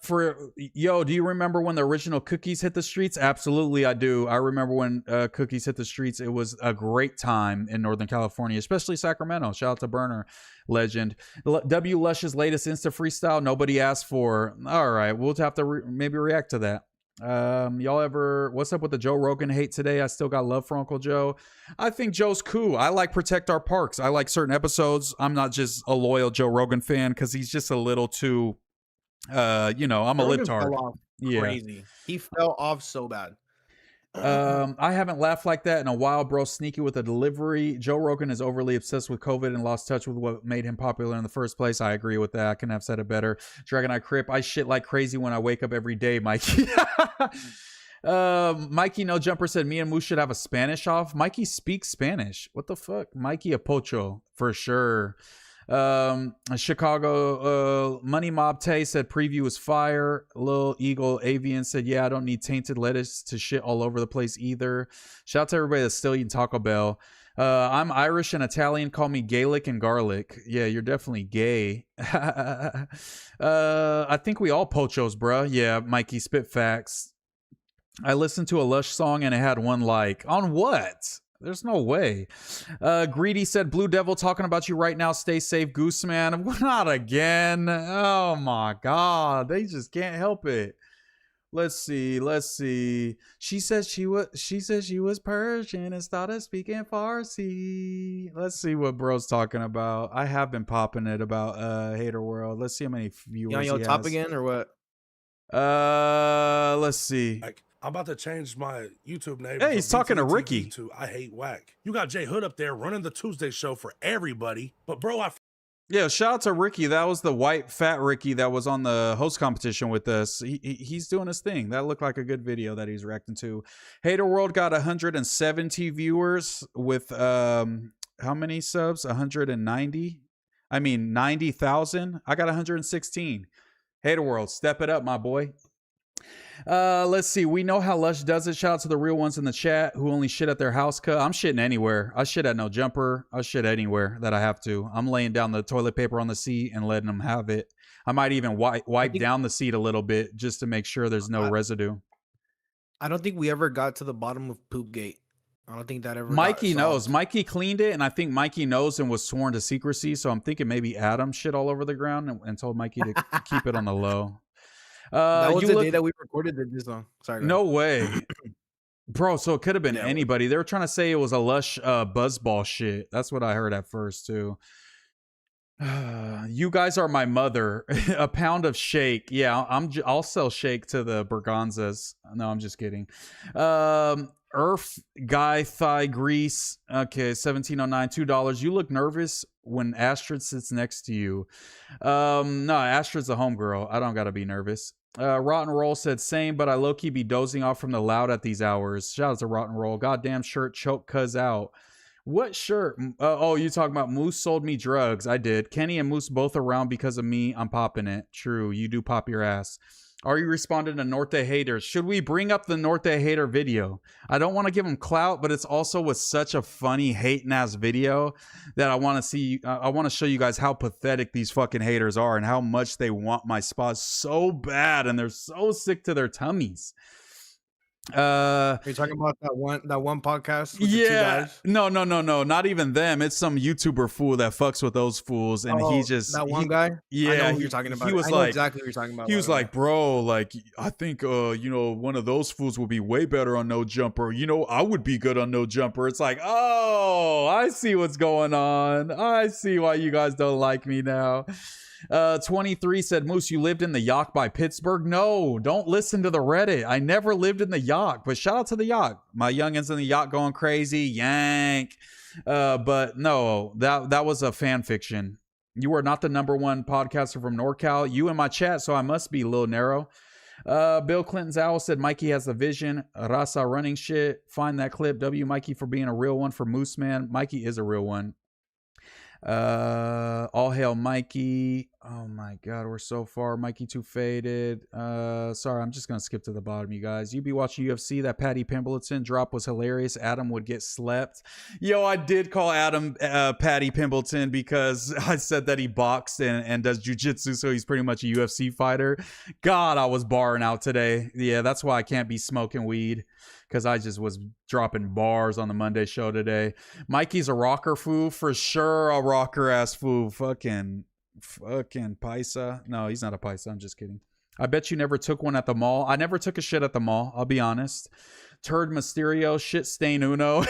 you remember when the original cookies hit the streets? Absolutely, I do. I remember when cookies hit the streets. It was a great time in Northern California, especially Sacramento. Shout out to Burner, legend. W. Lush's latest Insta freestyle, nobody asked for. All right, we'll have to maybe react to that. Y'all ever, what's up with the Joe Rogan hate today? I still got love for Uncle Joe. I think Joe's cool. I like Protect Our Parks. I like certain episodes. I'm not just a loyal Joe Rogan fan because he's just a little too I'm a libtard. Crazy. He fell off so bad. I haven't laughed like that in a while, bro. Sneaky with a delivery. Joe Rogan is overly obsessed with COVID and lost touch with what made him popular in the first place. I agree with that. I couldn't have said it better. Dragonite Crip. I shit like crazy when I wake up every day, Mikey. Mikey No Jumper said me and Moose should have a Spanish off. Mikey speaks Spanish. What the fuck? Mikey a pocho for sure. Chicago Money Mob Tay said preview was fire. Lil Eagle Avian said, yeah, I don't need tainted lettuce to shit all over the place either. Shout out to everybody that's still eating Taco Bell. I'm Irish and Italian. Call me Gaelic and garlic. Yeah, you're definitely gay. I think we all pochos, bruh. Yeah, Mikey, spit facts. I listened to a Lush song and it had one like. On what? There's no way. Greedy said, Blue Devil talking about you right now. Stay safe, MooseMan. Not again. Oh my God. They just can't help it. Let's see. She said she was Persian and started speaking Farsi. Let's see what bro's talking about. I have been popping it about Hater World. Let's see how many viewers You on your top again or what? Let's see. I'm about to change my YouTube name. Hey, he's talking to Ricky. To I Hate Whack. You got Jay Hood up there running the Tuesday show for everybody. But bro, Yeah, shout out to Ricky. That was the white fat Ricky that was on the host competition with us. He's doing his thing. That looked like a good video that he's reacting to. Hater World got 170 viewers with how many subs? 190. I mean 90,000. I got 116. Hater World, step it up, my boy. Let's see. We know how Lush does it. Shout out to the real ones in the chat who only shit at their house cut. I'm shitting anywhere. I shit at No Jumper. I shit anywhere that I have to. I'm laying down the toilet paper on the seat and letting them have it. I might even wipe down the seat a little bit just to make sure there's no residue. I don't think we ever got to the bottom of Poopgate. I don't think that ever. Mikey knows. Mikey cleaned it, and I think Mikey knows and was sworn to secrecy. So I'm thinking maybe Adam shit all over the ground and told Mikey to keep it on the low. That was the day that we recorded this song. Sorry. No way. Bro, so it could have been anybody. They were trying to say it was a Lush buzzball shit. That's what I heard at first, too. You guys are my mother. A pound of shake. Yeah, I'll sell shake to the Berganzas. No, I'm just kidding. Earth Guy Thigh Grease. Okay, $17.09, $2. You look nervous when Astrid sits next to you. No, Astrid's a homegirl. I don't gotta be nervous. Rotten Roll said same, but I low-key be dozing off from the loud at these hours. Shout out to Rotten Roll. Goddamn shirt choke cuz out. What shirt? Oh, you talking about Moose sold me drugs. I did. Kenny and Moose both around because of me. I'm popping it. True. You do pop your ass. Are you responding to Norte haters? Should we bring up the Norte hater video? I don't want to give him clout, but it's also with such a funny hating ass video that I want to see. I want to show you guys how pathetic these fucking haters are and how much they want my spot so bad and they're so sick to their tummies. Are you talking about that one podcast with the two guys? No, not even them. It's some YouTuber fool that fucks with those fools, and he just that one guy. Yeah, I know who you're talking about. He was I know like exactly what you're talking about. He was like, bro, like I think one of those fools will be way better on No Jumper. I would be good on No Jumper. It's like, oh, I see what's going on. I see why you guys don't like me now. 23 said, Moose, you lived in the Yacht by Pittsburgh? No, don't listen to the Reddit. I never lived in the Yacht, but shout out to the Yacht. My youngins in the Yacht going crazy. Yank. But no, that was a fan fiction. You are not the #1 podcaster from NorCal. You in my chat, so I must be a little narrow. Bill Clinton's owl said Mikey has a vision. Rasa running shit. Find that clip. W Mikey for being a real one for MooseMan. Mikey is a real one. All hail Mikey. Oh my god, we're so far. Mikey too faded. Sorry, I'm just gonna skip to the bottom, you guys. You be watching UFC. That Patty Pimbleton drop was hilarious. Adam would get slept. Yo, I did call Adam Patty Pimbleton because I said that he boxed and does jujitsu, so he's pretty much a UFC fighter. God, I was barring out today. Yeah, that's why I can't be smoking weed, because I just was dropping bars on the Monday show today. Mikey's a rocker fool, for sure. A rocker ass fool. Fucking paisa. No, he's not a paisa. I'm just kidding. I bet you never took one at the mall. I never took a shit at the mall. I'll be honest. Turd Mysterio, shit stain Uno.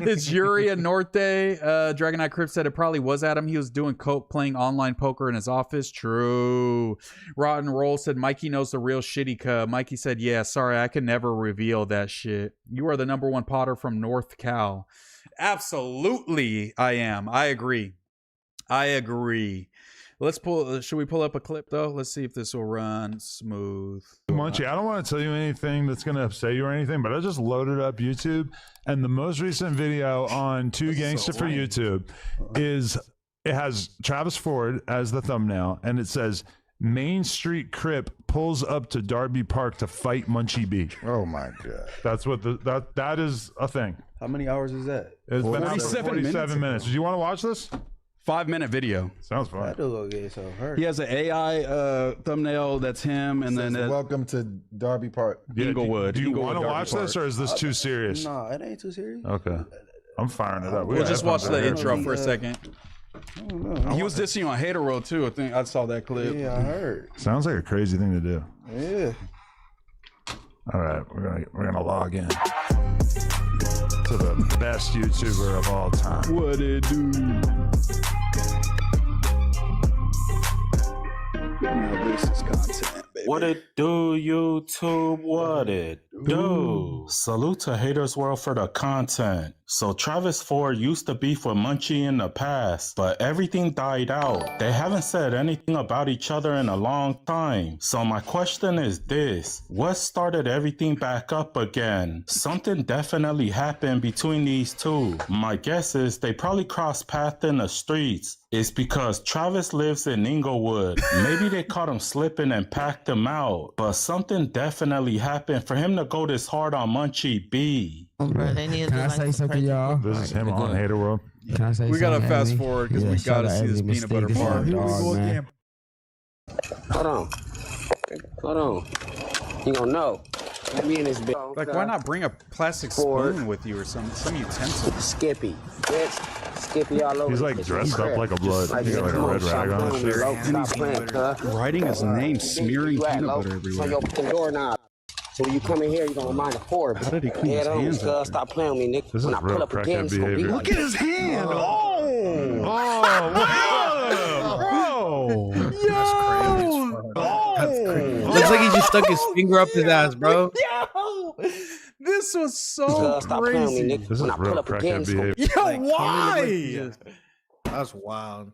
It's Yuri and Norte. Dragonite Crip said it probably was Adam. He was doing coke, playing online poker in his office. True. Rotten Roll said Mikey knows the real shitty cub. Mikey said, yeah, sorry, I can never reveal that shit. You are the #1 Potter from North Cal. Absolutely, I am. I agree. Let's pull. Should we pull up a clip though? Let's see if this will run smooth. Munchie, I don't want to tell you anything that's going to upset you or anything, but I just loaded up YouTube, and the most recent video on Two Gangsta for YouTube it has Travis Ford as the thumbnail, and it says Main Street Crip pulls up to Darby Park to fight Munchie B. Oh my god, that's what that is a thing. How many hours is that? It's been out for 47 minutes. Do you want to watch this? 5-minute video. Sounds fun. He has an AI thumbnail that's him, and then welcome to Darby Park. Inglewood. Do you want to watch this, or is this too serious? No, it ain't too serious. Okay, I'm firing it up. We'll just watch the intro for a second. He was dissing you on Hater World too. I think I saw that clip. Yeah, I heard. Sounds like a crazy thing to do. Yeah. All right, we're gonna log in to the best YouTuber of all time. What it do? Now this is content, baby. What it do, YouTube? What it do? Salute to Haters World for the content. So Travis Ford used to beef with Munchie in the past, but everything died out. They haven't said anything about each other in a long time. So my question is this: what started everything back up again? Something definitely happened between these two. My guess is they probably crossed paths in the streets. It's because Travis lives in Inglewood. Maybe they caught him slipping and packed him out. But something definitely happened for him to go this hard on Munchie B. Can I say something, y'all? This is him on Hater World. Can I say We gotta something, fast Andy? forward because we gotta see this peanut butter bar. Hold on. You gonna know. Let me in this bitch. Like, why not bring a plastic spoon with you or some utensil? Skippy. Bitch. Skippy all over. He's like dressed up like a blood. He got like a red rag on his shirt. Writing his name, smearing peanut butter everywhere. On your fucking doorknob. So when you come in here, you're gonna remind the poor. How did he clean his hands up? Stop playing with me, Nick. This is when I pull real up again, crackhead it's gonna be behavior. like Look at his hand. Looks like he just stuck his finger up his ass, bro. Yo, this was so stop playing with me, crazy. Nick. This is When I pull real up again, crackhead it's gonna behavior. Yo, why? That's wild.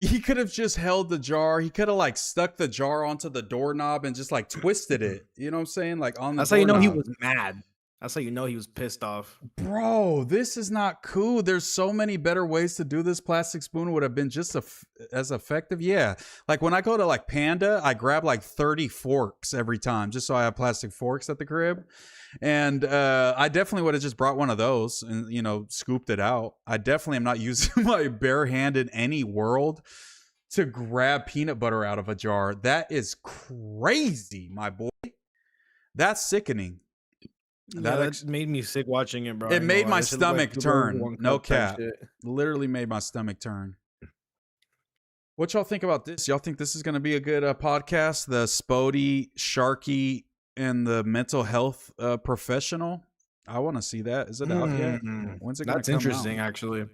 He could have just held the jar. He could have like stuck the jar onto the doorknob and just like twisted it. You know what I'm saying? Like on the That's how you know he doorknob. was mad. That's how you know he was pissed off. Bro, this is not cool. There's so many better ways to do this. Plastic spoon would have been just as effective. Yeah. Like when I go to like Panda, I grab like 30 forks every time just so I have plastic forks at the crib. And I definitely would have just brought one of those and, you know, scooped it out. I definitely am not using my bare hand in any world to grab peanut butter out of a jar. That is crazy, my boy. That's sickening. That made me sick watching it, bro. It made my stomach turn. No cap. Shit. Literally made my stomach turn. What y'all think about this? Y'all think this is going to be a good podcast? The Spody, Sharky, and the mental health professional? I want to see that. Is it out yet? When's it going to come out? That's interesting, actually.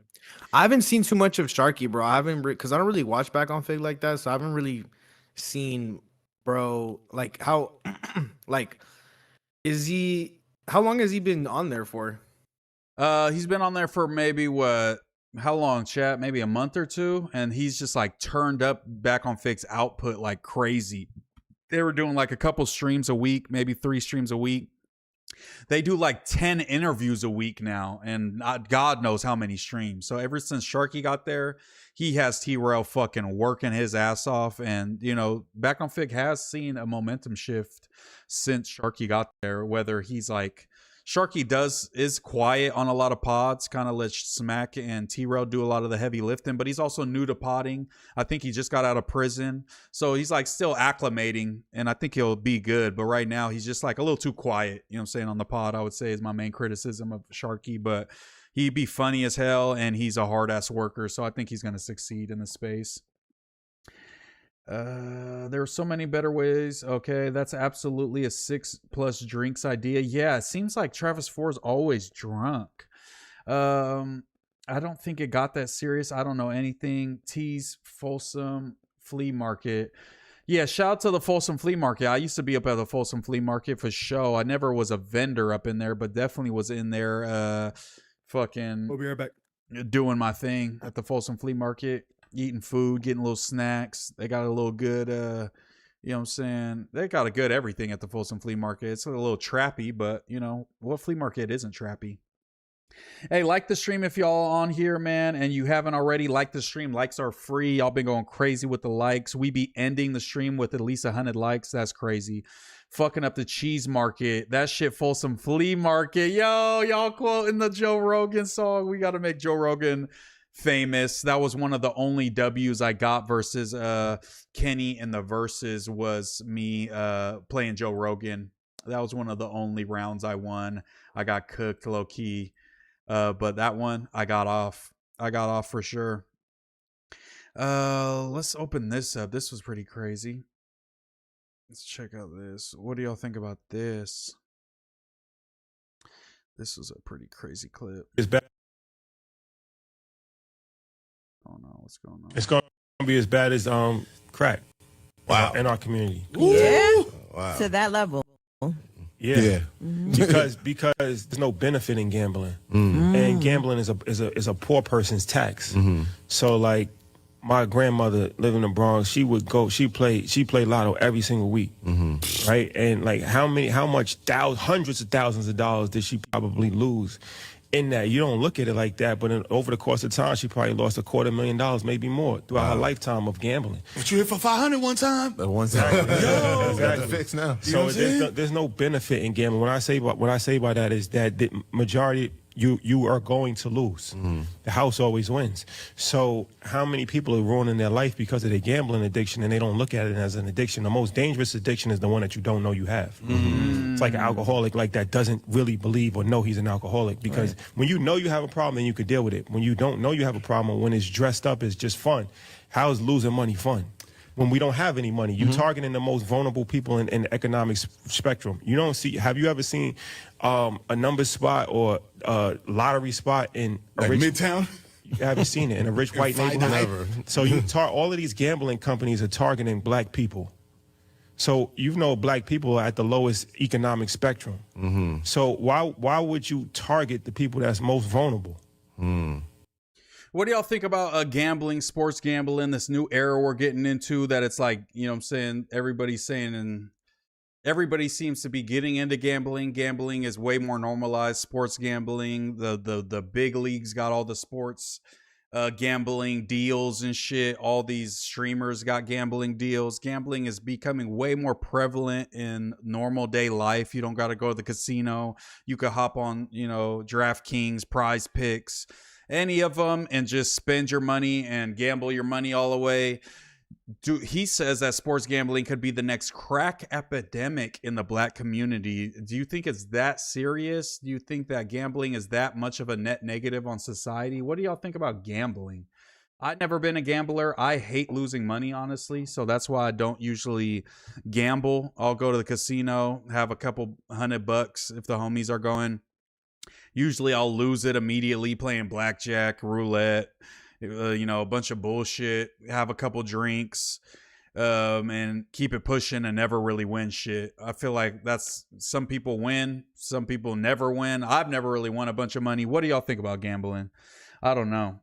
I haven't seen too much of Sharky, bro. I haven't, because I don't really watch back on Fig like that, so I haven't really seen, bro, like how, like, how long has he been on there for? He's been on there for maybe how long, chat? Maybe a month or two, and he's just like turned up back on Fig's output like crazy. They were doing like a couple streams a week, maybe 3 streams a week. They do like 10 interviews a week now, and God knows how many streams. So ever since Sharky got there, he has T-Rail fucking working his ass off. And, you know, Back on Fig has seen a momentum shift since Sharky got there, whether he's like, Sharky is quiet on a lot of pods, kind of lets Smack and T-Rail do a lot of the heavy lifting, but he's also new to podding. I think he just got out of prison. So he's like still acclimating, and I think he'll be good. But right now he's just like a little too quiet, you know what I'm saying, on the pod, I would say is my main criticism of Sharky. But he'd be funny as hell, and he's a hard-ass worker, so I think he's going to succeed in the space. There are so many better ways. Okay, that's absolutely a 6+ drinks idea. Yeah, it seems like Travis Ford's always drunk. I don't think it got that serious. I don't know anything. T's Folsom Flea Market. Yeah, shout out to the Folsom Flea Market. I used to be up at the Folsom Flea Market for show. I never was a vendor up in there, but definitely was in there fucking We'll be right back. doing my thing at the Folsom Flea Market, eating food, getting little snacks. They got a little good you know what I'm saying? They got a good everything at the Folsom Flea Market. It's a little trappy, but you know, what flea market isn't trappy? Hey, like the stream if y'all on here, man, and you haven't already. Like the stream. Likes are free. Y'all been going crazy with the likes. We be ending the stream with at least 100 likes. That's crazy. Fucking up the cheese market. That shit Folsom Flea Market. Yo, y'all quoting the Joe Rogan song. We got to make Joe Rogan famous. That was one of the only W's I got versus Kenny in the verses was me playing Joe Rogan. That was one of the only rounds I won. I got cooked low key. But that one I got off. I got off for sure. Let's open this up. This was pretty crazy. Let's check out this. What do y'all think about this? This was a pretty crazy clip. It's bad. Oh no, what's going on? It's going to be as bad as crack. Wow. In our community. Yeah. Wow. To that level. Yeah. because there's no benefit in gambling, and gambling is a poor person's tax. So like my grandmother lived in the Bronx, she played lotto every single week, right? And like how much hundreds of thousands of dollars did she probably lose in that? You don't look at it like that, but over the course of time, she probably lost $250,000, maybe more, throughout her lifetime of gambling. But you hit for 500 one time. One time. Yo, Exactly. got to fix now. So there's no benefit in gambling. What I say by that is that the majority you are going to lose. The house always wins. So how many people are ruining their life because of their gambling addiction and they don't look at it as an addiction? The most dangerous addiction is the one that you don't know you have. It's like an alcoholic like that doesn't really believe or know he's an alcoholic, because when you know you have a problem, then you could deal with it. When you don't know you have a problem, when it's dressed up as just fun, how is losing money fun? When we don't have any money, you're targeting the most vulnerable people in the economic spectrum. You don't see. Have you ever seen a number spot or a lottery spot in like Midtown? Have you seen it in a rich white neighborhood? Never. So all of these gambling companies are targeting black people. So you know black people are at the lowest economic spectrum. So why would you target the people that's most vulnerable? What do y'all think about gambling, sports gambling, this new era we're getting into that it's like, you know what I'm saying, everybody's saying, and everybody seems to be getting into gambling. Gambling is way more normalized. Sports gambling, the big leagues got all the sports gambling deals and shit. All these streamers got gambling deals. Gambling is becoming way more prevalent in normal day life. You don't got to go to the casino. You could hop on, you know, DraftKings, Prize Picks, any of them, and just spend your money and gamble your money all away. He says that sports gambling could be the next crack epidemic in the black community. Do you think it's that serious? Do you think that gambling is that much of a net negative on society? What do y'all think about gambling? I've never been a gambler. I hate losing money, honestly. So that's why I don't usually gamble. I'll go to the casino, have a couple $100 if the homies are going. Usually I'll lose it immediately playing blackjack, roulette, you know, a bunch of bullshit, have a couple drinks, and keep it pushing and never really win shit. I feel like that's, some people win, some people never win. I've never really won a bunch of money. What do y'all think about gambling? I don't know.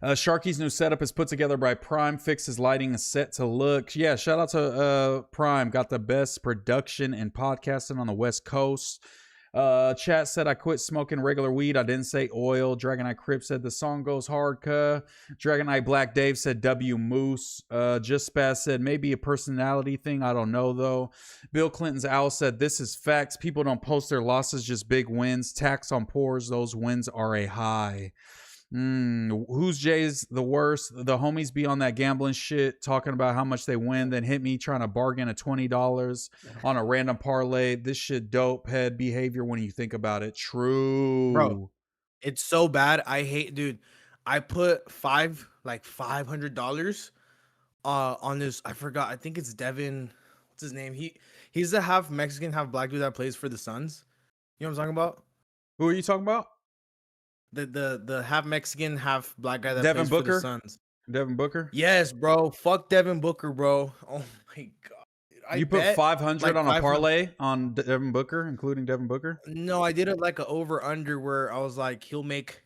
Sharky's new setup is put together by Prime. Fixes lighting is set to look. Yeah, shout out to Prime. Got the best production and podcasting on the West Coast. Chat said I quit smoking regular weed. I didn't say oil. Dragonite Crip said the song goes hard, cuh. Dragonite Black Dave said W Moose. Just Spaz said maybe a personality thing. I don't know though. Bill Clinton's Owl said this is facts. People don't post their losses, just big wins. Tax on poors. Those wins are a high. Who's Jay's the worst? The homies be on that gambling shit, talking about how much they win, then hit me trying to bargain a $20 on a random parlay. This shit dope head behavior when you think about it. True. Bro, it's so bad. I hate, dude. I put $500 on this, I forgot. I think it's Devin. What's his name? He's the half Mexican, half black dude that plays for the Suns. You know what I'm talking about? Who are you talking about? The half Mexican, half black guy that Devin plays for Booker? the Suns. Devin Booker? Yes, bro. Fuck Devin Booker, bro. Oh my god. You put 500 like on a 500 parlay on Devin Booker, including Devin Booker? No, I did it like a over under where I was like, he'll make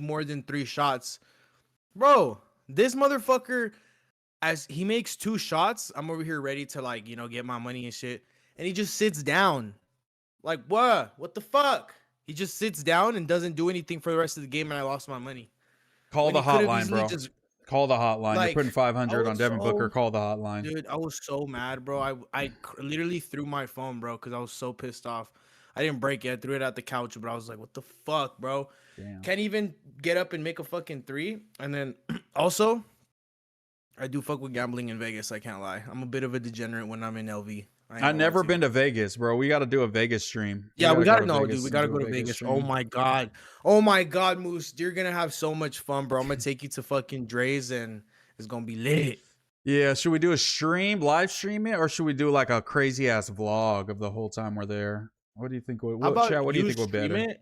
more than 3 shots. Bro, this motherfucker, as he makes 2 shots, I'm over here ready to like, get my money and shit. And he just sits down. Like, what? What the fuck? He just sits down and doesn't do anything for the rest of the game, and I lost my money. Call When the he could've hotline, easily bro. just- Call the hotline. Like, You're putting 500 I on was Devin Booker. so- Call the hotline. Dude, I was so mad, bro. I literally threw my phone, bro, because I was so pissed off. I didn't break it. I threw it at the couch, but I was like, what the fuck, bro? Damn. Can't even get up and make a fucking 3. And then also, I do fuck with gambling in Vegas. I can't lie. I'm a bit of a degenerate when I'm in LV. I've never been to Vegas, bro. We got to do a Vegas stream. Yeah, we gotta go to know, Vegas dude. We and gotta do go a to Vegas. stream. Oh my god. Oh my god, Moose. You're gonna have so much fun, bro. I'm gonna take you to fucking Dre's and it's gonna be lit. Yeah, should we do a stream, live stream it, or should we do like a crazy ass vlog of the whole time we're there? What do you think? What, chat, what do you think would stream better? it?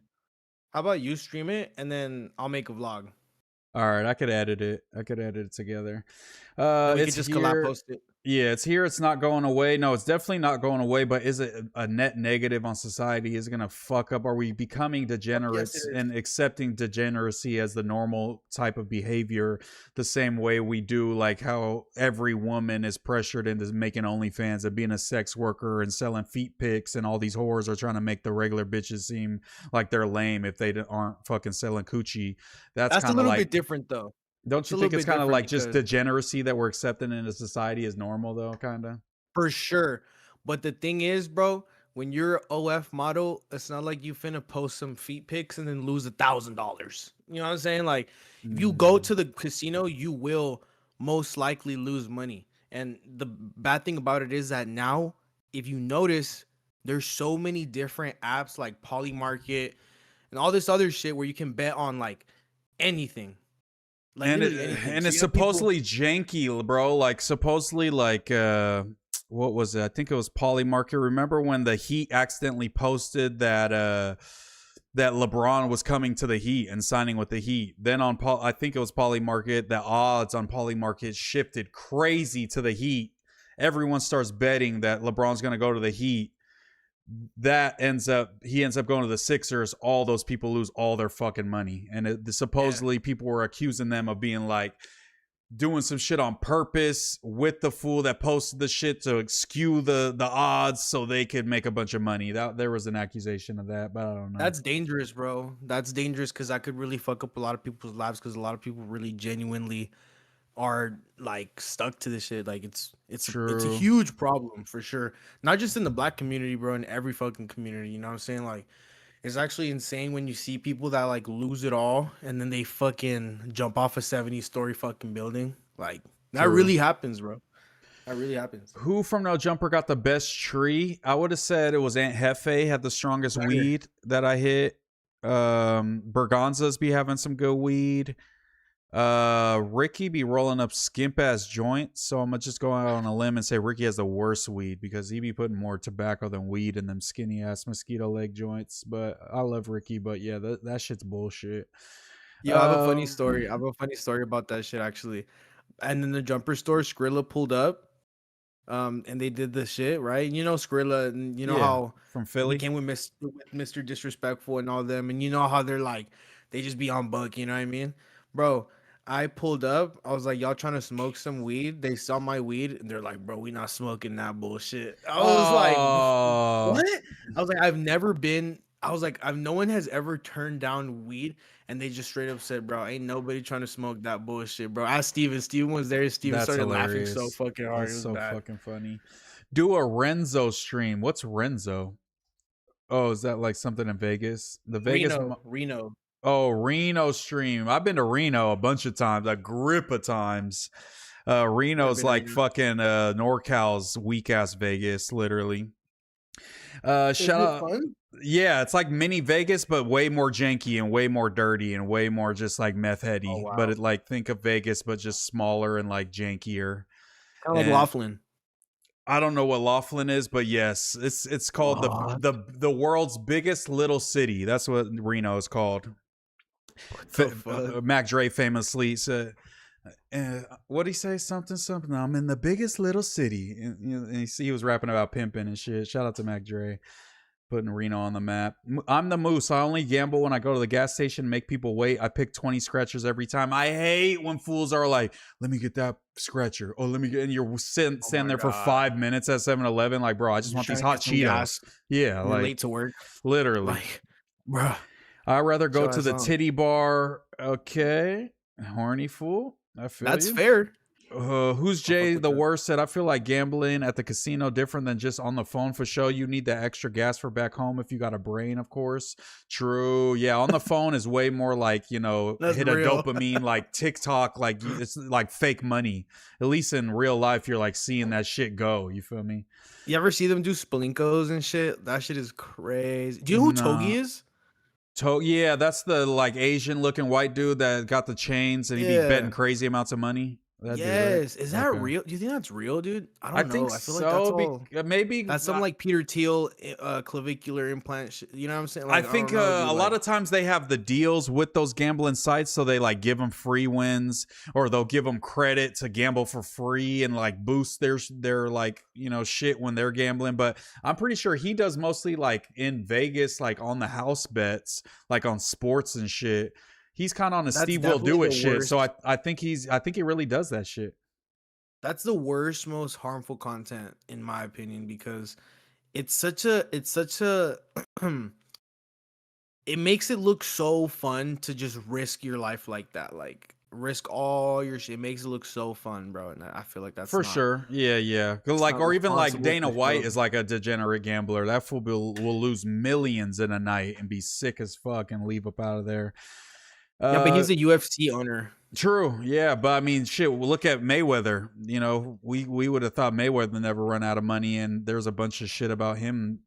How about you stream it and then I'll make a vlog. All right, I could edit it. I could edit it together. We could It's just here. collab post it. Yeah, it's here. It's not going away. No, it's definitely not going away. But is it a net negative on society? Is it going to fuck up? Are we becoming degenerates is. and accepting degeneracy as the normal type of behavior, the same way we do, like how every woman is pressured into making OnlyFans and being a sex worker and selling feet pics, and all these whores are trying to make the regular bitches seem like they're lame if they aren't fucking selling coochie. That's That's a kind of little like, bit different though. don't It's you a think little it's bit kind of different like just because- degeneracy that we're accepting into society as normal though, kind of? For sure. But the thing is, bro, when you're OF model, it's not like you finna post some feet pics and then lose $1,000. You know what I'm saying? Like, if you go to the casino, you will most likely lose money. And the bad thing about it is that now, if you notice, there's so many different apps like Polymarket and all this other shit where you can bet on like anything. Like And literally anything. and So it's you have people- supposedly janky, bro. Like supposedly, like what was it? I think it was Polymarket. Remember when the Heat accidentally posted that that LeBron was coming to the Heat and signing with the Heat? Then on I think it was Polymarket. The odds on Polymarket shifted crazy to the Heat. Everyone starts betting that LeBron's going to go to the Heat. He ends up going to the Sixers. All those people lose all their fucking money, and supposedly people were accusing them of being like doing some shit on purpose with the fool that posted the shit to skew the odds so they could make a bunch of money. That there was an accusation of that, but I don't know. That's dangerous, bro. That's dangerous because that could really fuck up a lot of people's lives because a lot of people really genuinely are like stuck to this shit. Like it's a True. huge problem for sure. Not just in the black community, bro, in every fucking community. You know what I'm saying? Like it's actually insane when you see people that like lose it all and then they fucking jump off a 70-story fucking building. Like that True. really happens, bro. That really happens. Who from No Jumper got the best tree? I would have said it was Aunt Hefe had the strongest weed that I hit. Berganza's be having some good weed. Ricky be rolling up skimp ass joints, so I'm gonna just go out on a limb and say Ricky has the worst weed because he be putting more tobacco than weed in them skinny ass mosquito leg joints. But I love Ricky, but yeah, that shit's bullshit. Yo, I have a funny story. I have a funny story about that shit actually. And in the jumper store, Skrilla pulled up. And they did the shit, right? You know Skrilla, and you know Yeah, how from Philly. he came with Mr. Disrespectful and all them, and you know how they're like, they just be on buck, you know what I mean? Bro, I pulled up, I was like, y'all trying to smoke some weed? They saw my weed, and they're like, bro, we not smoking that bullshit. I was like, what? I was like, no one has ever turned down weed, and they just straight up said, bro, ain't nobody trying to smoke that bullshit, bro. Ask Steven. Steven was there. Steven That's started hilarious. laughing so fucking hard. That's It was so bad. fucking funny. Do a Renzo stream. What's Renzo? Oh, is that like something in Vegas? The Vegas. Reno. Oh, Reno stream. I've been to Reno a bunch of times, a grip of times. Reno's like fucking NorCal's weak ass Vegas, literally. Shout out. Fun? Yeah, it's like mini Vegas, but way more janky and way more dirty and way more just like meth heady. Oh, wow. But it like think of Vegas, but just smaller and like jankier. Kind of like And Laughlin. I don't know what Laughlin is, but yes, it's called the world's biggest little city. That's what Reno is called. Mac Dre famously said, "What'd he say? Something. I'm in the biggest little city." And he was rapping about pimping and shit. Shout out to Mac Dre, putting Reno on the map. I'm the Moose. I only gamble when I go to the gas station, make people wait. I pick 20 scratchers every time. I hate when fools are like, "Let me get that scratcher." Oh, let me get. And you're standing there for 5 minutes at 7-Eleven. Like, bro, I just want these hot Cheetos. Yeah, You're like late to work. literally. Like, bruh. I'd rather go Show to us the on. titty bar. Okay, horny fool. I feel That's you. fair. Who's Jay the worst said, I feel like gambling at the casino different than just on the phone for show. You need that extra gas for back home if you got a brain, of course. True. Yeah, on the phone is way more like, That's hit real. a dopamine, like TikTok, like it's like fake money. At least in real life, you're like seeing that shit go. You feel me? You ever see them do Spalinkos and shit? That shit is crazy. Do you know who Togi is? Yeah, that's the like Asian looking white dude that got the chains and he'd be betting crazy amounts of money. That dude, right? Yes. Is that Okay. real? Do you think that's real, dude? I don't know. think I feel so. like that's all. Maybe That's some like Peter Thiel clavicular implant shit. You know what I'm saying? Like, I think don't know, dude, a lot of times they have the deals with those gambling sites, so they like give them free wins, or they'll give them credit to gamble for free and like boost their like shit when they're gambling. But I'm pretty sure he does mostly like in Vegas, like on the house bets, like on sports and shit. He's kind of on a That's Steve will do definitely it the shit. So worst. I think he really does that shit. That's the worst, most harmful content in my opinion, because it's such a it makes it look so fun to just risk your life like that. Like risk all your shit. It makes it look so fun, bro. And I feel like that's For not, sure. Yeah. Like, not or even like responsible Dana for White sure. is like a degenerate gambler. That fool will lose millions in a night and be sick as fuck and leave up out of there. Yeah, but he's a UFC owner. True. Yeah. But I mean, shit, look at Mayweather. We would have thought Mayweather would never run out of money. And there's a bunch of shit about him,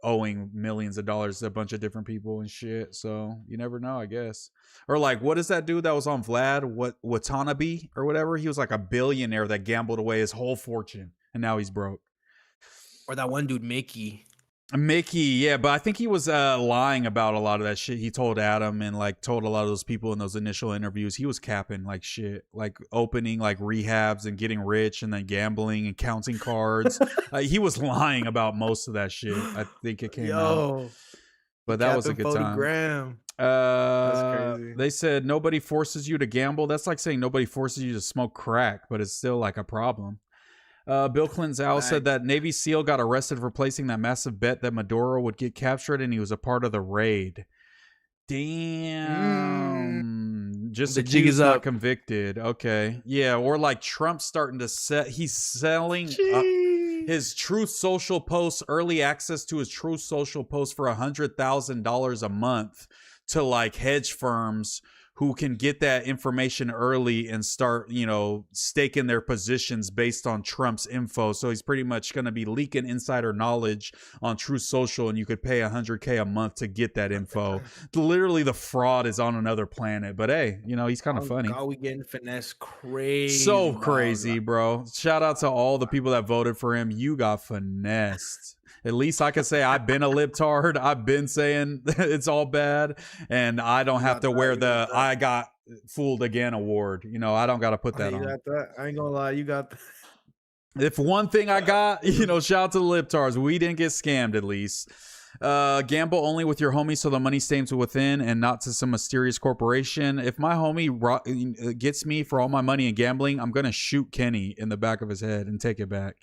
owing millions of dollars to a bunch of different people and shit. So you never know, I guess. Or like, what is that dude that was on Vlad? Watanabe or whatever? He was like a billionaire that gambled away his whole fortune and now he's broke. Or that one dude, Mickey. Yeah, but I think he was lying about a lot of that shit. He told Adam and like told a lot of those people in those initial interviews. He was capping like shit, like opening like rehabs and getting rich and then gambling and counting cards. He was lying about most of that shit. I think it came out. But that was a good time. Gram. That's crazy. They said nobody forces you to gamble. That's like saying nobody forces you to smoke crack, but it's still like a problem. Bill Clinton's owl said that Navy SEAL got arrested for placing that massive bet that Maduro would get captured, and he was a part of the raid. Damn. Just The jig accused, is not up. convicted. Okay. Yeah, or like Trump's starting to he's selling his Truth Social posts, early access to his Truth Social posts for $100,000 a month to like hedge firms who can get that information early and start, staking their positions based on Trump's info. So he's pretty much going to be leaking insider knowledge on Truth Social, and you could pay $100K a month to get that info. Literally, the fraud is on another planet. But hey, he's kind of funny. God, we getting finesse crazy. So crazy, bro. Shout out to all the people that voted for him. You got finessed. At least I can say I've been a libtard. I've been saying it's all bad, and I don't have to wear the I got fooled again award. I don't got to put that You on. got that? I ain't gonna lie, you got that. If one thing I got, shout out to the libtards. We didn't get scammed, at least. Gamble only with your homie so the money stays within and not to some mysterious corporation. If my homie gets me for all my money in gambling, I'm going to shoot Kenny in the back of his head and take it back.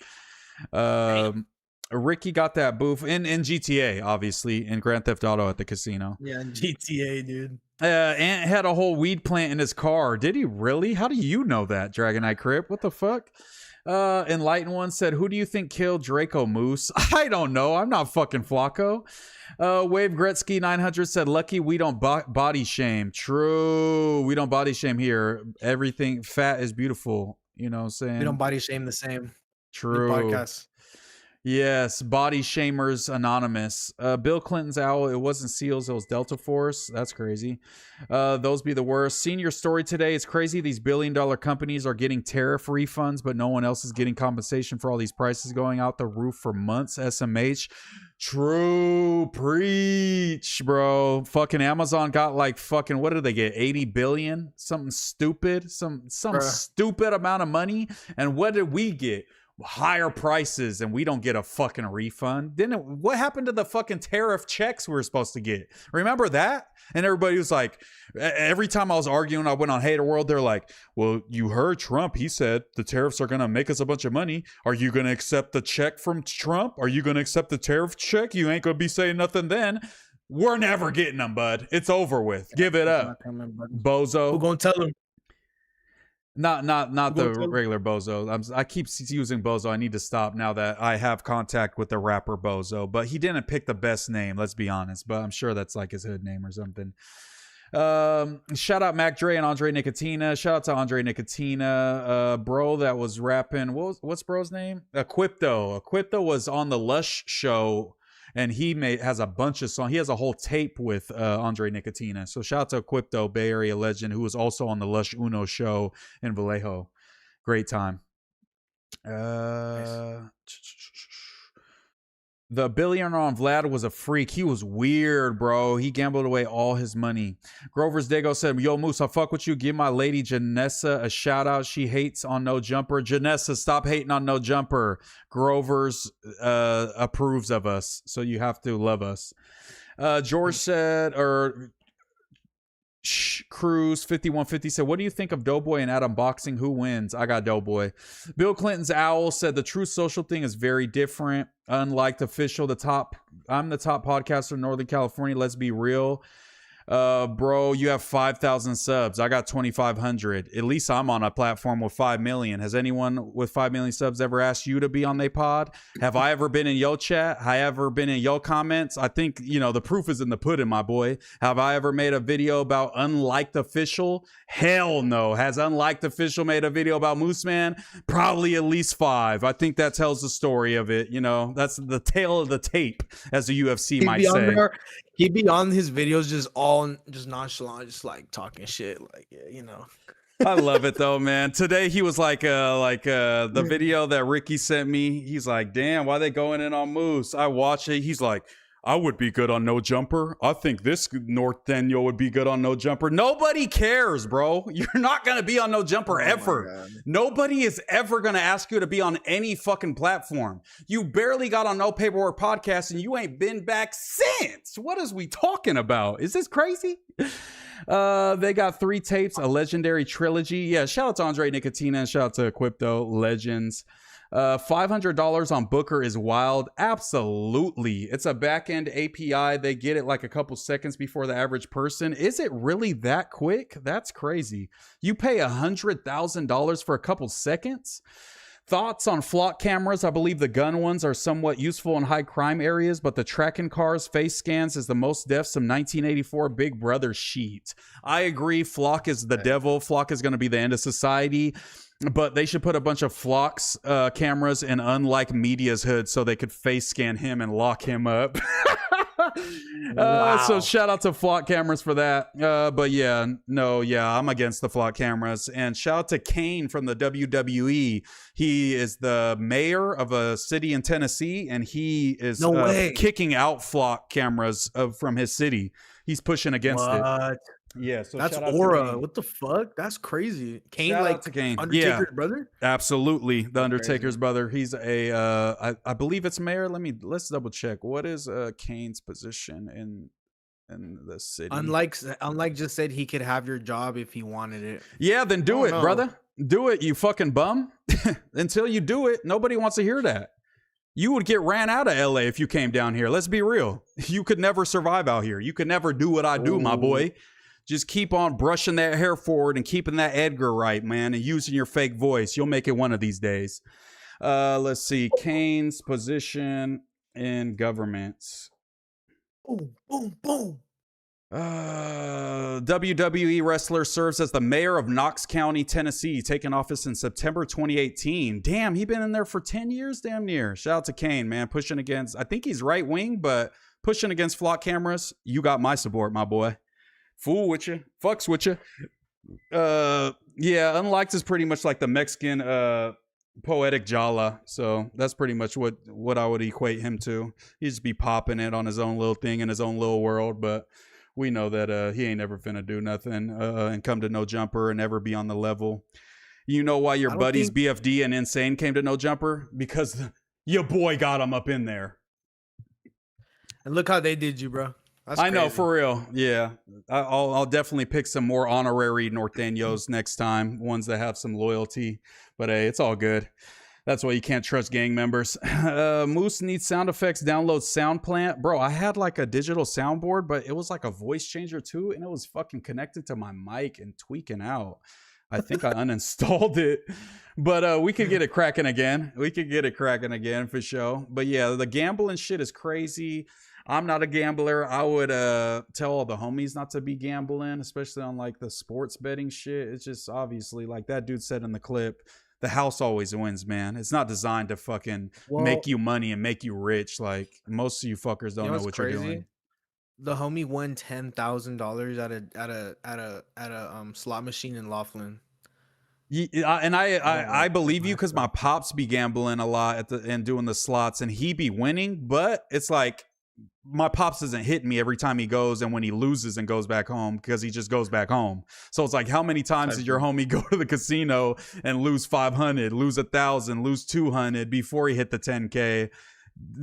Ricky got that booth in GTA, obviously, in Grand Theft Auto at the casino. Yeah, GTA, dude. Ant had a whole weed plant in his car. Did he really? How do you know that, Dragonite Crip? What the fuck? Enlightened One said, who do you think killed Draco Moose? I don't know. I'm not fucking Flacco. Wave Gretzky 900 said, lucky we don't body shame. True. We don't body shame here. Everything fat is beautiful. You know what I'm saying? We don't body shame the same. True. New podcast. Yes, Body Shamers Anonymous. Bill Clinton's owl, it wasn't SEALs, it was Delta Force. That's crazy. Those be the worst. Senior story today. It's crazy. These billion-dollar companies are getting tariff refunds, but no one else is getting compensation for all these prices going out the roof for months. SMH. True. Preach, bro. Fucking Amazon got like fucking, what did they get? 80 billion? Something stupid. Some stupid amount of money. And what did we get? Higher prices, and we don't get a fucking refund. What happened to the fucking tariff checks we were supposed to get? Remember that? And everybody was like, every time I was arguing, I went on Hater World, they're like, well, you heard Trump. He said the tariffs are going to make us a bunch of money. Are you going to accept the check from Trump? Are you going to accept the tariff check? You ain't going to be saying nothing then. We're never getting them, bud. It's over with. Give it up, bozo. Who gonna tell him? Not the regular Bozo. I keep using Bozo. I need to stop now that I have contact with the rapper Bozo. But he didn't pick the best name, let's be honest. But I'm sure that's like his hood name or something. Shout out Mac Dre and Andre Nicotina. Shout out to Andre Nicotina. Bro that was rapping. What's bro's name? Equipto. Equipto was on the Lush show. And he has a bunch of songs. He has a whole tape with Andre Nicotina. So shout out to Equipto, Bay Area legend, who was also on the Lush Uno show in Vallejo. Great time. The billionaire on Vlad was a freak. He was weird, bro. He gambled away all his money. Grover's Dago said, yo, Moose, I fuck with you. Give my lady Janessa a shout out. She hates on No Jumper. Janessa, stop hating on No Jumper. Grover's approves of us, so you have to love us. George said, Cruz 5150 said, what do you think of Doughboy and Adam boxing? Who wins? I got Doughboy. Bill Clinton's owl said the True Social thing is very different. Unlike the official, I'm the top podcaster in Northern California. Let's be real. Bro, you have 5,000 subs. I got 2,500. At least I'm on a platform with 5 million. Has anyone with 5 million subs ever asked you to be on their pod? Have I ever been in your chat? Have I ever been in your comments? I think, the proof is in the pudding, my boy. Have I ever made a video about Unliked Official? Hell no. Has Unliked Official made a video about MooseMan? Probably at least 5. I think that tells the story of it. That's the tail of the tape, as the UFC might say. He'd be on his videos just nonchalant, just like talking shit, like I love it though, man. Today he was like the video that Ricky sent me. He's like, damn, why they going in on Moose? I watch it. He's like, I would be good on No Jumper. I think this North Daniel would be good on No Jumper. Nobody cares, bro. You're not going to be on No Jumper ever. Nobody is ever going to ask you to be on any fucking platform. You barely got on No Paperwork Podcast and you ain't been back since. What is we talking about? Is this crazy? They got 3 tapes, a legendary trilogy. Yeah, shout out to Andre Nicotina and shout out to Equipto Legends. $500 on Booker is wild. Absolutely. It's a back-end API. They get it like a couple seconds before the average person. Is it really that quick? That's crazy. You pay $100,000 for a couple seconds? Thoughts on flock cameras? I believe the gun ones are somewhat useful in high crime areas, but the tracking cars face scans is the most deaths from 1984 Big Brother sheet. I agree. Flock is the devil. Flock is going to be the end of society. But they should put a bunch of Flock's cameras in Unlike Media's hood so they could face scan him and lock him up. So shout out to Flock cameras for that. But yeah, I'm against the Flock cameras. And shout out to Kane from the WWE. He is the mayor of a city in Tennessee, and he is kicking out Flock cameras from his city. He's pushing against it. Yeah, so that's Aura. What the fuck? That's crazy. Kane, shout like out to Kane. Undertaker's brother? Absolutely, the Undertaker's brother. He's a I believe it's mayor. Let's double check. What is Kane's position in the city? Unlike just said he could have your job if he wanted it. Yeah, then do it, brother. Do it, you fucking bum. Until you do it, nobody wants to hear that. You would get ran out of LA if you came down here. Let's be real. You could never survive out here. You could never do what I do, my boy. Just keep on brushing that hair forward and keeping that Edgar right, man, and using your fake voice. You'll make it one of these days. Let's see. Kane's position in government. Boom, boom, boom. WWE wrestler serves as the mayor of Knox County, Tennessee, taking office in September 2018. Damn, he been in there for 10 years, damn near. Shout out to Kane, man, pushing against, I think he's right wing, but pushing against flock cameras. You got my support, my boy. Fool with you. Fucks with you. Yeah, unliked is pretty much like the Mexican poetic Jala. So that's pretty much what I would equate him to. He'd just be popping it on his own little thing in his own little world, but we know that he ain't ever finna do nothing and come to No Jumper and ever be on the level. You know why your buddies BFD and Insane came to No Jumper? Because your boy got him up in there. And look how they did you, bro. That's I know, crazy. for real. Yeah. I'll definitely pick some more honorary Norteños next time, ones that have some loyalty. But hey, it's all good. That's why you can't trust gang members. Moose needs sound effects. Download Sound Plant. Bro, I had like a digital soundboard, but it was like a voice changer too, and it was fucking connected to my mic and tweaking out. I think I uninstalled it. But we could get it cracking again. We could get it cracking again for sure. But yeah, the gambling shit is crazy. I'm not a gambler. I would tell all the homies not to be gambling, especially on like the sports betting shit. It's just obviously like that dude said in the clip, the house always wins, man. It's not designed to fucking make you money and make you rich. Like most of you fuckers don't know what you're doing. The homie won $10,000 at a slot machine in Laughlin. Yeah, and I believe you because my pops be gambling a lot and doing the slots, and he be winning. But it's like my pops isn't hitting me every time he goes, and when he loses and goes back home, because he just goes back home. So it's like, how many times did your homie go to the casino and lose 500, lose 1,000, lose 200 before he hit the 10K?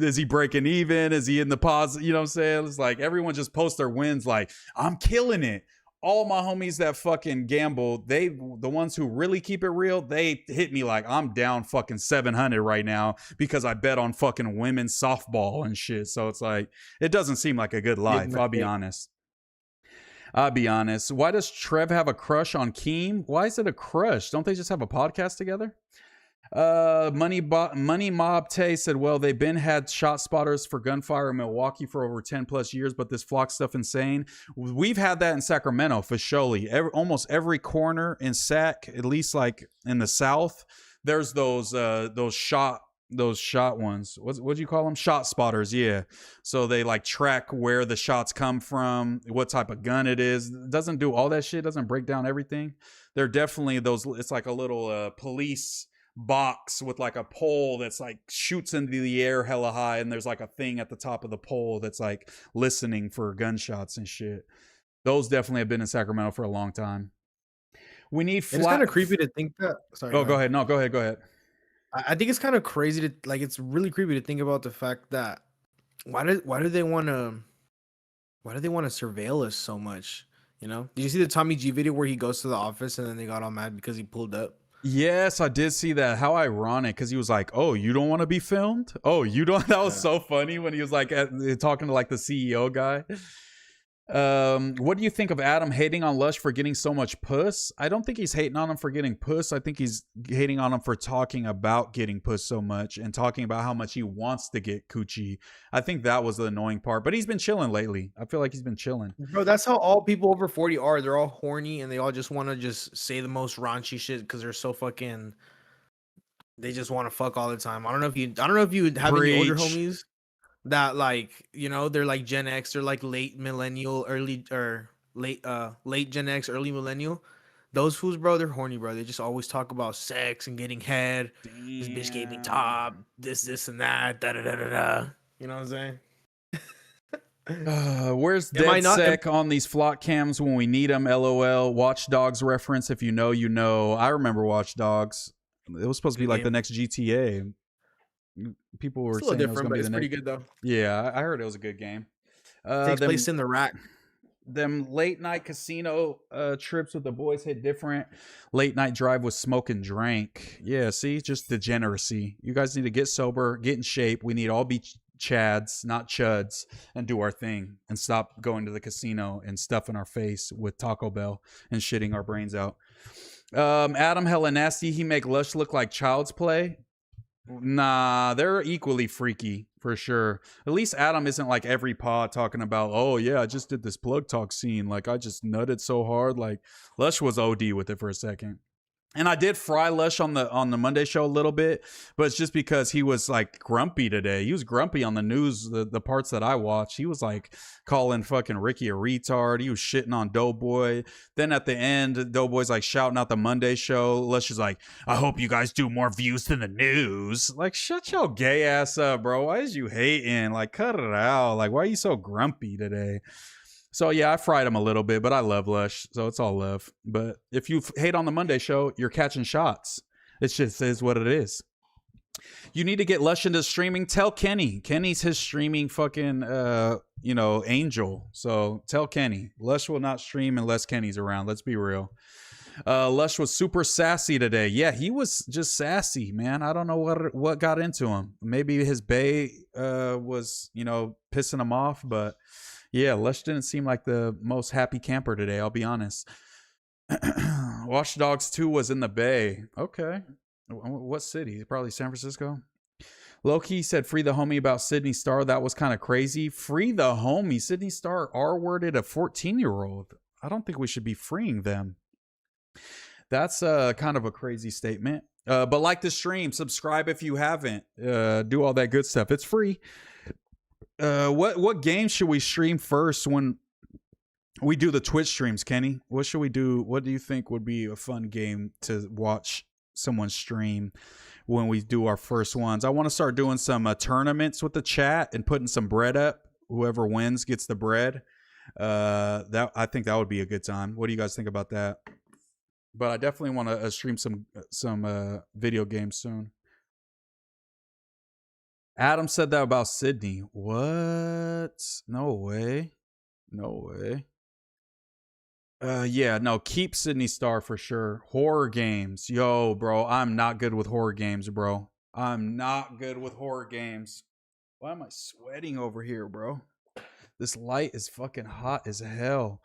Is he breaking even? Is he in the positive? You know what I'm saying? It's like everyone just posts their wins like, I'm killing it. All my homies that fucking gamble, the ones who really keep it real, they hit me like I'm down fucking 700 right now because I bet on fucking women's softball and shit. So it's like, it doesn't seem like a good life. I'll be honest. Why does Trev have a crush on Keem? Why is it a crush? Don't they just have a podcast together? Money Mob Tay said, well, they've been had shot spotters for gunfire in Milwaukee for over 10 plus years, but this flock stuff insane. We've had that in Sacramento for surely. Almost every corner in Sac, at least like in the South, there's those shot ones. What do you call them? Shot spotters. Yeah. So they like track where the shots come from, what type of gun it is. It doesn't do all that shit. Doesn't break down everything. They're definitely those. It's like a little police box with like a pole that's like shoots into the air hella high, and there's like a thing at the top of the pole that's like listening for gunshots and shit. Those definitely have been in Sacramento for a long time. We need It's kind of creepy to think that. Sorry. Oh, go ahead. No, go ahead. I think it's kind of crazy to like. It's really creepy to think about the fact that why do they want to surveil us so much? You know? Did you see the Tommy G video where he goes to the office and then they got all mad because he pulled up? Yes, I did see that. How ironic, because he was like, oh, you don't want to be filmed? Oh, you don't? That was so funny when he was like talking to like the CEO guy. What do you think of Adam hating on Lush for getting so much puss? I don't think he's hating on him for getting puss. I think he's hating on him for talking about getting puss so much and talking about how much he wants to get coochie. I think that was the annoying part, but he's been chilling lately. I feel like he's been chilling. Bro, that's how all people over 40 are. They're all horny and they all just want to just say the most raunchy shit because they're so fucking. They just want to fuck all the time. I don't know if you have any older homies that like, you know, they're like Gen X, they're like late millennial, late Gen X, early millennial. Those fools, bro, they're horny, bro. They just always talk about sex and getting head. Damn. This bitch gave me top, this and that, da da da da da. You know what I'm saying? Where's DedSec on these flock cams when we need them? LOL. Watch Dogs reference. If you know, you know. I remember Watch Dogs. It was supposed to be like the next GTA. People were saying it was gonna be the next. Pretty good though. Yeah, I heard it was a good game. Takes place in the rack. Them late night casino trips with the boys hit different. Late night drive with smoke and drink. Yeah, see, just degeneracy. You guys need to get sober, get in shape. We need all be chads, not chuds, and do our thing and stop going to the casino and stuffing our face with Taco Bell and shitting our brains out. Adam hella nasty. He make Lush look like child's play. Nah, they're equally freaky for sure. At least Adam isn't like every pod talking about, oh yeah, I just did this plug talk scene. Like I just nutted so hard. Like Lush was OD with it for a second. And I did fry Lush on the Monday show a little bit, but it's just because he was like grumpy today. He was grumpy on the news, the parts that I watched. He was like calling fucking Ricky a retard. He was shitting on Doughboy. Then at the end, Doughboy's like shouting out the Monday show. Lush is like, I hope you guys do more views than the news. Like, shut your gay ass up, bro. Why is you hating? Like, cut it out. Like, why are you so grumpy today? So yeah, I fried him a little bit, but I love Lush, so it's all love. But if you hate on the Monday show, you're catching shots. It just is what it is. You need to get Lush into streaming. Tell Kenny. Kenny's his streaming fucking angel. So tell Kenny. Lush will not stream unless Kenny's around. Let's be real. Lush was super sassy today. Yeah, he was just sassy, man. I don't know what got into him. Maybe his bae was, pissing him off, but yeah, Lush didn't seem like the most happy camper today, I'll be honest. Watch Dogs 2 was in the Bay. Okay. What city? Probably San Francisco. Loki said free the homie about Sydney Star. That was kind of crazy. Free the homie. Sydney Star R-worded a 14-year-old. I don't think we should be freeing them. That's kind of a crazy statement. But like the stream, subscribe if you haven't. Do all that good stuff. It's free. What game should we stream first when we do the Twitch streams, Kenny? What should we do? What do you think would be a fun game to watch someone stream when we do our first ones? I want to start doing some tournaments with the chat and putting some bread up. Whoever wins gets the bread. I think that would be a good time. What do you guys think about that? But I definitely want to stream some video games soon. Adam said that about Sydney. What? No way. No way. Yeah, no, keep Sydney Star for sure. Horror games. Yo, bro, I'm not good with horror games, bro. I'm not good with horror games. Why am I sweating over here, bro? This light is fucking hot as hell.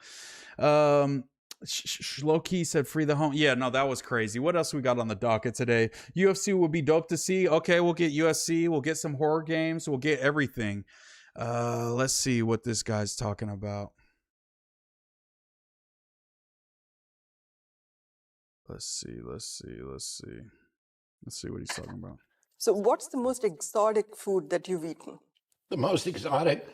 Low-key said free the home. Yeah, no, that was crazy. What else we got on the docket today? UFC would be dope to see. Okay, we'll get UFC. We'll get some horror games. We'll get everything. Let's see what this guy's talking about. Let's see what he's talking about. So what's the most exotic food that you've eaten? The most exotic?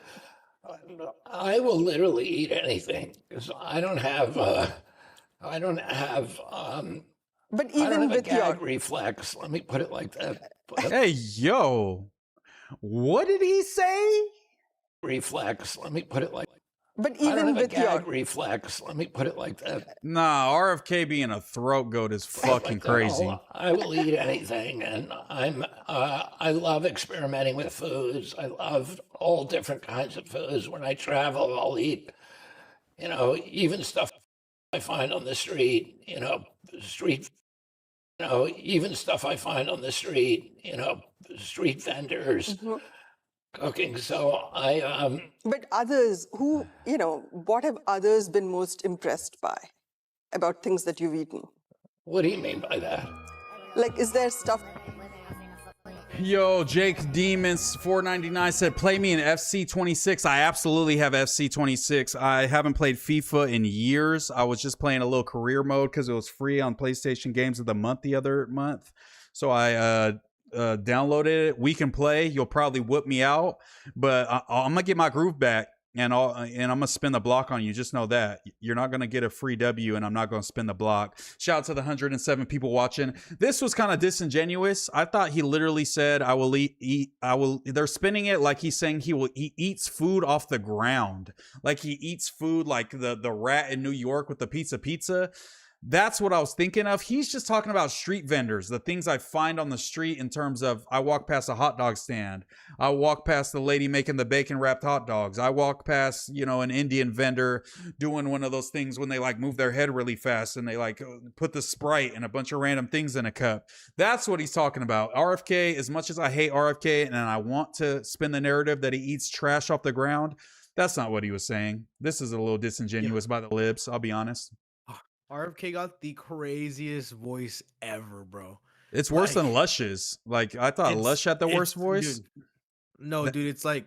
I will literally eat anything because I don't have but even with your reflex, let me put it like that. Hey, yo, what did he say? Reflex, let me put it like. But even with your reflex, let me put it like that. Nah, RFK being a throat goat is fucking crazy. I will eat anything, and I love experimenting with foods. I love all different kinds of foods. When I travel, I'll eat, even stuff I find on the street. Even stuff I find on the street. Street vendors. Mm-hmm. Cooking. So but others who, what have others been most impressed by about things that you've eaten? What do you mean by that? Like, is there stuff? Yo, Jake Demons 499 said, play me in FC26. I absolutely have FC26. I haven't played FIFA in years. I was just playing a little career mode because it was free on PlayStation Games of the Month the other month. So I downloaded it. We can play. You'll probably whoop me out, but I'm gonna get my groove back, and I'm gonna spin the block on you. Just know that you're not gonna get a free W, and I'm not gonna spin the block. Shout out to the 107 people watching. This was kind of disingenuous. I thought he literally said, "I will eat. I will." They're spinning it like he's saying he eats food off the ground, like he eats food like the rat in New York with the pizza. That's what I was thinking of. He's just talking about street vendors, the things I find on the street in terms of I walk past a hot dog stand. I walk past the lady making the bacon wrapped hot dogs. I walk past, an Indian vendor doing one of those things when they like move their head really fast and they like put the Sprite and a bunch of random things in a cup. That's what he's talking about. RFK, as much as I hate RFK and I want to spin the narrative that he eats trash off the ground, that's not what he was saying. This is a little disingenuous by the libs, I'll be honest. RFK got the craziest voice ever, bro. It's worse than Lush's. Like I thought Lush had the worst voice. Dude, no, dude, it's like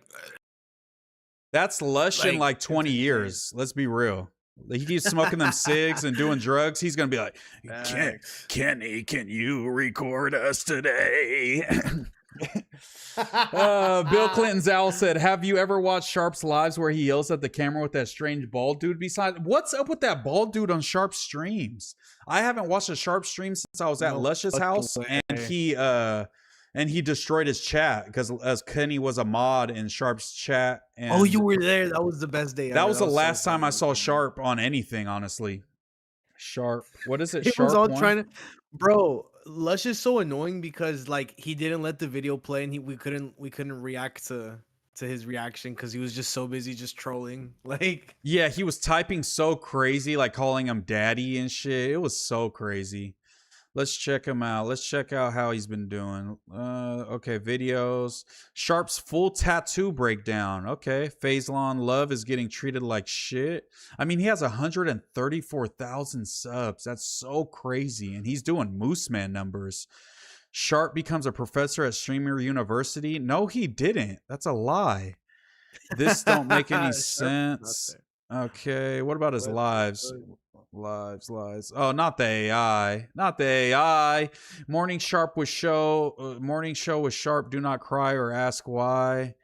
that's Lush in like 20 years. Let's be real. He keeps smoking them cigs and doing drugs. He's gonna be like, Kenny, can you record us today? Bill Clinton's owl said, have you ever watched Sharp's lives where he yells at the camera with that strange bald dude beside? What's up with that bald dude on Sharp streams? I haven't watched a Sharp stream since I was at Lush's house, and he destroyed his chat because as Kenny was a mod in Sharp's chat. And oh, you were there. That was the best day. That was the last time I saw Sharp on anything, honestly. Sharp. What is it? He Sharp was all one? trying to, bro. Lush is so annoying because like he didn't let the video play and we couldn't react to his reaction because he was just so busy just trolling. Like yeah, he was typing so crazy, like calling him daddy and shit. It was so crazy. Let's check him out. Let's check out how he's been doing. Okay, videos. Sharp's full tattoo breakdown. Okay, Phazlon Love is getting treated like shit. I mean, he has 134,000 subs. That's so crazy. And he's doing MooseMan numbers. Sharp becomes a professor at Streamer University. No, he didn't. That's a lie. This don't make any sense. Okay, what about his lives? Lives. Oh, not the AI. Not the AI. Morning show with Sharp. Do not cry or ask why.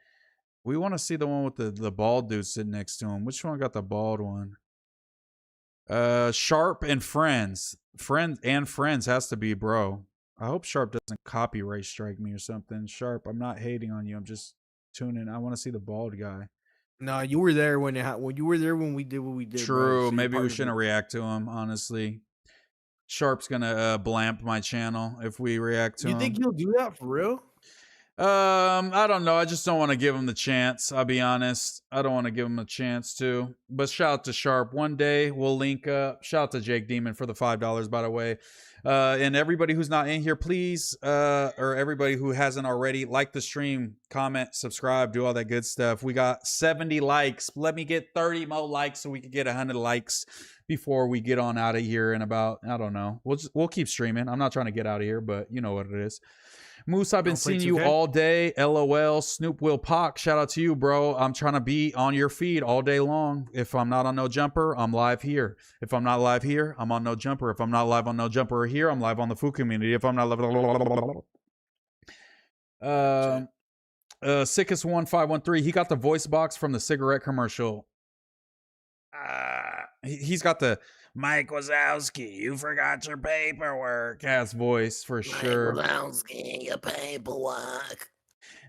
We want to see the one with the bald dude sitting next to him. Which one got the bald one? Sharp and Friends. Friends has to be, bro. I hope Sharp doesn't copyright strike me or something. Sharp, I'm not hating on you. I'm just tuning. I want to see the bald guy. No, you were there when you were there when we did what we did. True. Bro. So maybe we shouldn't react to him, honestly. Sharp's gonna blamp my channel if we react to him. You think he'll do that for real? I don't know. I just don't want to give him the chance. I'll be honest. I don't want to give him a chance to. But shout out to Sharp. One day we'll link up. Shout out to Jake Demon for the $5, by the way. And everybody who's not in here, please, or everybody who hasn't already, like the stream, comment, subscribe, do all that good stuff. We got 70 likes. Let me get 30 more likes so we can get 100 likes before we get on out of here in about, I don't know. We'll keep streaming. I'm not trying to get out of here, but you know what it is. Moose, I've been seeing you all day. LOL. Snoop Will Pock. Shout out to you, bro. I'm trying to be on your feed all day long. If I'm not on No Jumper, I'm live here. If I'm not live here, I'm on No Jumper. If I'm not live on No Jumper here, I'm live on the Foo community. If I'm not live, Sickest 1513. He got the voice box from the cigarette commercial. He's got the Mike Wazowski, you forgot your paperwork ass voice for sure. Mike Wazowski, your paperwork.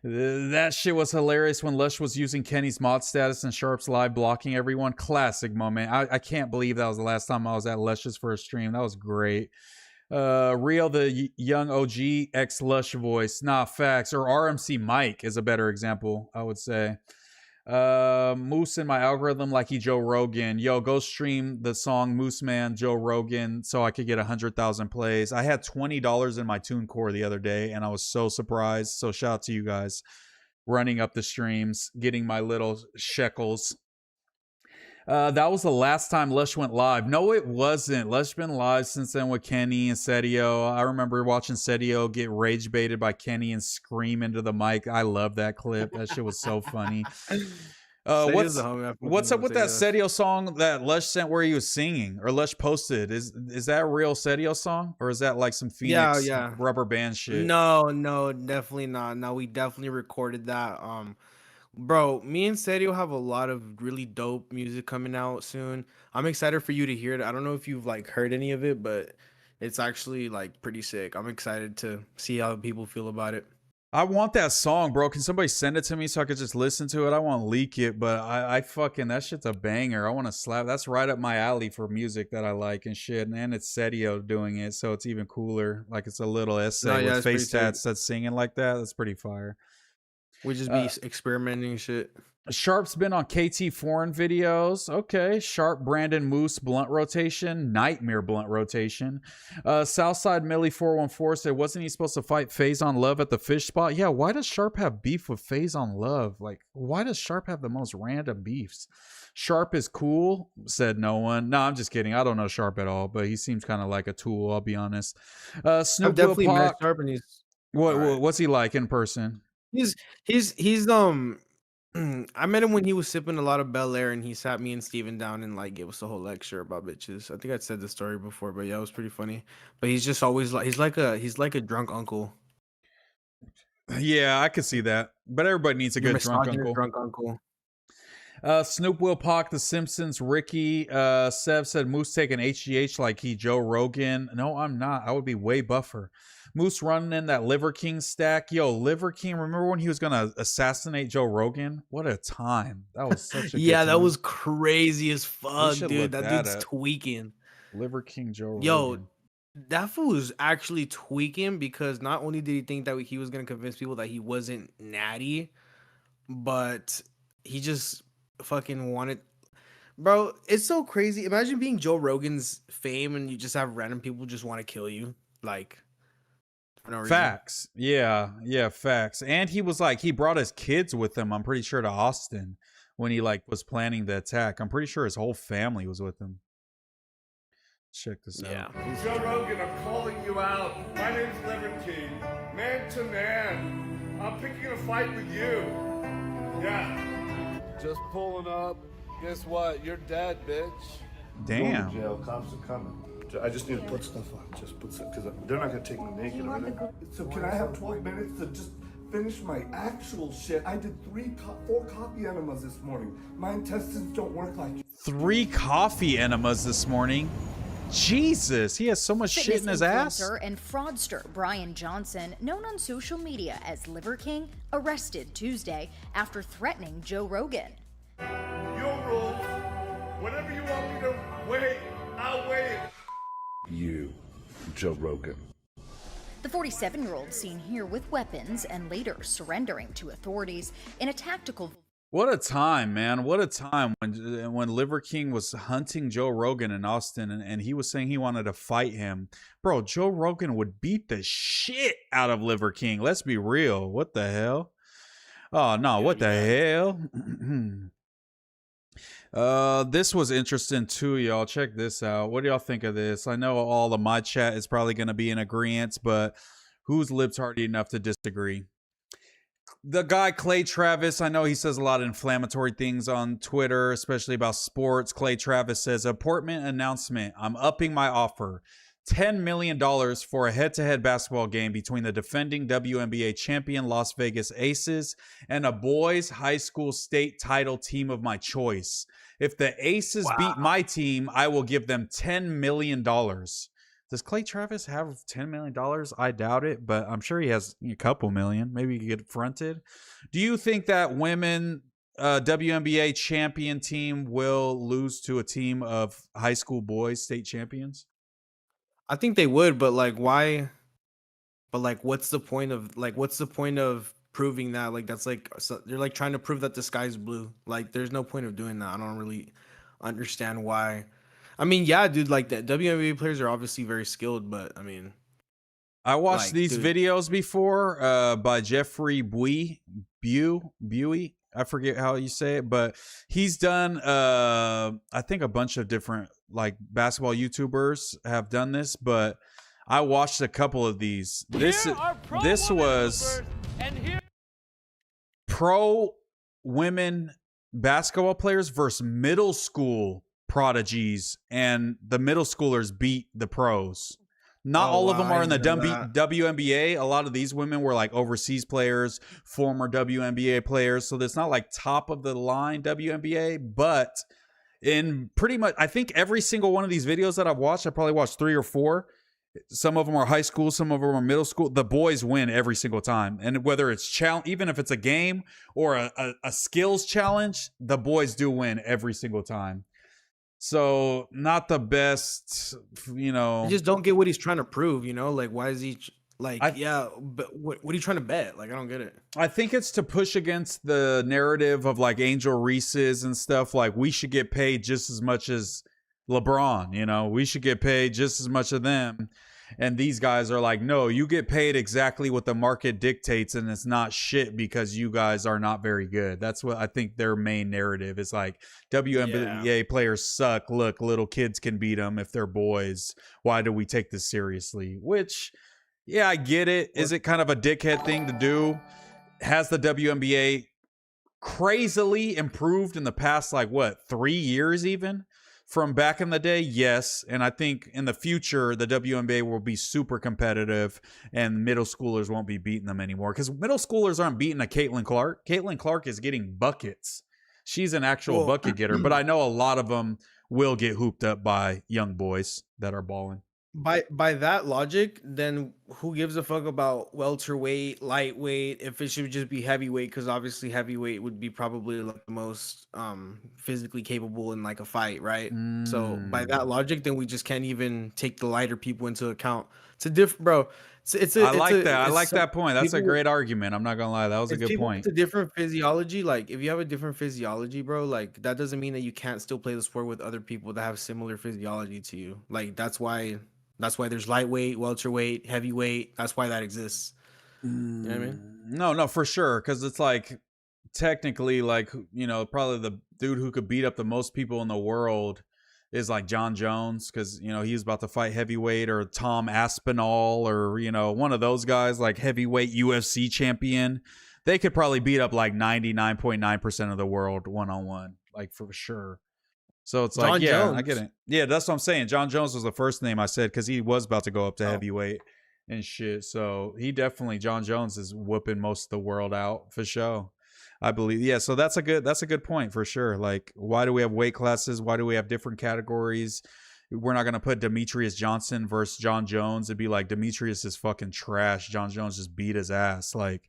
That shit was hilarious when Lush was using Kenny's mod status and Sharp's live blocking everyone. Classic moment. I can't believe that was the last time I was at Lush's first stream. That was great. Real the young OG ex Lush voice. Nah, facts. Or RMC Mike is a better example, I would say. Moose in my algorithm like he Joe Rogan. Yo, go stream the song MooseMan Joe Rogan so I could get 100,000 plays. I had $20 in my TuneCore the other day and I was so surprised. So shout out to you guys running up the streams, getting my little shekels. That was the last time Lush went live. No, it wasn't. Lush been live since then with Kenny and Setio. I remember watching Setio get rage baited by Kenny and scream into the mic. I love that clip. That shit was so funny. What's up with that Setio song that Lush sent where he was singing or Lush posted? Is that a real Setio song or is that like some Phoenix rubber band shit? No, definitely not. No, we definitely recorded that. Bro, me and Serio have a lot of really dope music coming out soon. I'm excited for you to hear it. I don't know if you've like heard any of it, but it's actually like pretty sick. I'm excited to see how people feel about it. I want that song, bro. Can somebody send it to me so I could just listen to it? I want to leak it, but I fucking, that shit's a banger. I want to slap. That's right up my alley for music that I like and shit. And it's Setio doing it, so it's even cooler. Like it's a little essay with face tats that's singing like that. That's pretty fire. We just be experimenting and shit. Sharp's been on KT foreign videos. Okay. Sharp Brandon Moose blunt rotation. Nightmare blunt rotation. Southside Millie 414 said, wasn't he supposed to fight FaZe on Love at the fish spot? Yeah, why does Sharp have beef with FaZe on Love? Like, why does Sharp have the most random beefs? Sharp is cool, said no one. No, I'm just kidding. I don't know Sharp at all, but he seems kind of like a tool, I'll be honest. Snoop I've definitely Will met Pac, Sharp, and he's what's he like in person? he's I met him when he was sipping a lot of Bel Air, and he sat me and Steven down and like gave us a whole lecture about bitches. I think I'd said the story before, but yeah, it was pretty funny. But he's just always like he's like a drunk uncle. Yeah, I could see that. But everybody needs a Your good drunk misogynist uncle. drunk uncle. Snoop Will Pac, The Simpsons, Ricky, Sev said Moose taking HGH like he Joe Rogan. No, I'm not. I would be way buffer. Moose running in that Liver King stack. Yo, Liver King, remember when he was going to assassinate Joe Rogan? What a time. That was such a good Yeah, that time. was crazy as fuck, should dude. look That that dude's up. tweaking. Liver King Joe Yo, Rogan. that fool was actually tweaking because not only did he think that he was gonna convince people that he wasn't natty, but he just fucking wanted. Bro, it's so crazy. Imagine being Joe Rogan's fame and you just have random people just want to kill you, like. For no reason. Facts. Yeah, facts. And he was like, he brought his kids with him, I'm pretty sure, to Austin when he like was planning the attack. I'm pretty sure his whole family was with him. Check this out. Joe Rogan, I'm calling you out. My name's Liver King. Man to man. I'm picking a fight with you. Yeah. Just pulling up. Guess what? You're dead, bitch. Damn. Going to jail. Cops are coming. I just need to put stuff on. Just put stuff, because they're not going to take me naked. So can I have 12 minutes to just finish my actual shit? I did 4 coffee enemas this morning. My intestines don't work like 3 coffee enemas this morning. Jesus, he has so much shit in his ass. Influencer and fraudster Brian Johnson, known on social media as Liver King, arrested Tuesday after threatening Joe Rogan. your rules. Whatever you want me to wait, I'll wait. You, Joe Rogan. The 47-year-old seen here with weapons and later surrendering to authorities in a tactical. What a time, man. What a time when Liver King was hunting Joe Rogan in Austin and he was saying he wanted to fight him. Bro, Joe Rogan would beat the shit out of Liver King. Let's be real. What the hell? Oh, no. What the hell? This was interesting too, y'all. Check this out. What do y'all think of this? I know all of my chat is probably going to be in agreement, but who's libtardy enough to disagree? The guy Clay Travis, I know he says a lot of inflammatory things on Twitter, especially about sports. Clay Travis says, appointment announcement. I'm upping my offer. $10 million for a head-to-head basketball game between the defending WNBA champion Las Vegas Aces and a boys high school state title team of my choice. If the Aces beat my team, I will give them $10 million. Does Clay Travis have $10 million? I doubt it, but I'm sure he has a couple million. Maybe he could get fronted. Do you think that women WNBA champion team will lose to a team of high school boys state champions? I think they would, but like, why? But like, what's the point of proving that? Like, that's like, they're like trying to prove that the sky's blue. Like, there's no point of doing that. I don't really understand why. I mean, yeah, dude, like the WNBA players are obviously very skilled, but I mean, I watched like, these videos before by Jeffrey Buey. I forget how you say it, but he's done I think a bunch of different like basketball YouTubers have done this, but I watched a couple of these. This was pro women basketball players versus middle school prodigies, and the middle schoolers beat the pros. Not all of them are in the WNBA. A lot of these women were like overseas players, former WNBA players. So it's not like top of the line WNBA, but in pretty much, I think every single one of these videos that I've watched, I probably watched 3 or 4. Some of them are high school, some of them are middle school. The boys win every single time. And whether it's even if it's a game or a skills challenge, the boys do win every single time. So not the best, you know. I just don't get what he's trying to prove, you know? Like, why is he Like, yeah, but what are you trying to bet? Like, I don't get it. I think it's to push against the narrative of like Angel Reese's and stuff. Like, we should get paid just as much as LeBron, you know, we should get paid just as much of them. And these guys are like, no, you get paid exactly what the market dictates, and it's not shit because you guys are not very good. That's what I think their main narrative is. Like, WNBA players suck. Look, little kids can beat them if they're boys. Why do we take this seriously? Which, yeah, I get it. Is it kind of a dickhead thing to do? Has the WNBA crazily improved in the past, like, what, 3 years even? From back in the day, yes. And I think in the future, the WNBA will be super competitive and middle schoolers won't be beating them anymore. Because middle schoolers aren't beating a Caitlin Clark. Caitlin Clark is getting buckets. She's an actual bucket getter. But I know a lot of them will get hooped up by young boys that are balling. By that logic, then who gives a fuck about welterweight, lightweight, if it should just be heavyweight? Because obviously heavyweight would be probably like the most physically capable in like a fight, right? So by that logic, then we just can't even take the lighter people into account. It's a different, bro. I like that point. That's a great argument. I'm not gonna lie, that was a good point. It's a different physiology. Like, if you have a different physiology, bro, like that doesn't mean that you can't still play the sport with other people that have similar physiology to you. Like, that's why there's lightweight, welterweight, heavyweight. That's why that exists. You know what I mean? No, for sure. Because it's like, technically, like, you know, probably the dude who could beat up the most people in the world is like John Jones. Because, you know, he's about to fight heavyweight, or Tom Aspinall, or, you know, one of those guys, like heavyweight UFC champion. They could probably beat up like 99.9% of the world one-on-one, like, for sure. So it's like, yeah, Jones. I get it. Yeah, that's what I'm saying. John Jones was the first name I said because he was about to go up to heavyweight and shit. So John Jones is whooping most of the world out for sure, I believe. Yeah, so that's a good point for sure. Like, why do we have weight classes? Why do we have different categories? We're not going to put Demetrius Johnson versus John Jones and be like, Demetrius is fucking trash. John Jones just beat his ass. Like,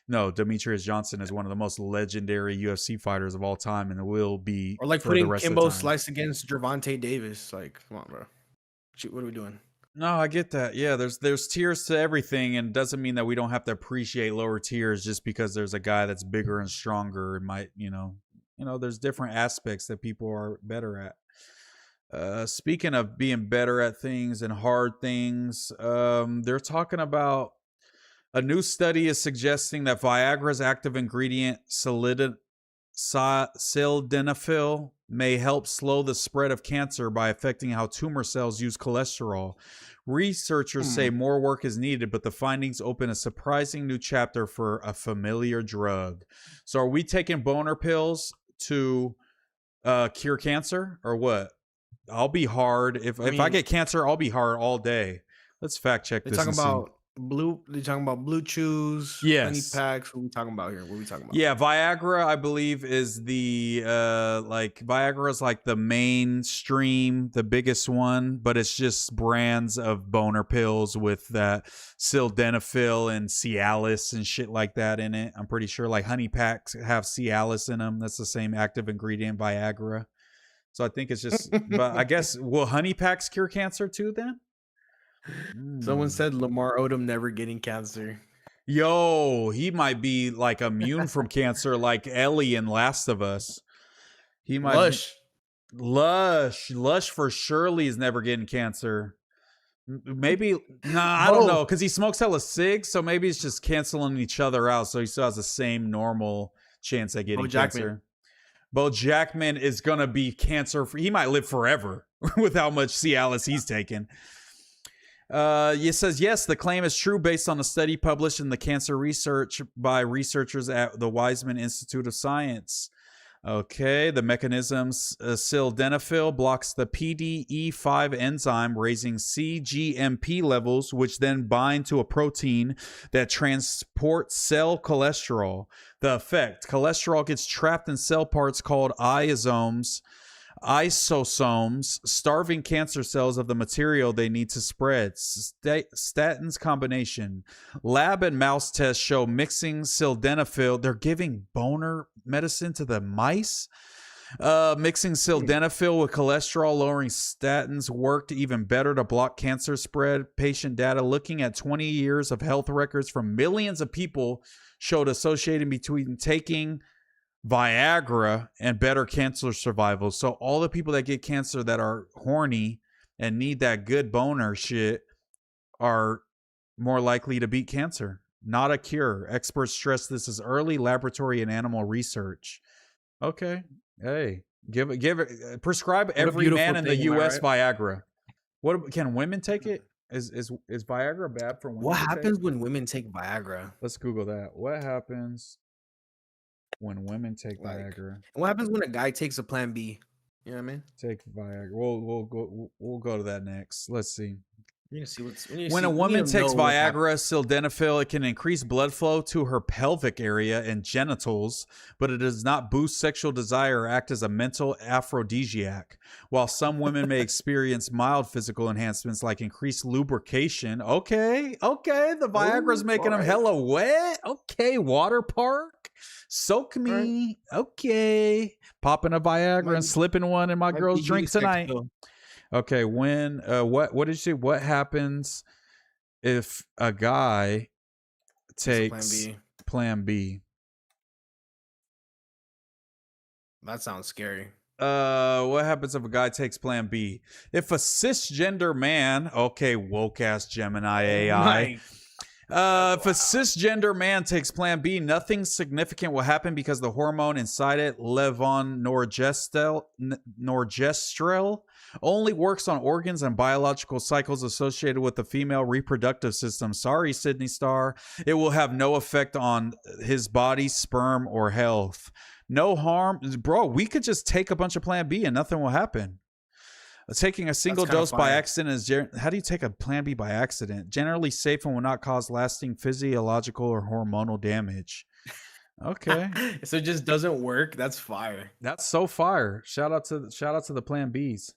no, Demetrius Johnson is one of the most legendary UFC fighters of all time, and it will be. Or like putting Kimbo Slice against Gervonta Davis. Like, come on, bro. What are we doing? No, I get that. Yeah, there's tiers to everything, and it doesn't mean that we don't have to appreciate lower tiers just because there's a guy that's bigger and stronger. It might, you know, there's different aspects that people are better at. Speaking of being better at things and hard things, they're talking about. A new study is suggesting that Viagra's active ingredient sildenafil may help slow the spread of cancer by affecting how tumor cells use cholesterol. Researchers say more work is needed, but the findings open a surprising new chapter for a familiar drug. So are we taking boner pills to cure cancer, or what? I'll be hard. If I get cancer, I'll be hard all day. Let's fact check this. They're talking about blue chews, honey packs. What are we talking about here? What are we talking about? Yeah, Viagra, I believe, is the Viagra is like the mainstream, the biggest one, but it's just brands of boner pills with that sildenafil and Cialis and shit like that in it. I'm pretty sure like honey packs have Cialis in them. That's the same active ingredient, Viagra. So I think it's just, but I guess, will honey packs cure cancer too then? Someone said Lamar Odom never getting cancer. Yo, he might be like immune from cancer, like Ellie in Last of Us. He might. Lush for surely is never getting cancer. Maybe, I don't know, because he smokes hella cigs, so maybe it's just canceling each other out, so he still has the same normal chance at getting cancer. Bo Jackman is gonna be cancer free. He might live forever with how much Cialis he's taken. It says, yes, the claim is true based on a study published in the cancer research by researchers at the Weizmann Institute of Science. Okay, the mechanisms, sildenafil blocks the PDE5 enzyme, raising cGMP levels, which then bind to a protein that transports cell cholesterol. The effect, cholesterol gets trapped in cell parts called isosomes, starving cancer cells of the material they need to spread. Statins combination. Lab and mouse tests show mixing sildenafil. They're giving boner medicine to the mice. Mixing sildenafil with cholesterol-lowering statins worked even better to block cancer spread. Patient data looking at 20 years of health records from millions of people showed associated between taking Viagra and better cancer survival. So all the people that get cancer that are horny and need that good boner shit are more likely to beat cancer. Not a cure. Experts stress this is early laboratory and animal research. Okay. Hey, give it. Prescribe every man in the U.S. Viagra. What can women take it? Is Viagra bad for women? What happens when women take Viagra? Let's Google that. What happens when women take Viagra? What happens when a guy takes a Plan B? You know what I mean? Take Viagra. We'll go to that next. Let's see. You're gonna see what's When a woman takes Viagra, sildenafil, it can increase blood flow to her pelvic area and genitals, but it does not boost sexual desire or act as a mental aphrodisiac. While some women may experience mild physical enhancements like increased lubrication. Okay, the Viagra's making them hella wet. Okay, water park. Soak me. Okay. Popping a Viagra and slipping one in my girl's drink tonight. Okay, when what did you say? What happens if a guy takes Plan B? That sounds scary. What happens if a guy takes Plan B? If a cisgender man, okay, woke ass Gemini AI. If a cisgender man takes Plan B, nothing significant will happen because the hormone inside it, levonorgestrel, only works on organs and biological cycles associated with the female reproductive system. Sorry, Sydney Star. It will have no effect on his body, sperm, or health. No harm. Bro, we could just take a bunch of Plan B and nothing will happen. Taking a single dose by accident is how do you take a Plan B by accident? Generally safe and will not cause lasting physiological or hormonal damage. Okay. So it just doesn't work. That's fire. That's so fire. Shout out to the Plan Bs.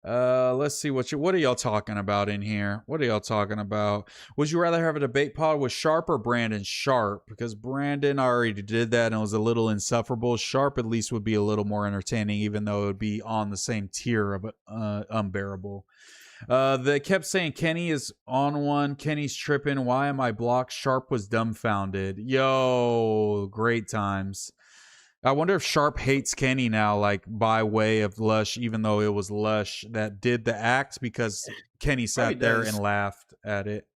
Let's see what are y'all talking about in here? What are y'all talking about? Would you rather have a debate pod with Sharp or Brandon? Sharp, because Brandon already did that and it was a little insufferable. Sharp at least would be a little more entertaining, even though it would be on the same tier of unbearable. They kept saying Kenny is on one. Kenny's tripping. Why am I blocked? Sharp was dumbfounded. Yo, great times. I wonder if Sharp hates Kenny now, like by way of Lush, even though it was Lush that did the act, because Kenny sat there and laughed at it.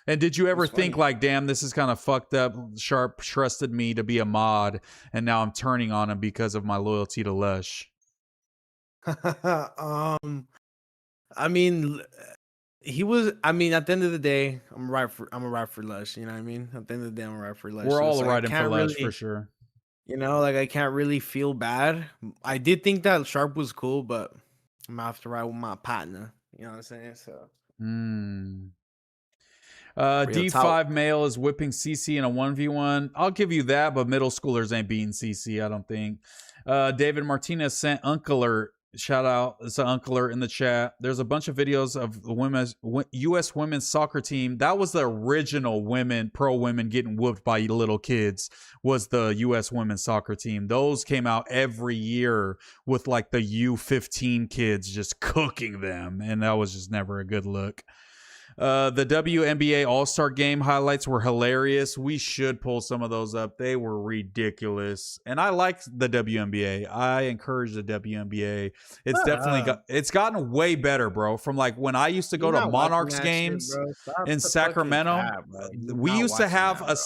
And did you ever think like, damn, this is kind of fucked up? Sharp trusted me to be a mod, and now I'm turning on him because of my loyalty to Lush. I mean, he was. I mean, at the end of the day, I'm a ride for Lush. You know what I mean? At the end of the day, I'm a ride for Lush. We're all riding for Lush for sure. You know, like I can't really feel bad. I did think that Sharp was cool, but I'm gonna have to ride with my partner. You know what I'm saying? So. D5 male is whipping CC in a 1v1. I'll give you that, but middle schoolers ain't beating CC, I don't think. David Martinez sent Uncle Alert. Shout out. It's an Uncle Alert in the chat. There's a bunch of videos of the U.S. women's soccer team. That was the original pro women getting whooped by little kids, was the U.S. women's soccer team. Those came out every year with like the U15 kids just cooking them. And that was just never a good look. The WNBA All-Star Game highlights were hilarious. We should pull some of those up. They were ridiculous. And I like the WNBA. I encourage the WNBA. It's definitely it's gotten way better, bro. From like when I used to go to Monarchs games in Sacramento. We used to have a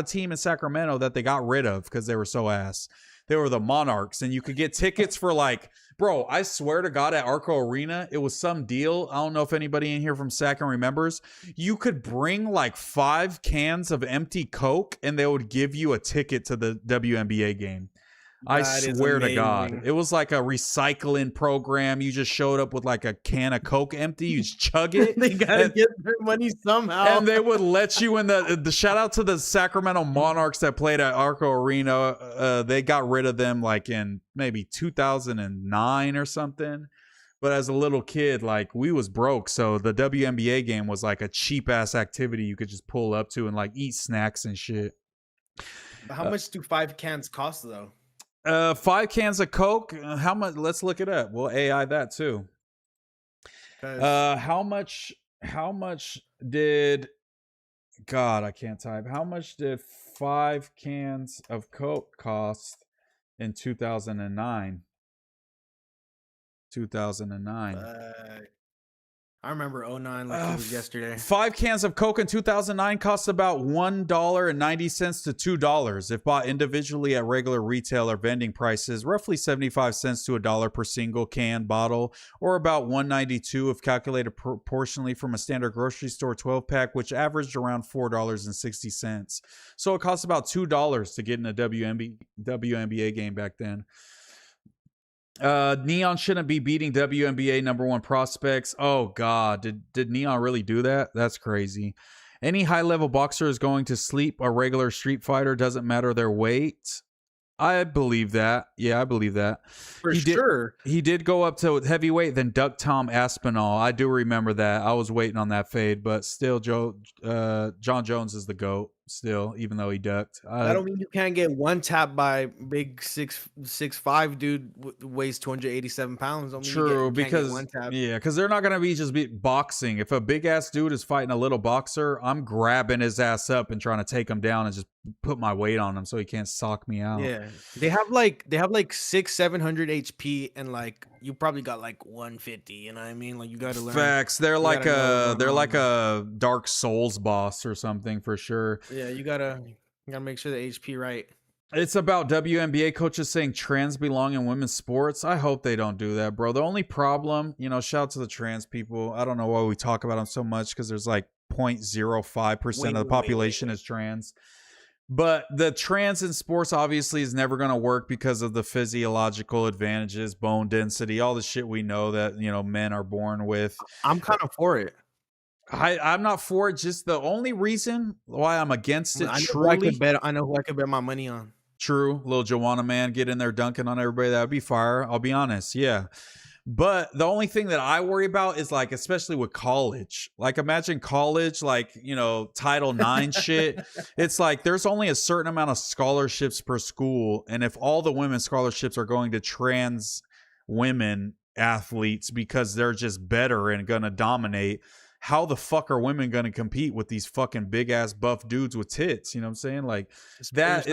team in Sacramento that they got rid of because they were so ass. They were the Monarchs, and you could get tickets for like, bro, I swear to God, at Arco Arena, it was some deal. I don't know if anybody in here from Sac remembers. You could bring like 5 cans of empty Coke, and they would give you a ticket to the WNBA game. I swear to God. It was like a recycling program. You just showed up with like a can of Coke empty. You just chug it. They gotta get their money somehow. And they would let you in the shout out to the Sacramento Monarchs that played at Arco Arena. They got rid of them like in maybe 2009 or something. But as a little kid, like we was broke. So the WNBA game was like a cheap ass activity you could just pull up to and like eat snacks and shit. But how much do 5 cans cost though? 5 cans of Coke. How much? Let's look it up. We'll AI that too. How much did? God, I can't type. How much did 5 cans of Coke cost in 2009? 2009. I remember 09 like it was yesterday. 5 cans of Coke in 2009 cost about $1.90 to $2 if bought individually at regular retail or vending prices, roughly 75 cents to $1 per single can bottle, or about $1.92 if calculated proportionally from a standard grocery store 12-pack, which averaged around $4.60. So it cost about $2 to get in a WNBA game back then. Neon shouldn't be beating WNBA #1 prospects. Oh God, did Neon really do that? That's crazy. Any high-level boxer is going to sleep a regular street fighter, doesn't matter their weight. I believe that. Yeah, I believe that. For sure. He did go up to heavyweight, then duck Tom Aspinall. I do remember that. I was waiting on that fade, but still, John Jones is the GOAT still, even though he ducked. I don't mean you can't get one tap by big 6'5" dude weighs 287 pounds. Don't mean True, because one tap. because they're not gonna be boxing. If a big ass dude is fighting a little boxer, I'm grabbing his ass up and trying to take him down and just put my weight on him so he can't sock me out. Yeah, they have like 600-700 HP and like you probably got like 150. You know what I mean? Like you got to learn. Facts. They're like a Dark Souls boss or something for sure. Yeah, you gotta make sure the HP right. It's about WNBA coaches saying trans belong in women's sports. I hope they don't do that, bro. The only problem, shout out to the trans people. I don't know why we talk about them so much because there's like 0.05% of the population is trans. But the trans in sports obviously is never going to work because of the physiological advantages, bone density, all the shit we know that, men are born with. I'm kind of for it. I'm not for it. Just the only reason why I'm against it, I know who I could bet my money on. True. Little Joanna man get in there dunking on everybody. That would be fire. I'll be honest. Yeah. But the only thing that I worry about is like, especially with college, like imagine college, like, Title IX shit. It's like, there's only a certain amount of scholarships per school. And if all the women's scholarships are going to trans women athletes because they're just better and going to dominate, how the fuck are women going to compete with these fucking big ass buff dudes with tits? You know what I'm saying? Like that's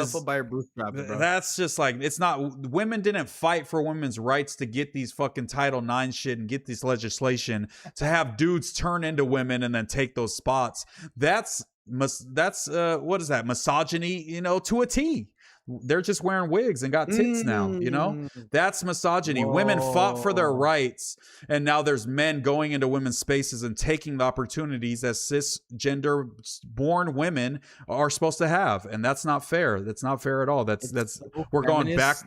just like, it's not, women didn't fight for women's rights to get these fucking Title IX shit and get this legislation to have dudes turn into women and then take those spots. That's what is that? Misogyny, to a T. They're just wearing wigs and got tits now, That's misogyny. Whoa. Women fought for their rights, and now there's men going into women's spaces and taking the opportunities that cisgender born women are supposed to have, and that's not fair. That's not fair at all. We're going back.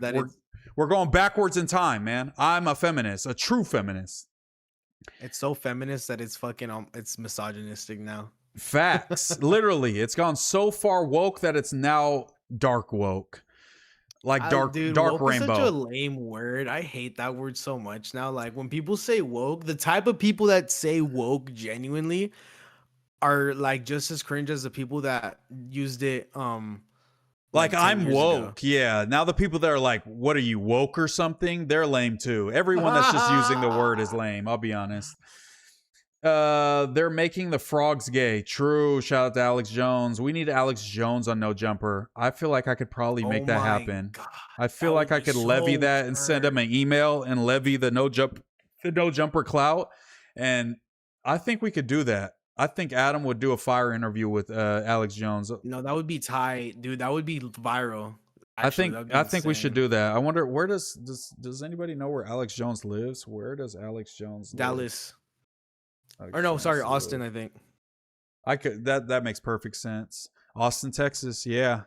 We're going backwards in time, man. I'm a feminist, a true feminist. It's so feminist that it's fucking it's misogynistic now. Facts. Literally, it's gone so far woke that it's now dark woke, like dark woke rainbow. Is such a lame word. I hate that word so much now. Like when people say woke, the type of people that say woke genuinely are like just as cringe as the people that used it. Like I'm woke. Yeah. Now the people that are like, "What are you, woke or something?" They're lame too. Everyone that's just using the word is lame. I'll be honest. They're making the frogs gay. True. Shout out to Alex Jones. We need Alex Jones on No Jumper. I feel like I could probably make that happen. God, I feel like I could levy that and send him an email and levy the no jumper clout. And I think we could do that. I think Adam would do a fire interview with Alex Jones. No, that would be tight, dude. That would be viral. Actually, I think we should do that. I wonder where does anybody know where Alex Jones lives? Where does Alex Jones live? Dallas. Or no, sorry, Austin, I think. I could that makes perfect sense. Austin, Texas, yeah.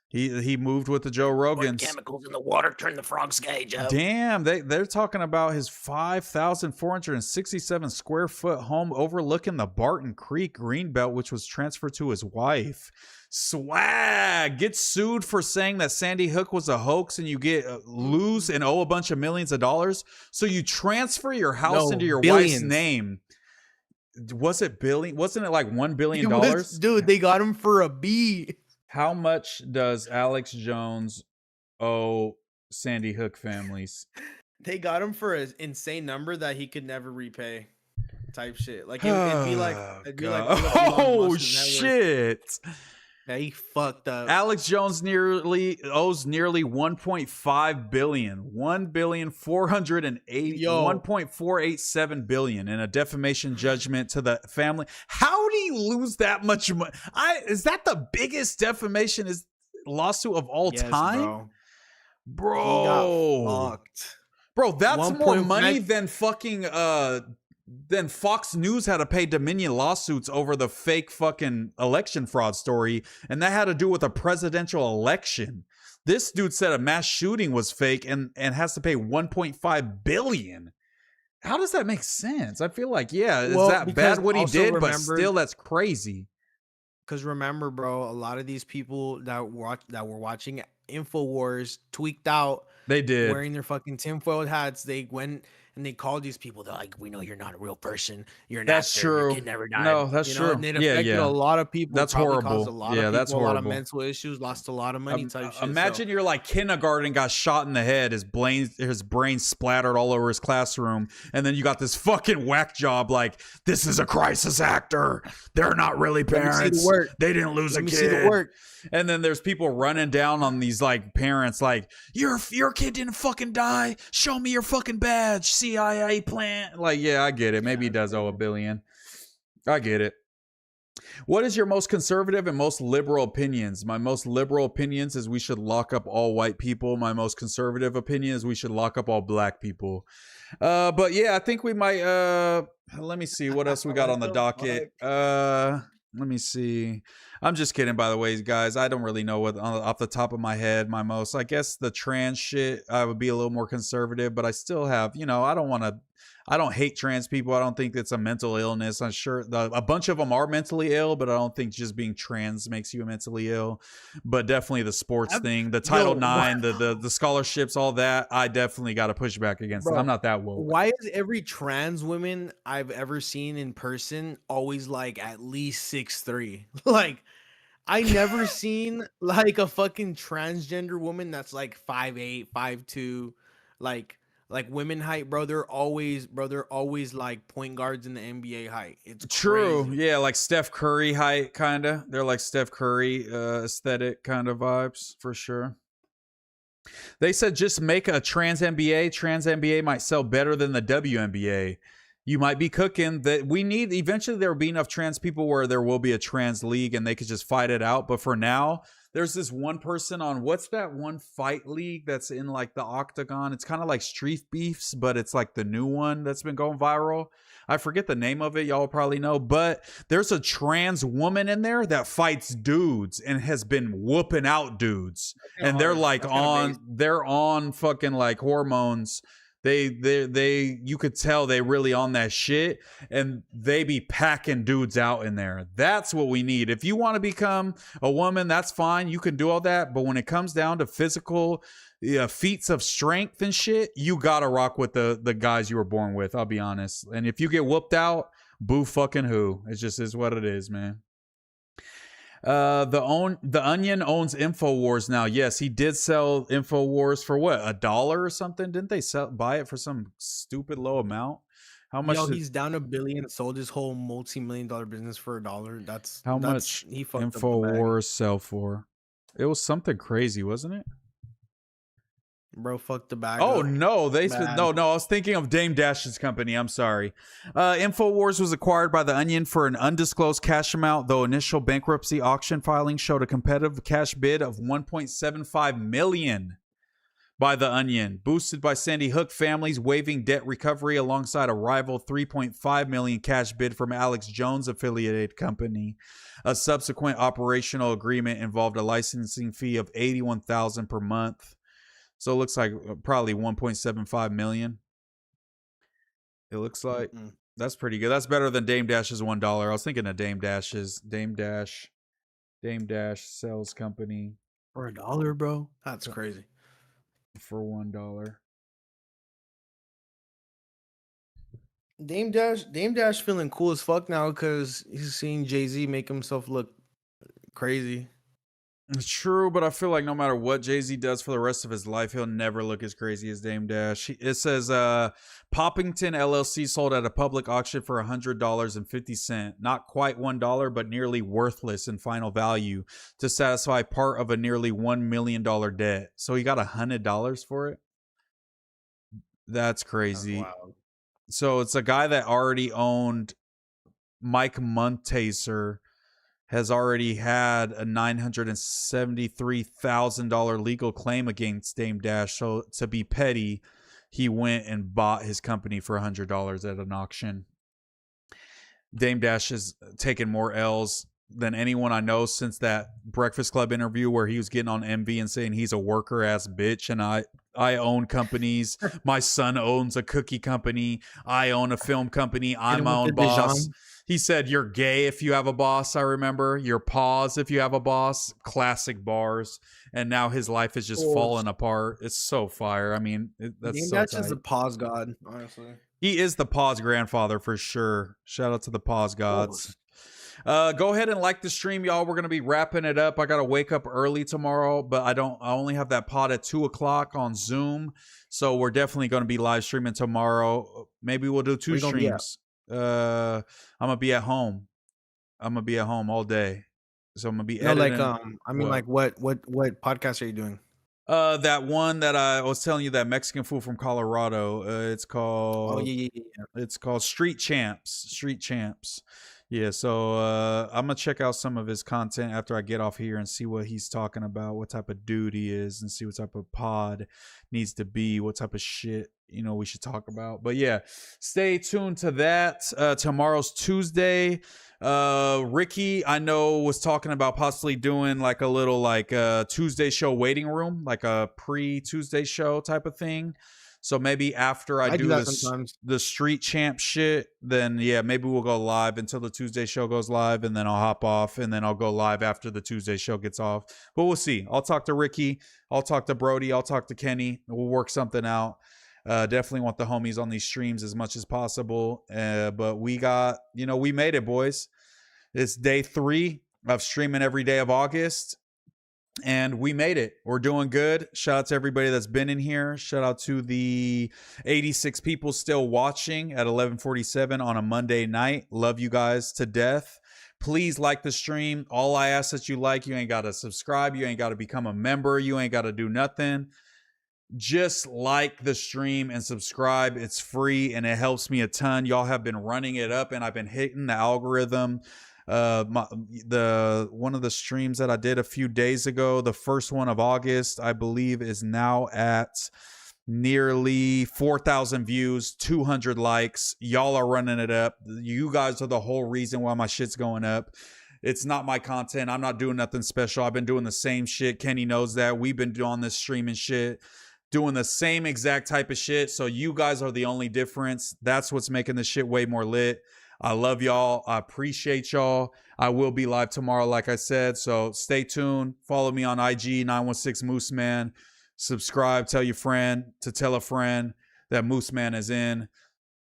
He moved with the Joe Rogans. Chemicals in the water turn the frogs gay, Joe. Damn, they're talking about his 5,467 square foot home overlooking the Barton Creek Greenbelt, which was transferred to his wife. Swag gets sued for saying that Sandy Hook was a hoax, and you lose and owe a bunch of millions of dollars. So you transfer your house into your wife's name. Was it billion? Wasn't it like $1 billion? Dude, they got him for a B. How much does Alex Jones owe Sandy Hook families. They got him for an insane number that he could never repay. Type shit. Like it'd be like oh shit. Yeah, he fucked up. Alex Jones owes nearly 1.5 billion. 1.487 billion in a defamation judgment to the family. How do you lose that much money? Is that the biggest defamation lawsuit of all time? Bro. He got fucked. Bro, that's more money than fucking then Fox News had to pay Dominion lawsuits over the fake fucking election fraud story, and that had to do with a presidential election. This dude said a mass shooting was fake and has to pay 1.5 billion. How does that make sense? I feel like, is that bad what he did, but still that's crazy. Because remember, bro, a lot of these people that were watching InfoWars tweaked out. They did. Wearing their fucking tinfoil hats. They went and they called these people. They're like, we know you're not a real person. You're an That's actor. true. Your kid never died. No, that's true. And it affected a lot of people. That's Probably horrible. caused a lot of people, that's horrible. A lot of mental issues. Lost a lot of money. Type shit. Imagine you're like kindergarten, got shot in the head. His brain splattered all over his classroom, and then you got this fucking whack job. Like, this is a crisis actor. They're not really parents. They didn't lose a kid. See the work. And then there's people running down on these like parents, like, your kid didn't fucking die. Show me your fucking badge, CIA plant. Like, yeah, I get it. Maybe he does owe $1 billion. I get it. What is your most conservative and most liberal opinions? My most liberal opinions is we should lock up all white people. My most conservative opinion is we should lock up all black people. But yeah, I think we might. Let me see what else we got on the docket. Let me see. I'm just kidding, by the way, guys. I don't really know what off the top of my head. I guess the trans shit, I would be a little more conservative, but I still have, I don't hate trans people. I don't think it's a mental illness. I'm sure a bunch of them are mentally ill, but I don't think just being trans makes you mentally ill. But definitely the sports thing, the Title IX, the scholarships, all that, I definitely got to push back against it. I'm not that woke. Why is every trans woman I've ever seen in person always like at least 6'3"? Like, I never seen like a fucking transgender woman that's like 5'8", 5'2", like women height, bro. They're always like point guards in the NBA height. It's true. crazy. Yeah, like Steph Curry height, kind of. They're like Steph Curry aesthetic kind of vibes for sure. They said just make a trans NBA. Trans NBA might sell better than the WNBA. You might be cooking. That we need eventually there will be enough trans people where there will be a trans league and they could just fight it out. But for now, there's this one person on what's that one fight league that's in like the octagon? It's kind of like Street Beefs, but it's like the new one that's been going viral. I forget the name of it. Y'all probably know, but there's a trans woman in there that fights dudes and has been whooping out dudes. And they're like they're on fucking like hormones. They you could tell they really on that shit, and they be packing dudes out in there. That's what we need. If you want to become a woman, that's fine. You can do all that. But when it comes down to physical feats of strength and shit, you gotta rock with the guys you were born with. I'll be honest. And if you get whooped out, boo fucking who. It just is what it is, man. The Onion owns InfoWars now. Yes, he did sell InfoWars for what, $1 or something? Didn't they buy it for some stupid low amount? How much? He's down $1 billion. Sold his whole multi-million-dollar business for $1. That's much he fucked InfoWars sell for? It was something crazy, wasn't it? Bro, fuck the bag. Oh no, no. I was thinking of Dame Dash's company. I'm sorry. InfoWars was acquired by the Onion for an undisclosed cash amount, though initial bankruptcy auction filing showed a competitive cash bid of $1.75 million by the Onion, boosted by Sandy Hook families waiving debt recovery alongside a rival $3.5 million cash bid from Alex Jones affiliated company. A subsequent operational agreement involved a licensing fee of $81,000 per month. So it looks like probably 1.75 million. It looks like that's pretty good. That's better than Dame Dash's $1. I was thinking of Dame Dash sales company for $1, bro. That's crazy. For $1. Dame Dash feeling cool as fuck now because he's seeing Jay-Z make himself look crazy. It's true, but I feel like no matter what Jay-Z does for the rest of his life, he'll never look as crazy as Dame Dash. It says, Poppington LLC sold at a public auction for $100.50. Not quite $1, but nearly worthless in final value to satisfy part of a nearly $1 million debt. So he got $100 for it? That's crazy. That's wild. So it's a guy that already owned Mike Muntaser, has already had a $973,000 legal claim against Dame Dash. So to be petty, he went and bought his company for $100 at an auction. Dame Dash has taken more L's than anyone I know since that Breakfast Club interview where he was getting on MV and saying he's a worker ass bitch and I own companies. My son owns a cookie company. I own a film company. I'm my own boss. He said, you're gay if you have a boss, I remember. You're pause if you have a boss. Classic bars. And now his life is just falling apart. It's so fire. I mean, that's so That's tight. just a pause god, honestly. He is the pause grandfather for sure. Shout out to the pause gods. Go ahead and like the stream, y'all. We're going to be wrapping it up. I got to wake up early tomorrow, but I only have that pod at 2 o'clock on Zoom. So we're definitely going to be live streaming tomorrow. Maybe we'll do 2 streams. I'm gonna be at home. I'm gonna be at home all day, so I'm gonna be editing. What podcast are you doing? That one that I was telling you, that Mexican fool from Colorado. It's called. It's called Street Champs. Yeah, so I'm gonna check out some of his content after I get off here and see what he's talking about, what type of dude he is, and see what type of pod needs to be, what type of shit we should talk about. But yeah, stay tuned to that. Tomorrow's Tuesday. Ricky, I know, was talking about possibly doing like a little Tuesday show waiting room, like a pre-Tuesday show type of thing. So maybe after I do the Street Champ shit, then yeah, maybe we'll go live until the Tuesday show goes live, and then I'll hop off, and then I'll go live after the Tuesday show gets off. But we'll see. I'll talk to Ricky. I'll talk to Brody. I'll talk to Kenny. We'll work something out. Definitely want the homies on these streams as much as possible. But we got, we made it, boys. It's day 3 of streaming every day of August. And we made it. We're doing good. Shout out to everybody that's been in here. Shout out to the 86 people still watching at 11:47 on a Monday night. Love you guys to death. Please like the stream. All I ask that you like. You ain't got to subscribe. You ain't got to become a member. You ain't got to do nothing. Just like the stream and subscribe. It's free and it helps me a ton. Y'all have been running it up and I've been hitting the algorithm. One of the streams that I did a few days ago, the first one of August, I believe, is now at nearly 4,000 views, 200 likes. Y'all are running it up. You guys are the whole reason why my shit's going up. It's not my content. I'm not doing nothing special. I've been doing the same shit. Kenny knows that. We've been doing this streaming shit, doing the same exact type of shit. So you guys are the only difference. That's what's making this shit way more lit. I love y'all. I appreciate y'all. I will be live tomorrow, like I said. So stay tuned. Follow me on IG, 916 MooseMan. Subscribe. Tell your friend to tell a friend that MooseMan is in.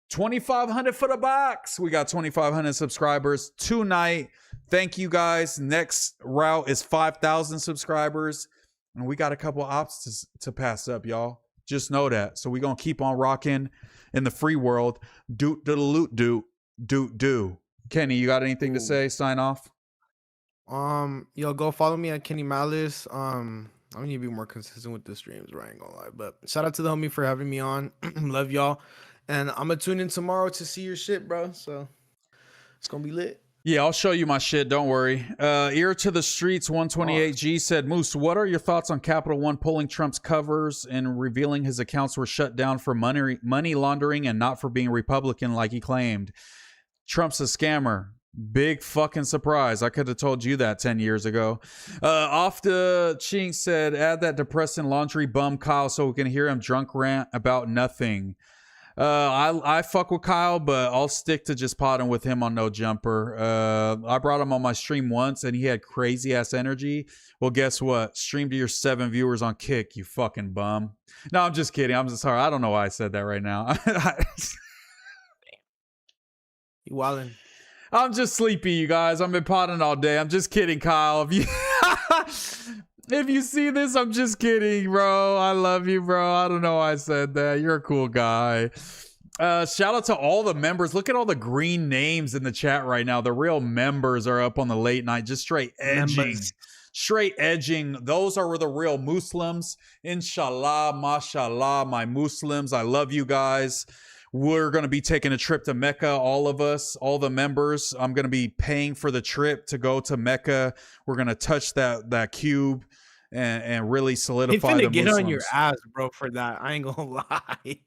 2,500 for the box. We got 2,500 subscribers tonight. Thank you guys. Next route is 5,000 subscribers. And we got a couple ops to pass up, y'all. Just know that. So we're going to keep on rocking in the free world. Do. Kenny, you got anything to say? Sign off. Go follow me at Kenny Malice. I need to be more consistent with the streams, right? I ain't gonna lie. But shout out to the homie for having me on. Love y'all. And I'm gonna tune in tomorrow to see your shit, bro. So it's gonna be lit. Yeah, I'll show you my shit. Don't worry. Ear to the Streets 128G said, Moose, what are your thoughts on Capital One pulling Trump's covers and revealing his accounts were shut down for money laundering and not for being Republican like he claimed? Trump's a scammer. Big fucking surprise. I could have told you that 10 years ago. Off the Chink said, add that depressing laundry bum Kyle so we can hear him drunk rant about nothing. I fuck with Kyle, but I'll stick to just potting with him on No Jumper. I brought him on my stream once and he had crazy ass energy. Well, guess what? Stream to your 7 viewers on Kick, you fucking bum. No, I'm just kidding. I'm just sorry. I don't know why I said that right now. You wildin'. I'm just sleepy, you guys. I've been potting all day. I'm just kidding, Kyle. If you see this, I'm just kidding, bro. I love you, bro. I don't know why I said that. You're a cool guy. Shout out to all the members. Look at all the green names in the chat right now. The real members are up on the late night, just straight edging. Straight edging. Those are the real Muslims. Inshallah, mashallah, my Muslims. I love you guys. We're going to be taking a trip to Mecca, all of us, all the members. I'm going to be paying for the trip to go to Mecca. We're going to touch that cube and really solidify They the finna get Muslims. on your ass, bro, for that. I ain't gonna lie.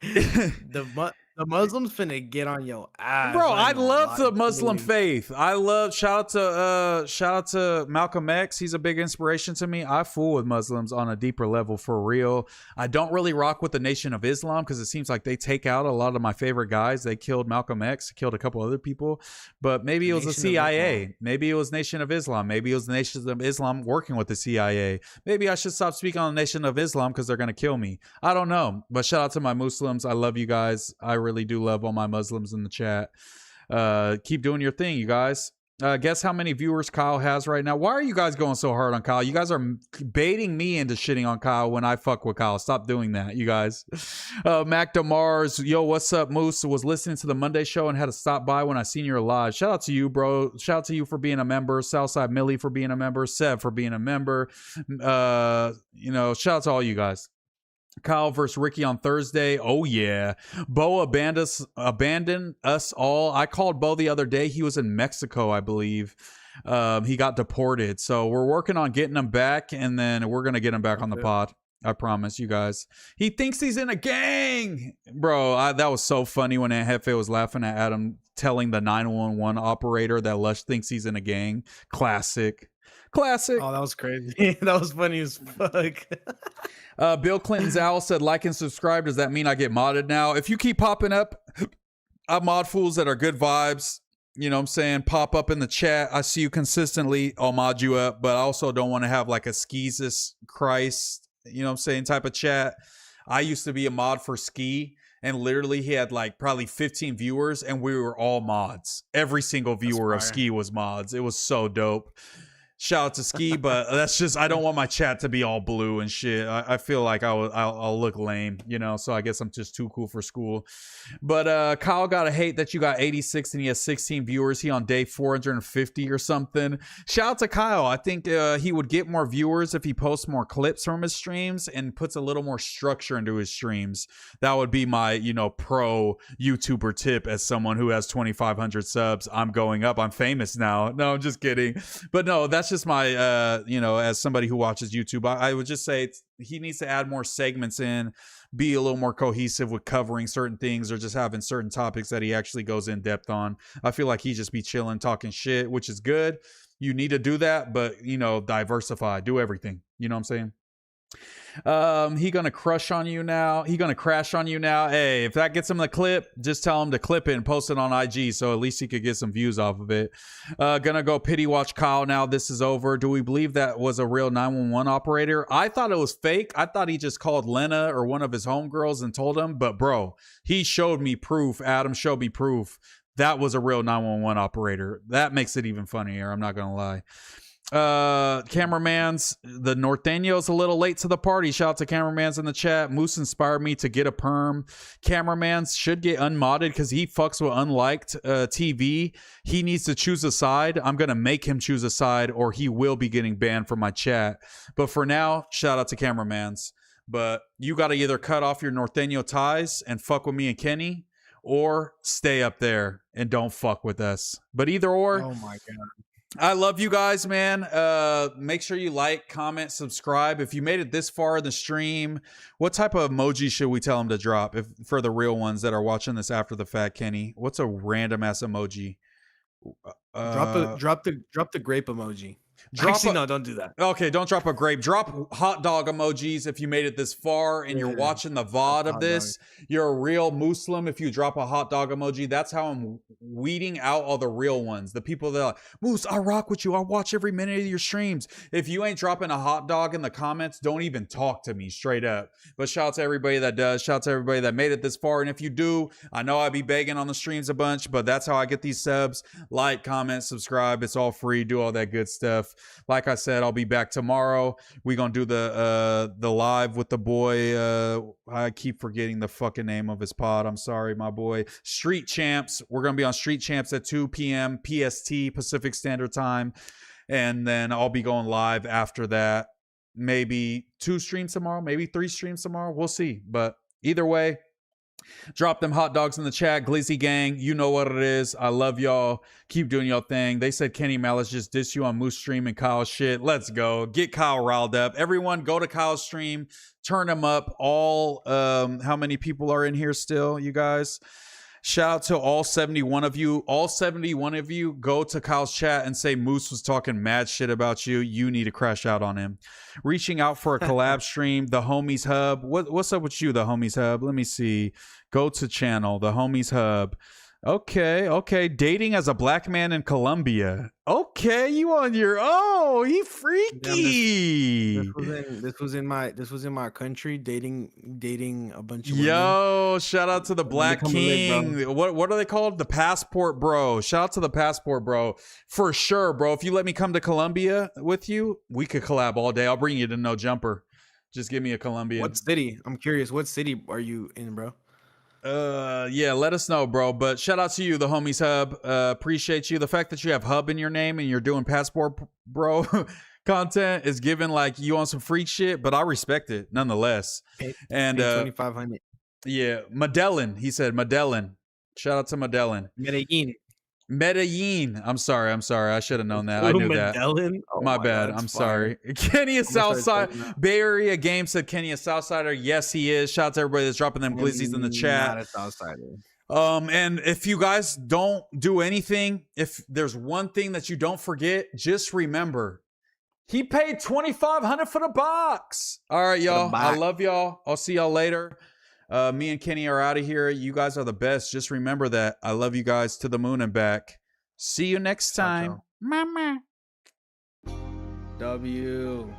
The Muslims finna get on your ass. Bro, I ain't gonna love lie. the Muslim faith. I love shout out to Malcolm X. He's a big inspiration to me. I fool with Muslims on a deeper level for real. I don't really rock with the Nation of Islam because it seems like they take out a lot of my favorite guys. They killed Malcolm X, killed a couple other people, but maybe it was the CIA. Maybe it was Nation of Islam. Maybe it was the Nation of Islam working with the CIA. Maybe I should stop speaking on the Nation of Islam because they're gonna kill me. I don't know. But shout out to my Muslims. I love you guys. I really do love all my Muslims in the chat. Keep doing your thing, you guys. Guess how many viewers Kyle has right now? Why are you guys going so hard on Kyle? You guys are baiting me into shitting on Kyle when I fuck with Kyle. Stop doing that, you guys. Mac DeMars, yo, what's up, Moose? Was listening to the Monday show and had to stop by when I seen you live. Shout out to you, bro. Shout out to you for being a member. Southside Millie for being a member. Seb for being a member. You know, shout out to all you guys. Kyle versus Ricky on Thursday. Oh, yeah. Bo abandoned us all. I called Bo the other day. He was in Mexico, I believe. He got deported. So we're working on getting him back, and then we're going to get him back on the pod. I promise you guys. He thinks he's in a gang. Bro, that was so funny when Aunt Hefe was laughing at Adam telling the 911 operator that Lush thinks he's in a gang. Classic. Oh, that was crazy. That was funny as fuck. Bill Clinton's owl said, like and subscribe. Does that mean I get modded now? If you keep popping up, I mod fools that are good vibes. You know what I'm saying? Pop up in the chat. I see you consistently. I'll mod you up. But I also don't want to have like a Skeezus Christ, you know what I'm saying, type of chat. I used to be a mod for Ski. And literally he had like probably 15 viewers. And we were all mods. Every single viewer of Ski was mods. It was so dope. Shout out to Ski, but that's just, I don't want my chat to be all blue and shit. I feel like I'll look lame, you know, so I guess I'm just too cool for school. But Kyle gotta hate that you got 86 and he has 16 viewers. He on day 450 or something. Shout out to Kyle. I think he would get more viewers if he posts more clips from his streams and puts a little more structure into his streams. That would be my, you know, pro YouTuber tip as someone who has 2,500 subs. I'm going up. I'm famous now. No, I'm just kidding. But no, that's just my you know, as somebody who watches YouTube, I would just say he needs to add more segments in, be a little more cohesive with covering certain things or just having certain topics that he actually goes in depth on. I feel like he just be chilling, talking shit, which is good. You need to do that, but you know, diversify, do everything. You know what I'm saying? He gonna crush on you now. He gonna crash on you now. Hey, if that gets him the clip, just tell him to clip it and post it on IG so at least he could get some views off of it. Gonna go pity watch Kyle now. This is over. Do we believe that was a real 911 operator? I thought it was fake. I thought he just called Lena or one of his homegirls and told him, but bro, he showed me proof. Adam showed me proof that was a real 911 operator. That makes it even funnier, I'm not gonna lie. Cameramans, the Norteño's a little late to the party. Shout out to Cameramans in the chat. Moose inspired me to get a perm. Cameramans should get unmodded because he fucks with unliked TV. He needs to choose a side. I'm gonna make him choose a side or he will be getting banned from my chat. But for now, shout out to Cameramans. But you gotta either cut off your Norteño ties and fuck with me and Kenny, or stay up there and don't fuck with us. But either or. Oh my god. I love you guys, man. Make sure you like, comment, subscribe. If you made it this far in the stream, what type of emoji should we tell them to drop? If for the real ones that are watching this after the fact, Kenny, what's a random ass emoji? Drop the grape emoji. Actually, no, don't do that. Okay, don't drop a grape. Drop hot dog emojis if you made it this far and you're watching the VOD of this. You're a real Muslim if you drop a hot dog emoji. That's how I'm weeding out all the real ones. The people that are like, Moose, I rock with you. I watch every minute of your streams. If you ain't dropping a hot dog in the comments, don't even talk to me straight up. But shout out to everybody that does. Shout out to everybody that made it this far. And if you do, I know I be begging on the streams a bunch, but that's how I get these subs. Like, comment, subscribe. It's all free. Do all that good stuff. stuff. Like I said, I'll be back tomorrow. We're gonna do the live with the boy. I keep forgetting the fucking name of his pod. I'm sorry, my boy. Street Champs. We're gonna be on Street Champs at 2 p.m. PST, Pacific Standard Time. And then I'll be going live after that. Maybe 2 streams tomorrow, maybe 3 streams tomorrow. We'll see. But either way, drop them hot dogs in the chat. Glizzy Gang, you know what it is. I love y'all. Keep doing y'all thing. They said Kenny Malice just dissed you on Moose Stream and Kyle's shit. Let's go. Get Kyle riled up. Everyone go to Kyle's stream. Turn him up. All, how many people are in here still, you guys? Shout out to all 71 of you. All 71 of you, go to Kyle's chat and say Moose was talking mad shit about you. You need to crash out on him. Reaching out for a collab stream, The Homies Hub. What's up with you, The Homies Hub? Let me see. Go to channel, The Homies Hub. Okay. Dating as a black man in Colombia. Okay, you on your he freaky. This was in my country, dating a bunch of Yo, women. shout out to the Black King. What are they called? The Passport Bro. Shout out to the Passport Bro. For sure, bro. If you let me come to Colombia with you, we could collab all day. I'll bring you to No Jumper. Just give me a Colombian. What city? I'm curious. What city are you in, bro? Yeah, let us know, bro. But shout out to you, The Homies Hub. Appreciate you. The fact that you have Hub in your name and you're doing Passport Bro content is giving like you on some freak shit, but I respect it nonetheless. And 2,500. Yeah, Medellin. He said Medellin. Shout out to Medellin. Medellin. I'm sorry. I should have known that. I knew that. Oh my bad. I'm sorry. Kenny is Southside. Bay Area Game said Kenny is Southsider. Yes, he is. Shout out to everybody that's dropping them glizzies in the chat. Not a Southsider. And if you guys don't do anything, if there's one thing that you don't forget, just remember, he paid $2,500 for the box. All right, y'all. I love y'all. I'll see y'all later. Me and Kenny are out of here. You guys are the best. Just remember that. I love you guys to the moon and back. See you next time. Mama. W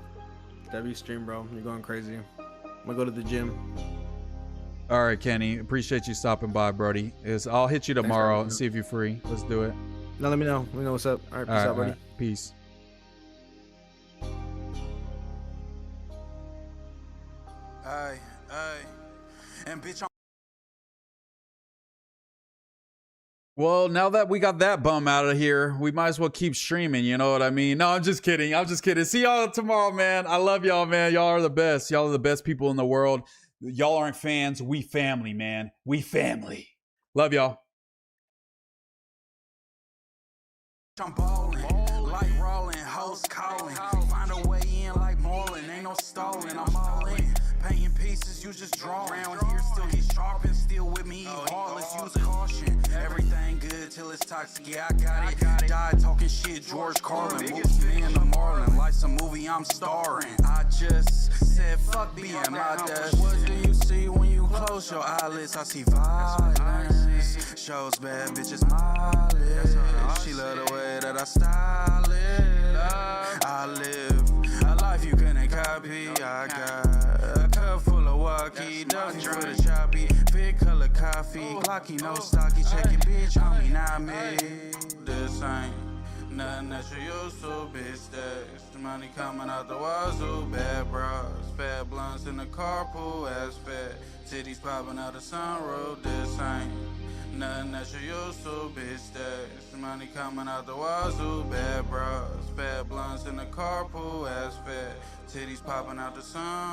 stream, bro. You're going crazy. I'm gonna go to the gym. All right, Kenny. Appreciate you stopping by, Brody. I'll hit you tomorrow and see if you're free. Let's do it. No, let me know. Let me know what's up. All right, peace out, buddy. Peace. Hey. And bitch, Well, now that we got that bum out of here, we might as well keep streaming. You know what I mean? No, I'm just kidding. See y'all tomorrow, man. I love y'all, man. Y'all are the best. Y'all are the best people in the world. Y'all aren't fans. We family, man. We family. Love y'all. I'm ballin', like rollin', host callin'. Find a way in like Marlin, ain't no stallin'. I'm all in, painting pieces, you just draw. Around here, still get sharp and still with me. Heartless, use caution. Everything good till it's toxic. Yeah, I got it. Died talking shit, George Carlin. MooseMan the Marlin, life's a movie I'm starring. I just said fuck being my dad. What do you see when you close your eyelids? I see violence. Shows bad bitches mileage. She love the way that I style it. I live a life you couldn't copy. I got a cup full of walkie, nothing for the choppy. Big color coffee, clocky, no stocky. Check your bitch on me, not me. This ain't nothing that you used to, bitch. Stacks. The money coming out the wazoo. Bad bras, fat blunts in the carpool, ass fat. Titties popping out the sunroof. This ain't nothing that you used to, bitch. Stacks. The money coming out the wazoo. Bad bras, fat blunts in the carpool, ass fat. Titties popping out the sun.